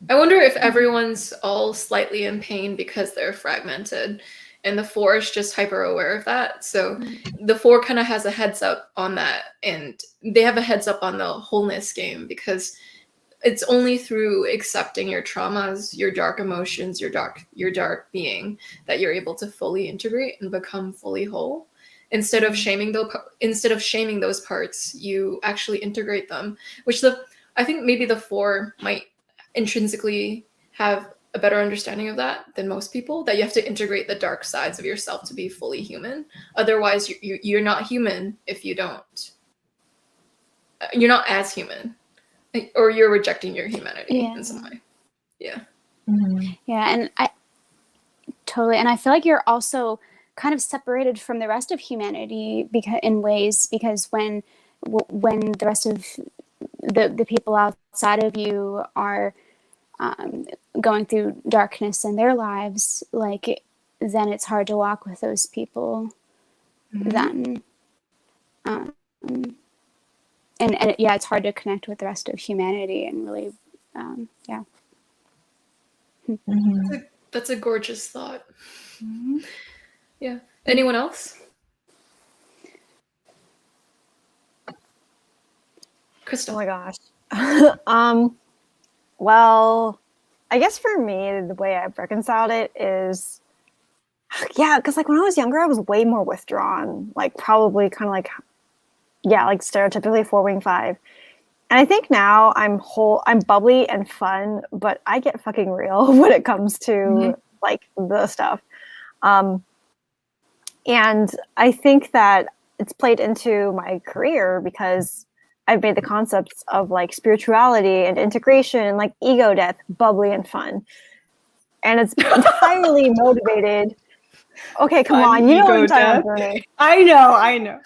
I wonder if everyone's all slightly in pain because they're fragmented, and the 4 is just hyper aware of that. So the 4 kind of has a heads up on that, and they have a heads up on the wholeness game, because it's only through accepting your traumas, your dark emotions, your dark being, that you're able to fully integrate and become fully whole. Instead of shaming those parts, you actually integrate them, which I think maybe the 4 might intrinsically have a better understanding of that than most people, that you have to integrate the dark sides of yourself to be fully human. Otherwise, you're not human if you don't. You're not as human, or you're rejecting your humanity in some way. Yeah. Yeah, and Totally. And I feel like you're also kind of separated from the rest of humanity because when the rest of the people outside of you are going through darkness in their lives, like, then it's hard to walk with those people then. And yeah, it's hard to connect with the rest of humanity and really, yeah. That's a gorgeous thought. Yeah. Anyone else? Crystal. Oh my gosh. Well, I guess for me, the way I've reconciled it is, yeah, because like when I was younger, I was way more withdrawn, like probably kind of like, yeah, like stereotypically 4-wing 5. And I think now I'm bubbly and fun, but I get fucking real when it comes to like the stuff. And I think that it's played into my career because I've made the concepts of like spirituality and integration and like ego death bubbly and fun. And it's entirely motivated. Okay, come on. You know what I'm talking about, Boonie. I know.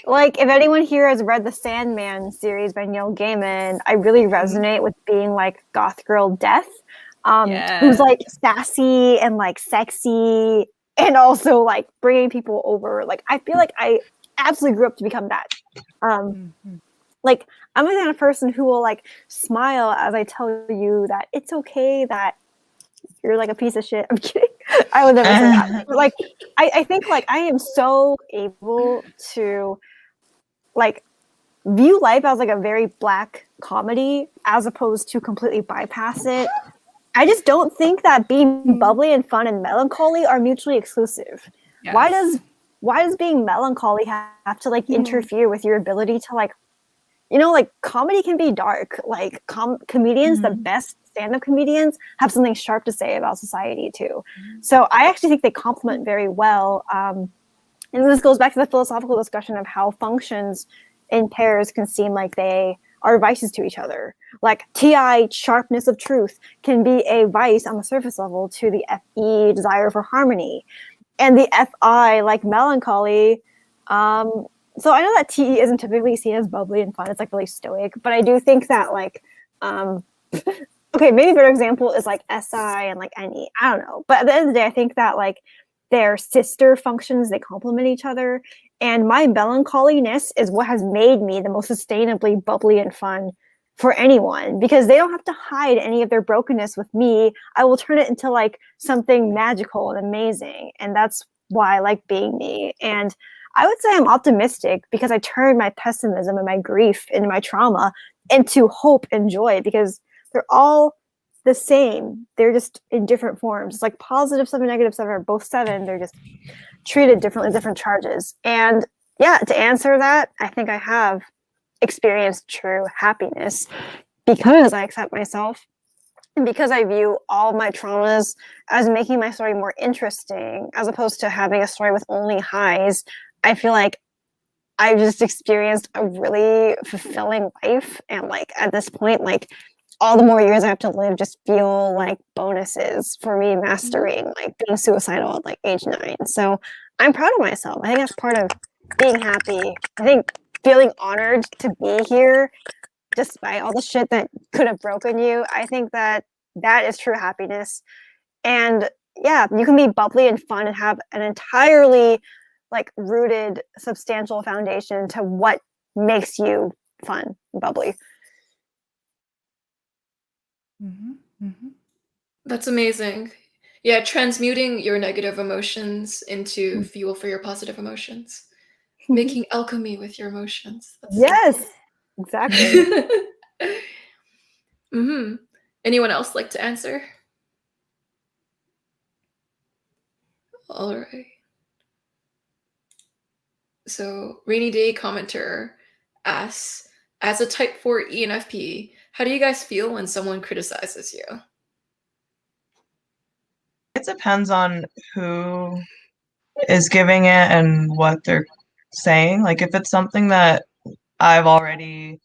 Like, if anyone here has read the Sandman series by Neil Gaiman, I really resonate with being like goth girl Death, who's like sassy and like sexy and also like bringing people over. Like, I feel like I absolutely grew up to become that. Like, I'm the kind of person who will like smile as I tell you that it's okay that you're like a piece of shit. I'm kidding. I would never say that. But, like, I think like I am so able to like view life as like a very black comedy as opposed to completely bypass it. I just don't think that being bubbly and fun and melancholy are mutually exclusive. Yes. Why does being melancholy have to like interfere with your ability to like, you know, like comedy can be dark. Like comedians, the best stand-up comedians have something sharp to say about society too. So I actually think they complement very well. And this goes back to the philosophical discussion of how functions in pairs can seem like they are vices to each other. Like TI, sharpness of truth, can be a vice on the surface level to the FE, desire for harmony. And the FI, like melancholy, so I know that TE isn't typically seen as bubbly and fun. It's like really stoic, but I do think that like, okay, maybe a better example is like SI and like NE. I don't know. But at the end of the day, I think that like they're sister functions, they complement each other. And my melancholiness is what has made me the most sustainably bubbly and fun for anyone, because they don't have to hide any of their brokenness with me. I will turn it into like something magical and amazing. And that's why I like being me. And I would say I'm optimistic because I turn my pessimism and my grief and my trauma into hope and joy, because they're all the same. They're just in different forms. It's like positive 7, negative 7 are both 7. They're just treated differently, different charges. And yeah, to answer that, I think I have experienced true happiness because I accept myself and because I view all my traumas as making my story more interesting, as opposed to having a story with only highs. I feel like I've just experienced a really fulfilling life. And like at this point, like all the more years I have to live just feel like bonuses for me mastering like being suicidal at like age 9. So I'm proud of myself. I think that's part of being happy. I think feeling honored to be here despite all the shit that could have broken you. I think that is true happiness. And yeah, you can be bubbly and fun and have an entirely like rooted, substantial foundation to what makes you fun and bubbly. That's amazing. Yeah, transmuting your negative emotions into fuel for your positive emotions. Making alchemy with your emotions. That's yes, exactly. Anyone else like to answer? All right. So, Rainy Day Commenter asks, as a type 4 ENFP, how do you guys feel when someone criticizes you? It depends on who is giving it and what they're saying. Like if it's something that I've already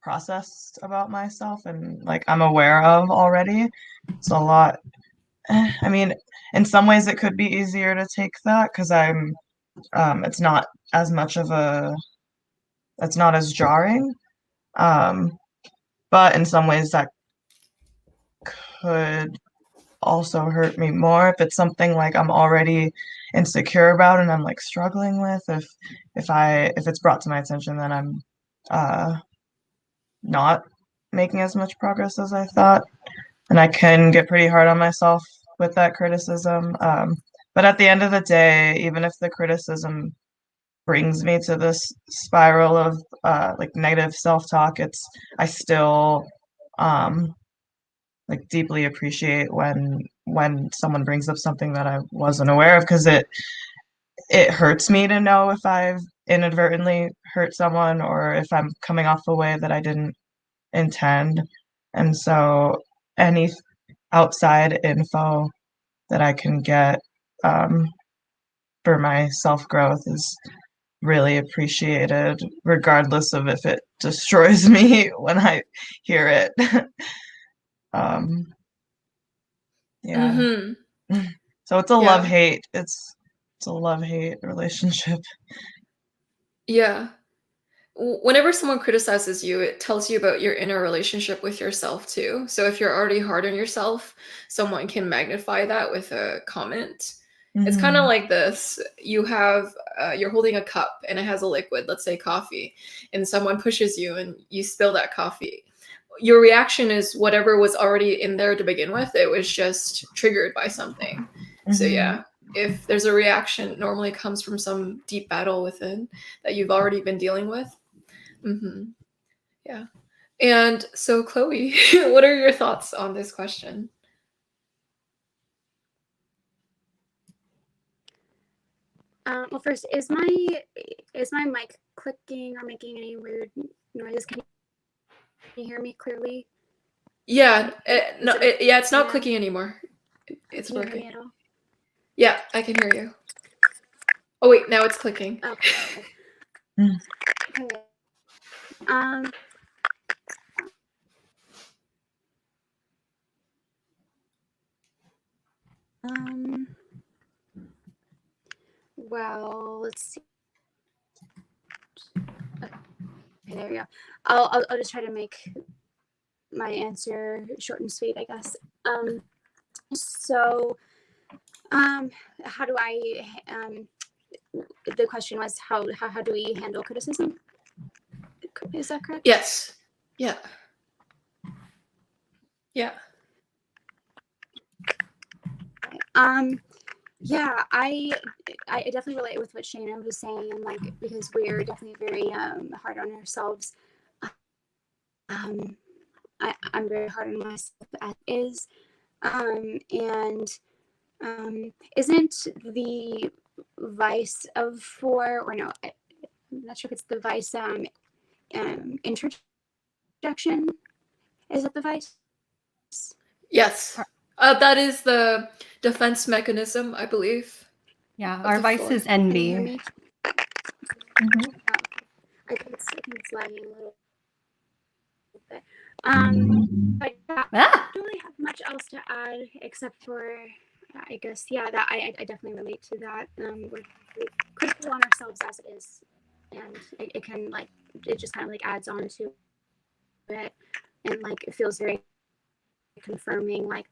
processed about myself and like I'm aware of already, it's a lot I mean, in some ways it could be easier to take that because it's not as much of it's not as jarring. But in some ways that could also hurt me more if it's something like I'm already insecure about and I'm like struggling with. If it's brought to my attention, then I'm not making as much progress as I thought, and I can get pretty hard on myself with that criticism. But at the end of the day, even if the criticism brings me to this spiral of like negative self-talk, I still like deeply appreciate when someone brings up something that I wasn't aware of, because it hurts me to know if I've inadvertently hurt someone or if I'm coming off a way that I didn't intend. And so any outside info that I can get for my self-growth is really appreciated, regardless of if it destroys me when I hear it. Yeah. Mm-hmm. So it's a Yeah. love-hate. It's a love-hate relationship. Yeah. Whenever someone criticizes you, it tells you about your inner relationship with yourself too. So if you're already hard on yourself, someone can magnify that with a comment. It's kind of like this. You're holding a cup and it has a liquid, let's say coffee, and someone pushes you and you spill that coffee. Your reaction is whatever was already in there to begin with. It was just triggered by something. So yeah, if there's a reaction, it normally comes from some deep battle within that you've already been dealing with. Yeah. And so Chloe, what are your thoughts on this question? Well, first, is my mic clicking or making any weird noises? Can you hear me clearly? Yeah, it's not clicking anymore. It's Can you hear working. me at all? Yeah, I can hear you. Oh wait, now it's clicking. Okay. Okay. Well, let's see. Okay, there we go. I'll just try to make my answer short and sweet, I guess. So, how do I? The question was how do we handle criticism? Is that correct? Yes. Yeah. Yeah. Yeah, I definitely relate with what Shayna was saying, and like because we're definitely very hard on ourselves. I'm very hard on myself as is, and isn't the vice of four, or no, I'm not sure if it's the vice interjection. Is it the vice? Yes. That is the defense mechanism, I believe. Yeah, our vice is envy. I think it's lagging a little bit. But yeah, I don't really have much else to add except for, I guess, yeah, that I definitely relate to that. We're critical on ourselves as it is, and it can like it just kind of like adds on to it, and like it feels very confirming. Like,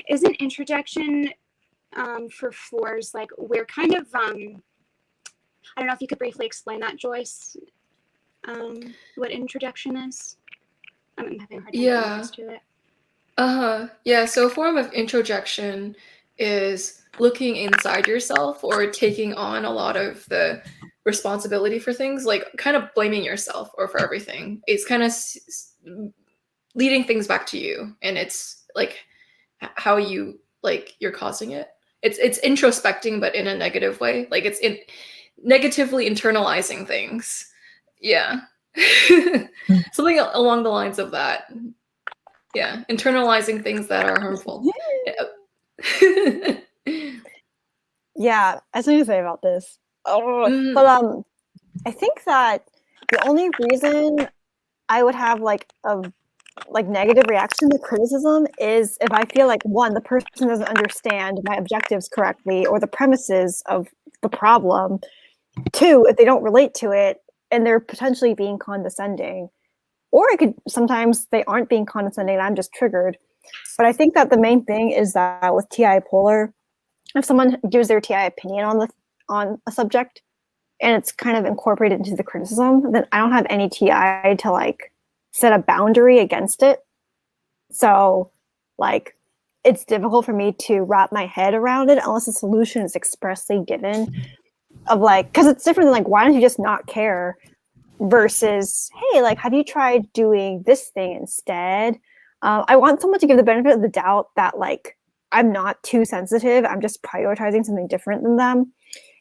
isn't interjection for fours like we're kind of I don't know if you could briefly explain that, Joyce. What introjection is? I'm having a hard time getting used to it. Yeah, so a form of introjection is looking inside yourself or taking on a lot of the responsibility for things, like kind of blaming yourself or for everything. It's kind of leading things back to you, and it's like how you you're causing it. It's introspecting, but in a negative way. Like it's negatively internalizing things. Yeah. Something along the lines of that. Yeah, internalizing things that are harmful. Yeah, I have something to say about this. But I think that the only reason I would have like a like negative reaction to criticism is if I feel like, one, the person doesn't understand my objectives correctly or the premises of the problem. Two, if they don't relate to it and they're potentially being condescending. Or it could sometimes they aren't being condescending and I'm just triggered. But I think that the main thing is that with TI polar, if someone gives their TI opinion on a subject and it's kind of incorporated into the criticism, then I don't have any TI to like set a boundary against it. So like it's difficult for me to wrap my head around it unless a solution is expressly given of like, because it's different than like, why don't you just not care versus, hey, like, have you tried doing this thing instead? I want someone to give the benefit of the doubt that like, I'm not too sensitive. I'm just prioritizing something different than them.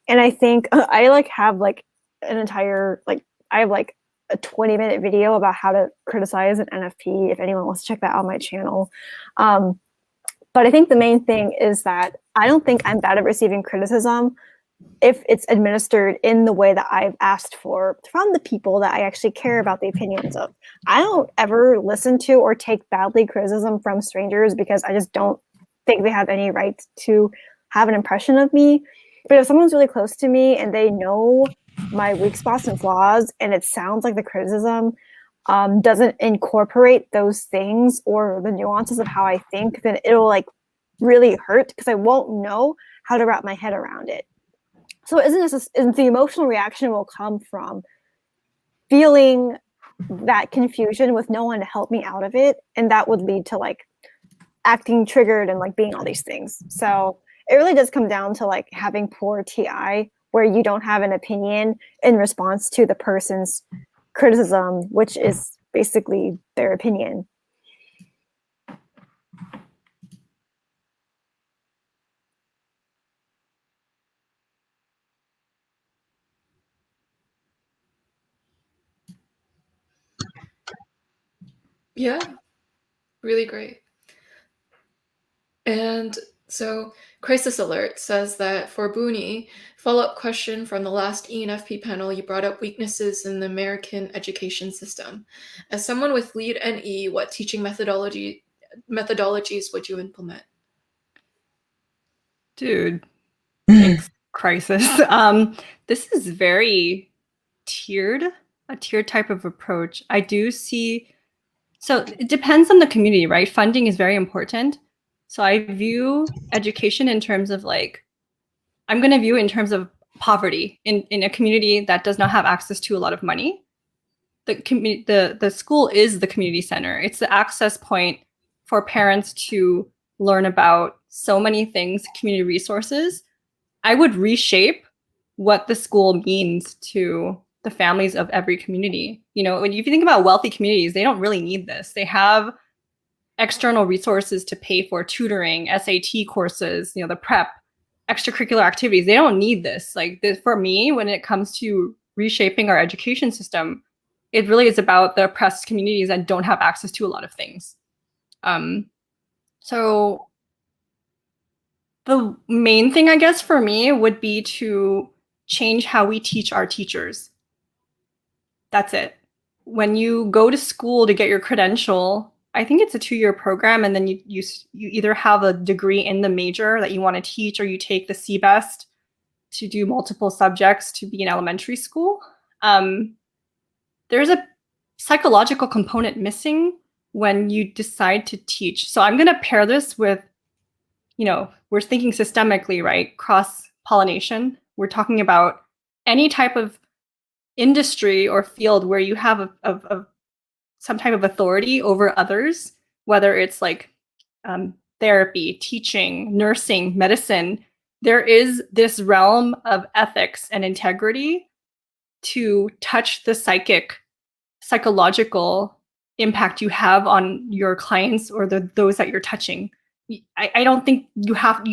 And I think I like have like an entire, like, I have like a 20-minute video about how to criticize an NFP if anyone wants to check that out on my channel. But I think the main thing is that I don't think I'm bad at receiving criticism if it's administered in the way that I've asked for from the people that I actually care about the opinions of. I don't ever listen to or take badly criticism from strangers because I just don't think they have any right to have an impression of me. But if someone's really close to me and they know my weak spots and flaws and it sounds like the criticism doesn't incorporate those things or the nuances of how I think, then it'll like really hurt because I won't know how to wrap my head around it. So isn't the emotional reaction will come from feeling that confusion with no one to help me out of it. And that would lead to like acting triggered and like being all these things. So it really does come down to like having poor TI where you don't have an opinion in response to the person's criticism, which is basically their opinion. Yeah, really great. And so Crisis Alert says that for Boonie, follow-up question from the last ENFP panel, you brought up weaknesses in the American education system. As someone with lead NE, what teaching methodologies would you implement? Dude, thanks, Crisis. This is very a tiered type of approach. I do see, so it depends on the community, right? Funding is very important. So I view education in terms of like, I'm going to view it in terms of poverty in a community that does not have access to a lot of money. The school is the community center. It's the access point for parents to learn about so many things, community resources. I would reshape what the school means to the families of every community. You know, when you think about wealthy communities, they don't really need this. They have external resources to pay for tutoring, SAT courses, you know, the prep, extracurricular activities. They don't need this. Like this, for me, when it comes to reshaping our education system, it really is about the oppressed communities that don't have access to a lot of things. So the main thing, I guess, for me would be to change how we teach our teachers. That's it. When you go to school to get your credential, I think it's a 2-year program, and then you either have a degree in the major that you want to teach, or you take the CBEST to do multiple subjects to be in elementary school. There's a psychological component missing when you decide to teach. So I'm going to pair this with, you know, we're thinking systemically, right? Cross-pollination. We're talking about any type of industry or field where you have some type of authority over others, whether it's like therapy, teaching, nursing, medicine. There is this realm of ethics and integrity to touch the psychological impact you have on your clients or those that you're touching. I don't think you have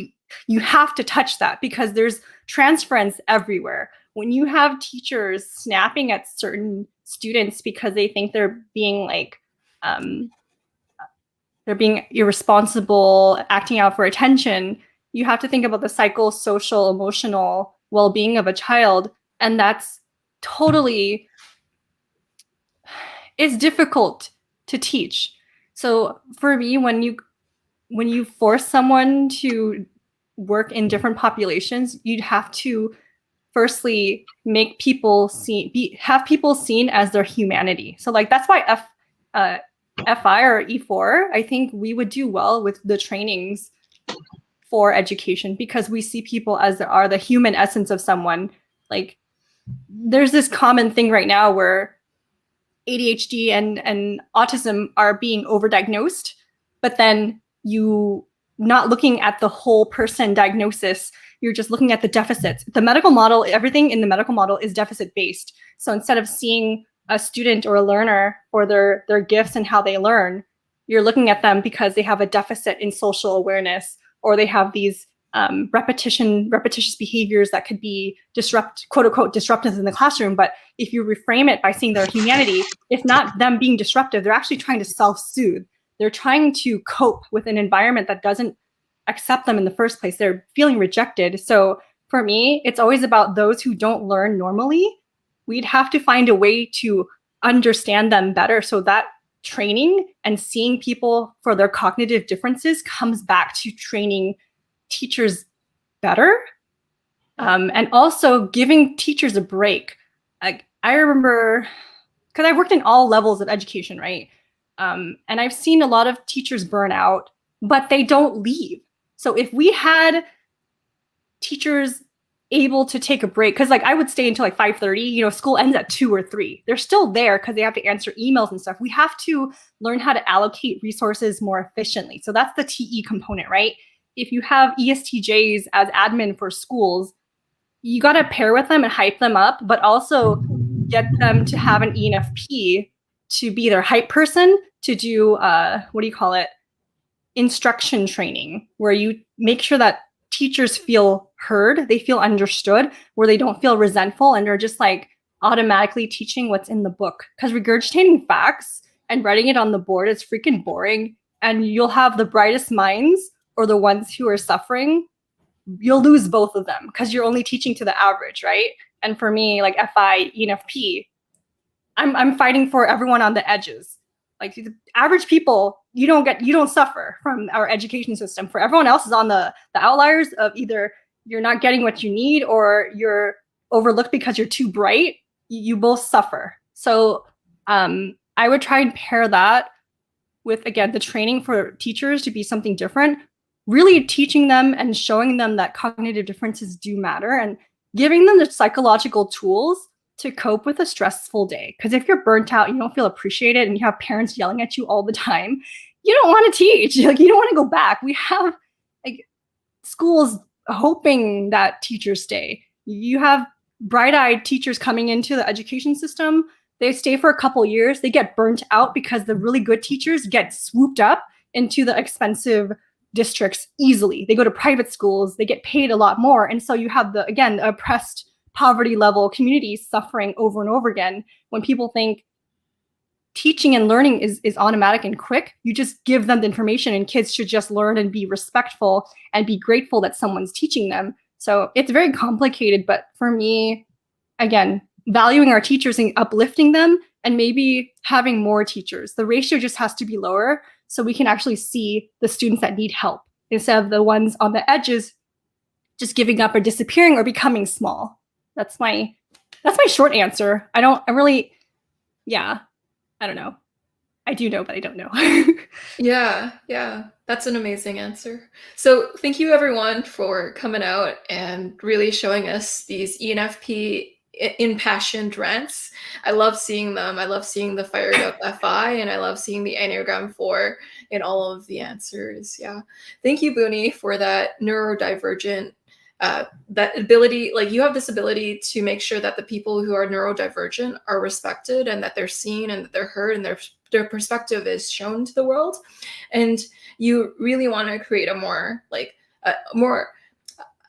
to touch that, because there's transference everywhere. When you have teachers snapping at certain students because they think they're being like, they're being irresponsible, acting out for attention, you have to think about the psychosocial, emotional well-being of a child. And that's totally, it's difficult to teach. So for me, when you force someone to work in different populations, you'd have to firstly make people have people seen as their humanity. So like that's why FI or E4, I think we would do well with the trainings for education, because we see people as they are, the human essence of someone. Like there's this common thing right now where ADHD and autism are being overdiagnosed, but then you not looking at the whole person diagnosis, you're just looking at the deficits. The medical model, everything in the medical model is deficit based. So instead of seeing a student or a learner for their gifts and how they learn, you're looking at them because they have a deficit in social awareness, or they have these repetitious behaviors that could be quote unquote disruptive in the classroom. But if you reframe it by seeing their humanity, it's not them being disruptive. They're actually trying to self-soothe. They're trying to cope with an environment that doesn't accept them in the first place. They're feeling rejected. So for me, it's always about those who don't learn normally. We'd have to find a way to understand them better, so that training and seeing people for their cognitive differences comes back to training teachers better, and also giving teachers a break. I remember, because I worked in all levels of education, right? And I've seen a lot of teachers burn out, but they don't leave. So if we had teachers able to take a break, because like I would stay until like 5:30, school ends at 2 or 3. They're still there because they have to answer emails and stuff. We have to learn how to allocate resources more efficiently. So that's the TE component, right? If you have ESTJs as admin for schools, you got to pair with them and hype them up, but also get them to have an ENFP to be their hype person, to do, instruction training, where you make sure that teachers feel heard, they feel understood, where they don't feel resentful and are just like automatically teaching what's in the book. Because regurgitating facts and writing it on the board is freaking boring, and you'll have the brightest minds or the ones who are suffering. You'll lose both of them because you're only teaching to the average, right? And for me, like FI, ENFP, I'm fighting for everyone on the edges. Like the average people, you don't suffer from our education system. For everyone else is on the outliers of either you're not getting what you need or you're overlooked because you're too bright. You both suffer. So I would try and pair that with, again, the training for teachers to be something different, really teaching them and showing them that cognitive differences do matter, and giving them the psychological tools to cope with a stressful day. Because if you're burnt out, you don't feel appreciated, and you have parents yelling at you all the time, you don't want to teach. Like, you don't want to go back. We have like schools hoping that teachers stay. You have bright-eyed teachers coming into the education system. They stay for a couple years. They get burnt out because the really good teachers get swooped up into the expensive districts easily. They go to private schools. They get paid a lot more. And so you have the oppressed poverty level communities suffering over and over again. When people think teaching and learning is automatic and quick, you just give them the information, and kids should just learn and be respectful and be grateful that someone's teaching them. So it's very complicated, but for me, again, valuing our teachers and uplifting them, and maybe having more teachers. The ratio just has to be lower so we can actually see the students that need help instead of the ones on the edges just giving up or disappearing or becoming small. That's my short answer. I don't know. I do know, but I don't know. Yeah, that's an amazing answer. So thank you everyone for coming out and really showing us these ENFP impassioned rants. I love seeing them. I love seeing the fired up FI, and I love seeing the Enneagram 4 in all of the answers. Yeah. Thank you, Boonie, for that neurodivergent that ability. Like, you have this ability to make sure that the people who are neurodivergent are respected, and that they're seen, and that they're heard, and their perspective is shown to the world. And you really want to create a more like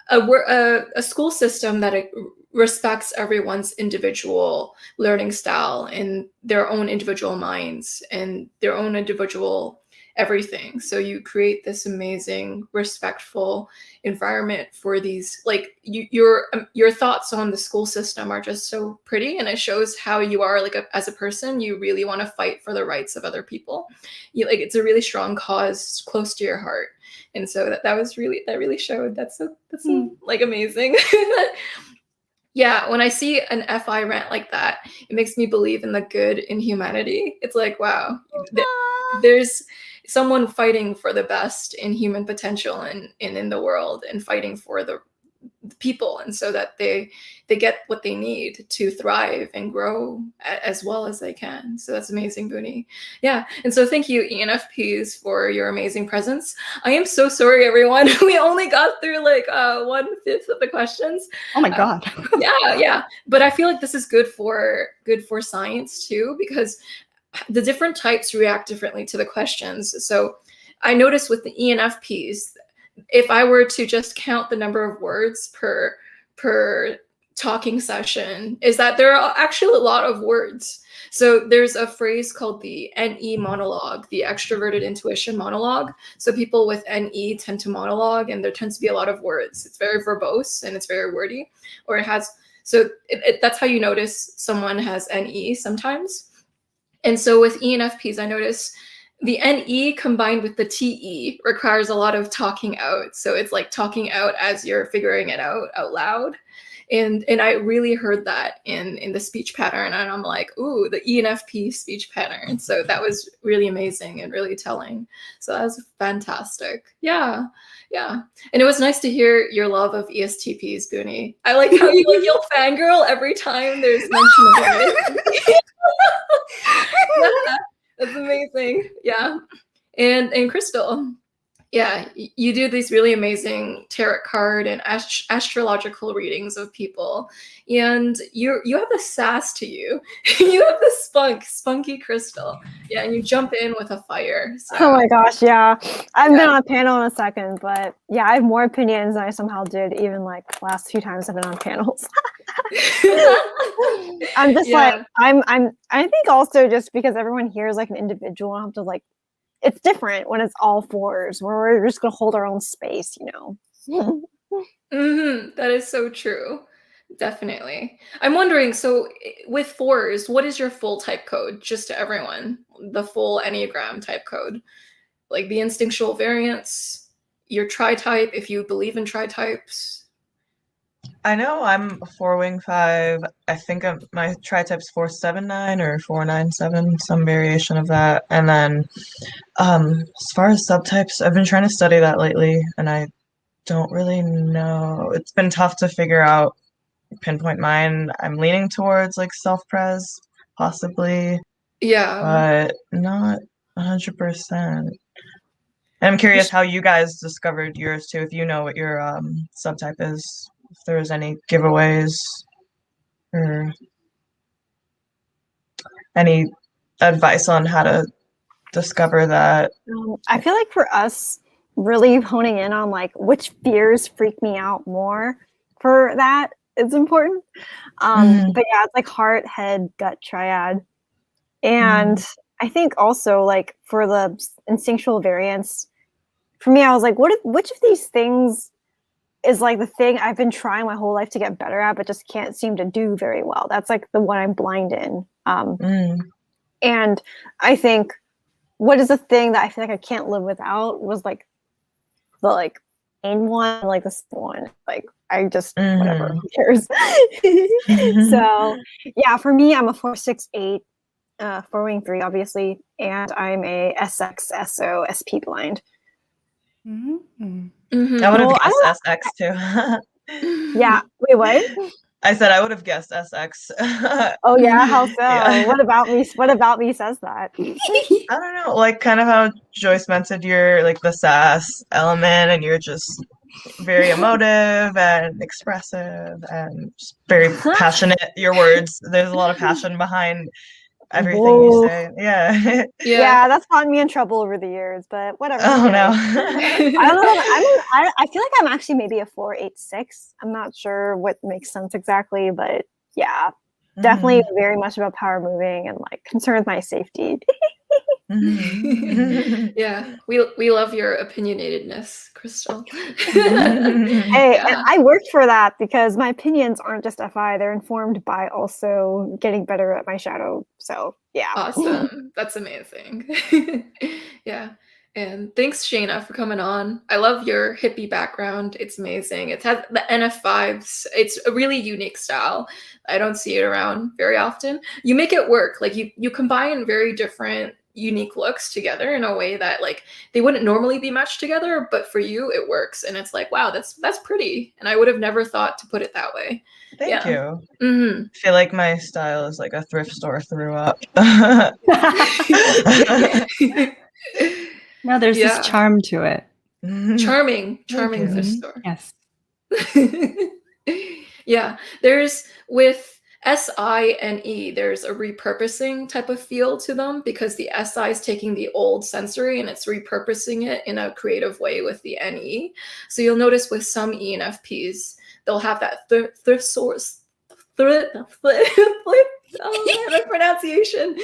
a school system that respects everyone's individual learning style and their own individual minds and their own individual everything. So you create this amazing, respectful environment for these, like your thoughts on the school system are just so pretty, and it shows how you are like as a person. You really want to fight for the rights of other people. Like it's a really strong cause close to your heart. And so that really showed. That's so like amazing. Yeah, when I see an FI rant like that, it makes me believe in the good in humanity. It's like, wow, there's someone fighting for the best in human potential and in the world, and fighting for the people, and so that they get what they need to thrive and grow as well as they can. So that's amazing, Boonie. Yeah, and so thank you, ENFPs, for your amazing presence. I am so sorry, everyone. We only got through like 1/5 of the questions. Oh my god. Yeah, but I feel like this is good for science too, because the different types react differently to the questions. So I noticed with the ENFPs, if I were to just count the number of words per talking session, is that there are actually a lot of words. So there's a phrase called the NE monologue, the extroverted intuition monologue. So people with NE tend to monologue, and there tends to be a lot of words. It's very verbose and it's very wordy, or it has, so that's how you notice someone has NE sometimes. And so with ENFPs, I notice the NE combined with the TE requires a lot of talking out. So it's like talking out as you're figuring it out loud. And I really heard that in the speech pattern. And I'm like, ooh, the ENFP speech pattern. So that was really amazing and really telling. So that was fantastic. Yeah. And it was nice to hear your love of ESTPs, Boonie. I like how you'll fangirl every time there's mention of it. Yeah, that's amazing. Yeah. And Crystal, yeah, you do these really amazing tarot card and astrological readings of people, and you have the sass to you. You have the spunky Crystal. Yeah, and you jump in with a fire. So. Oh my gosh, yeah. I've been on a panel in a second, but yeah, I have more opinions than I somehow did even like the last few times I've been on panels. I'm just like, I think also just because everyone here is like an individual, I have to like, it's different when it's all fours, where we're just gonna hold our own space, you know. That is so true. Definitely. I'm wondering, so with fours, what is your full type code? Just to everyone, the full Enneagram type code, like the instinctual variants, your tri-type, if you believe in tri-types. I know I'm a 4-wing 5. I think my tri-type's 479 or 497, some variation of that. And then as far as subtypes, I've been trying to study that lately, and I don't really know. It's been tough to pinpoint mine. I'm leaning towards like self-pres, possibly. Yeah. But not 100%. And I'm curious how you guys discovered yours too, if you know what your subtype is. If there's any giveaways or any advice on how to discover that. I feel like for us, really honing in on like which fears freak me out more, for that is important. But yeah, it's like heart, head, gut triad. And I think also like for the instinctual variants, for me, I was like, which of these things is like the thing I've been trying my whole life to get better at, but just can't seem to do very well. That's like the one I'm blind in. And I think what is the thing that I feel like I can't live without was like the like main one, like this one. Like I just whatever, who cares? So yeah, for me, I'm a 468, 4-wing 3, obviously, and I'm a SXSO SP blind. I would have guessed SX too. Yeah. Wait, what? I said I would have guessed SX. Oh yeah, how so? Yeah. What about me says that? I don't know, like kind of how Joyce mentioned, you're like the sass element, and you're just very emotive and expressive and just very passionate. Your words, there's a lot of passion behind everything you say. Yeah, that's gotten me in trouble over the years, but whatever. Oh no. I don't know. I feel like I'm actually maybe a 486. I'm not sure what makes sense exactly, but yeah, definitely very much about power moving and like concerned with my safety. Yeah, we love your opinionatedness, Crystal. Hey, Yeah. and I worked for that because my opinions aren't just FI; they're informed by also getting better at my shadow. So yeah. Awesome. That's amazing. Yeah. And thanks, Shayna, for coming on. I love your hippie background. It's amazing. It has the NF vibes. It's a really unique style. I don't see it around very often. You make it work. Like you combine very different unique looks together in a way that like they wouldn't normally be matched together, but for you it works. And it's like, wow, that's pretty. And I would have never thought to put it that way. Thank you. Mm-hmm. I feel like my style is like a thrift store threw up. No, there's this charm to it. Charming you. thrift store. Yes. Yeah, there's with SI and E, there's a repurposing type of feel to them because the SI is taking the old sensory and it's repurposing it in a creative way with the NE. So you'll notice with some ENFPs, they'll have that thrift source, the pronunciation,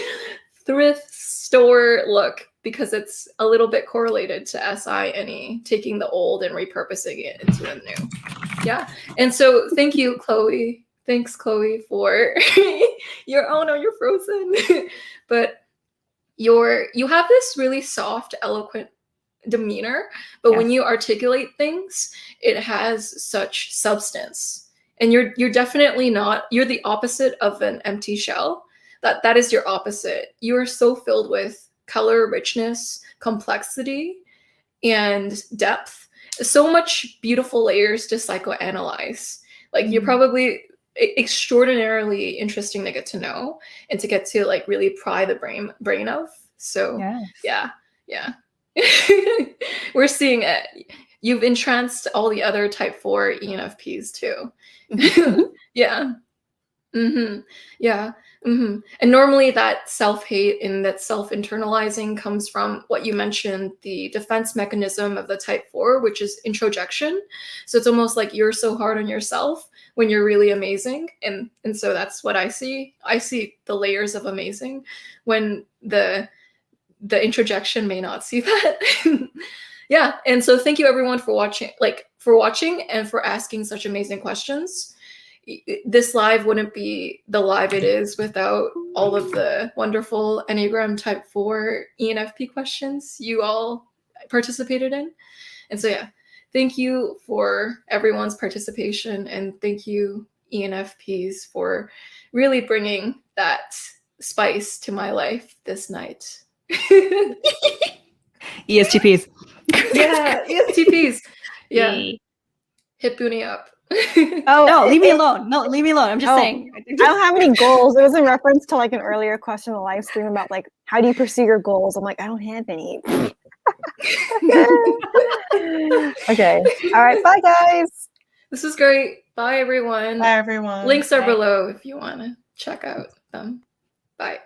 thrift store look because it's a little bit correlated to SI and E, taking the old and repurposing it into the new. Yeah. And so thank you, Chloe. Thanks, Chloe, for your, oh no, you're frozen. But you have this really soft, eloquent demeanor, but when you articulate things, it has such substance. And you're definitely not, you're the opposite of an empty shell. That is your opposite. You are so filled with color, richness, complexity, and depth. So much beautiful layers to psychoanalyze. Like you're probably extraordinarily interesting to get to know and to get to like really pry the brain of. So yeah. We're seeing it. You've entranced all the other type 4 ENFPs too. Yeah. Mm-hmm. Yeah. Mm-hmm. And normally that self-hate and that self-internalizing comes from what you mentioned, the defense mechanism of the type 4, which is introjection. So it's almost like you're so hard on yourself when you're really amazing. And so that's what I see. I see the layers of amazing when the introjection may not see that. Yeah. And so thank you everyone for watching and for asking such amazing questions. This live wouldn't be the live it is without all of the wonderful Enneagram type 4 ENFP questions you all participated in. And so, yeah, thank you for everyone's participation. And thank you, ENFPs, for really bringing that spice to my life this night. ESTPs. Yeah, ESTPs. Yeah. Hit Boonie up. Oh no, leave me alone. No, leave me alone. I'm just saying. I don't have any goals. It was in reference to like an earlier question on the live stream about like how do you pursue your goals? I'm like, I don't have any. Okay. All right. Bye, guys. This is great. Bye, everyone. Bye, everyone. Links are below if you want to check out them. Bye.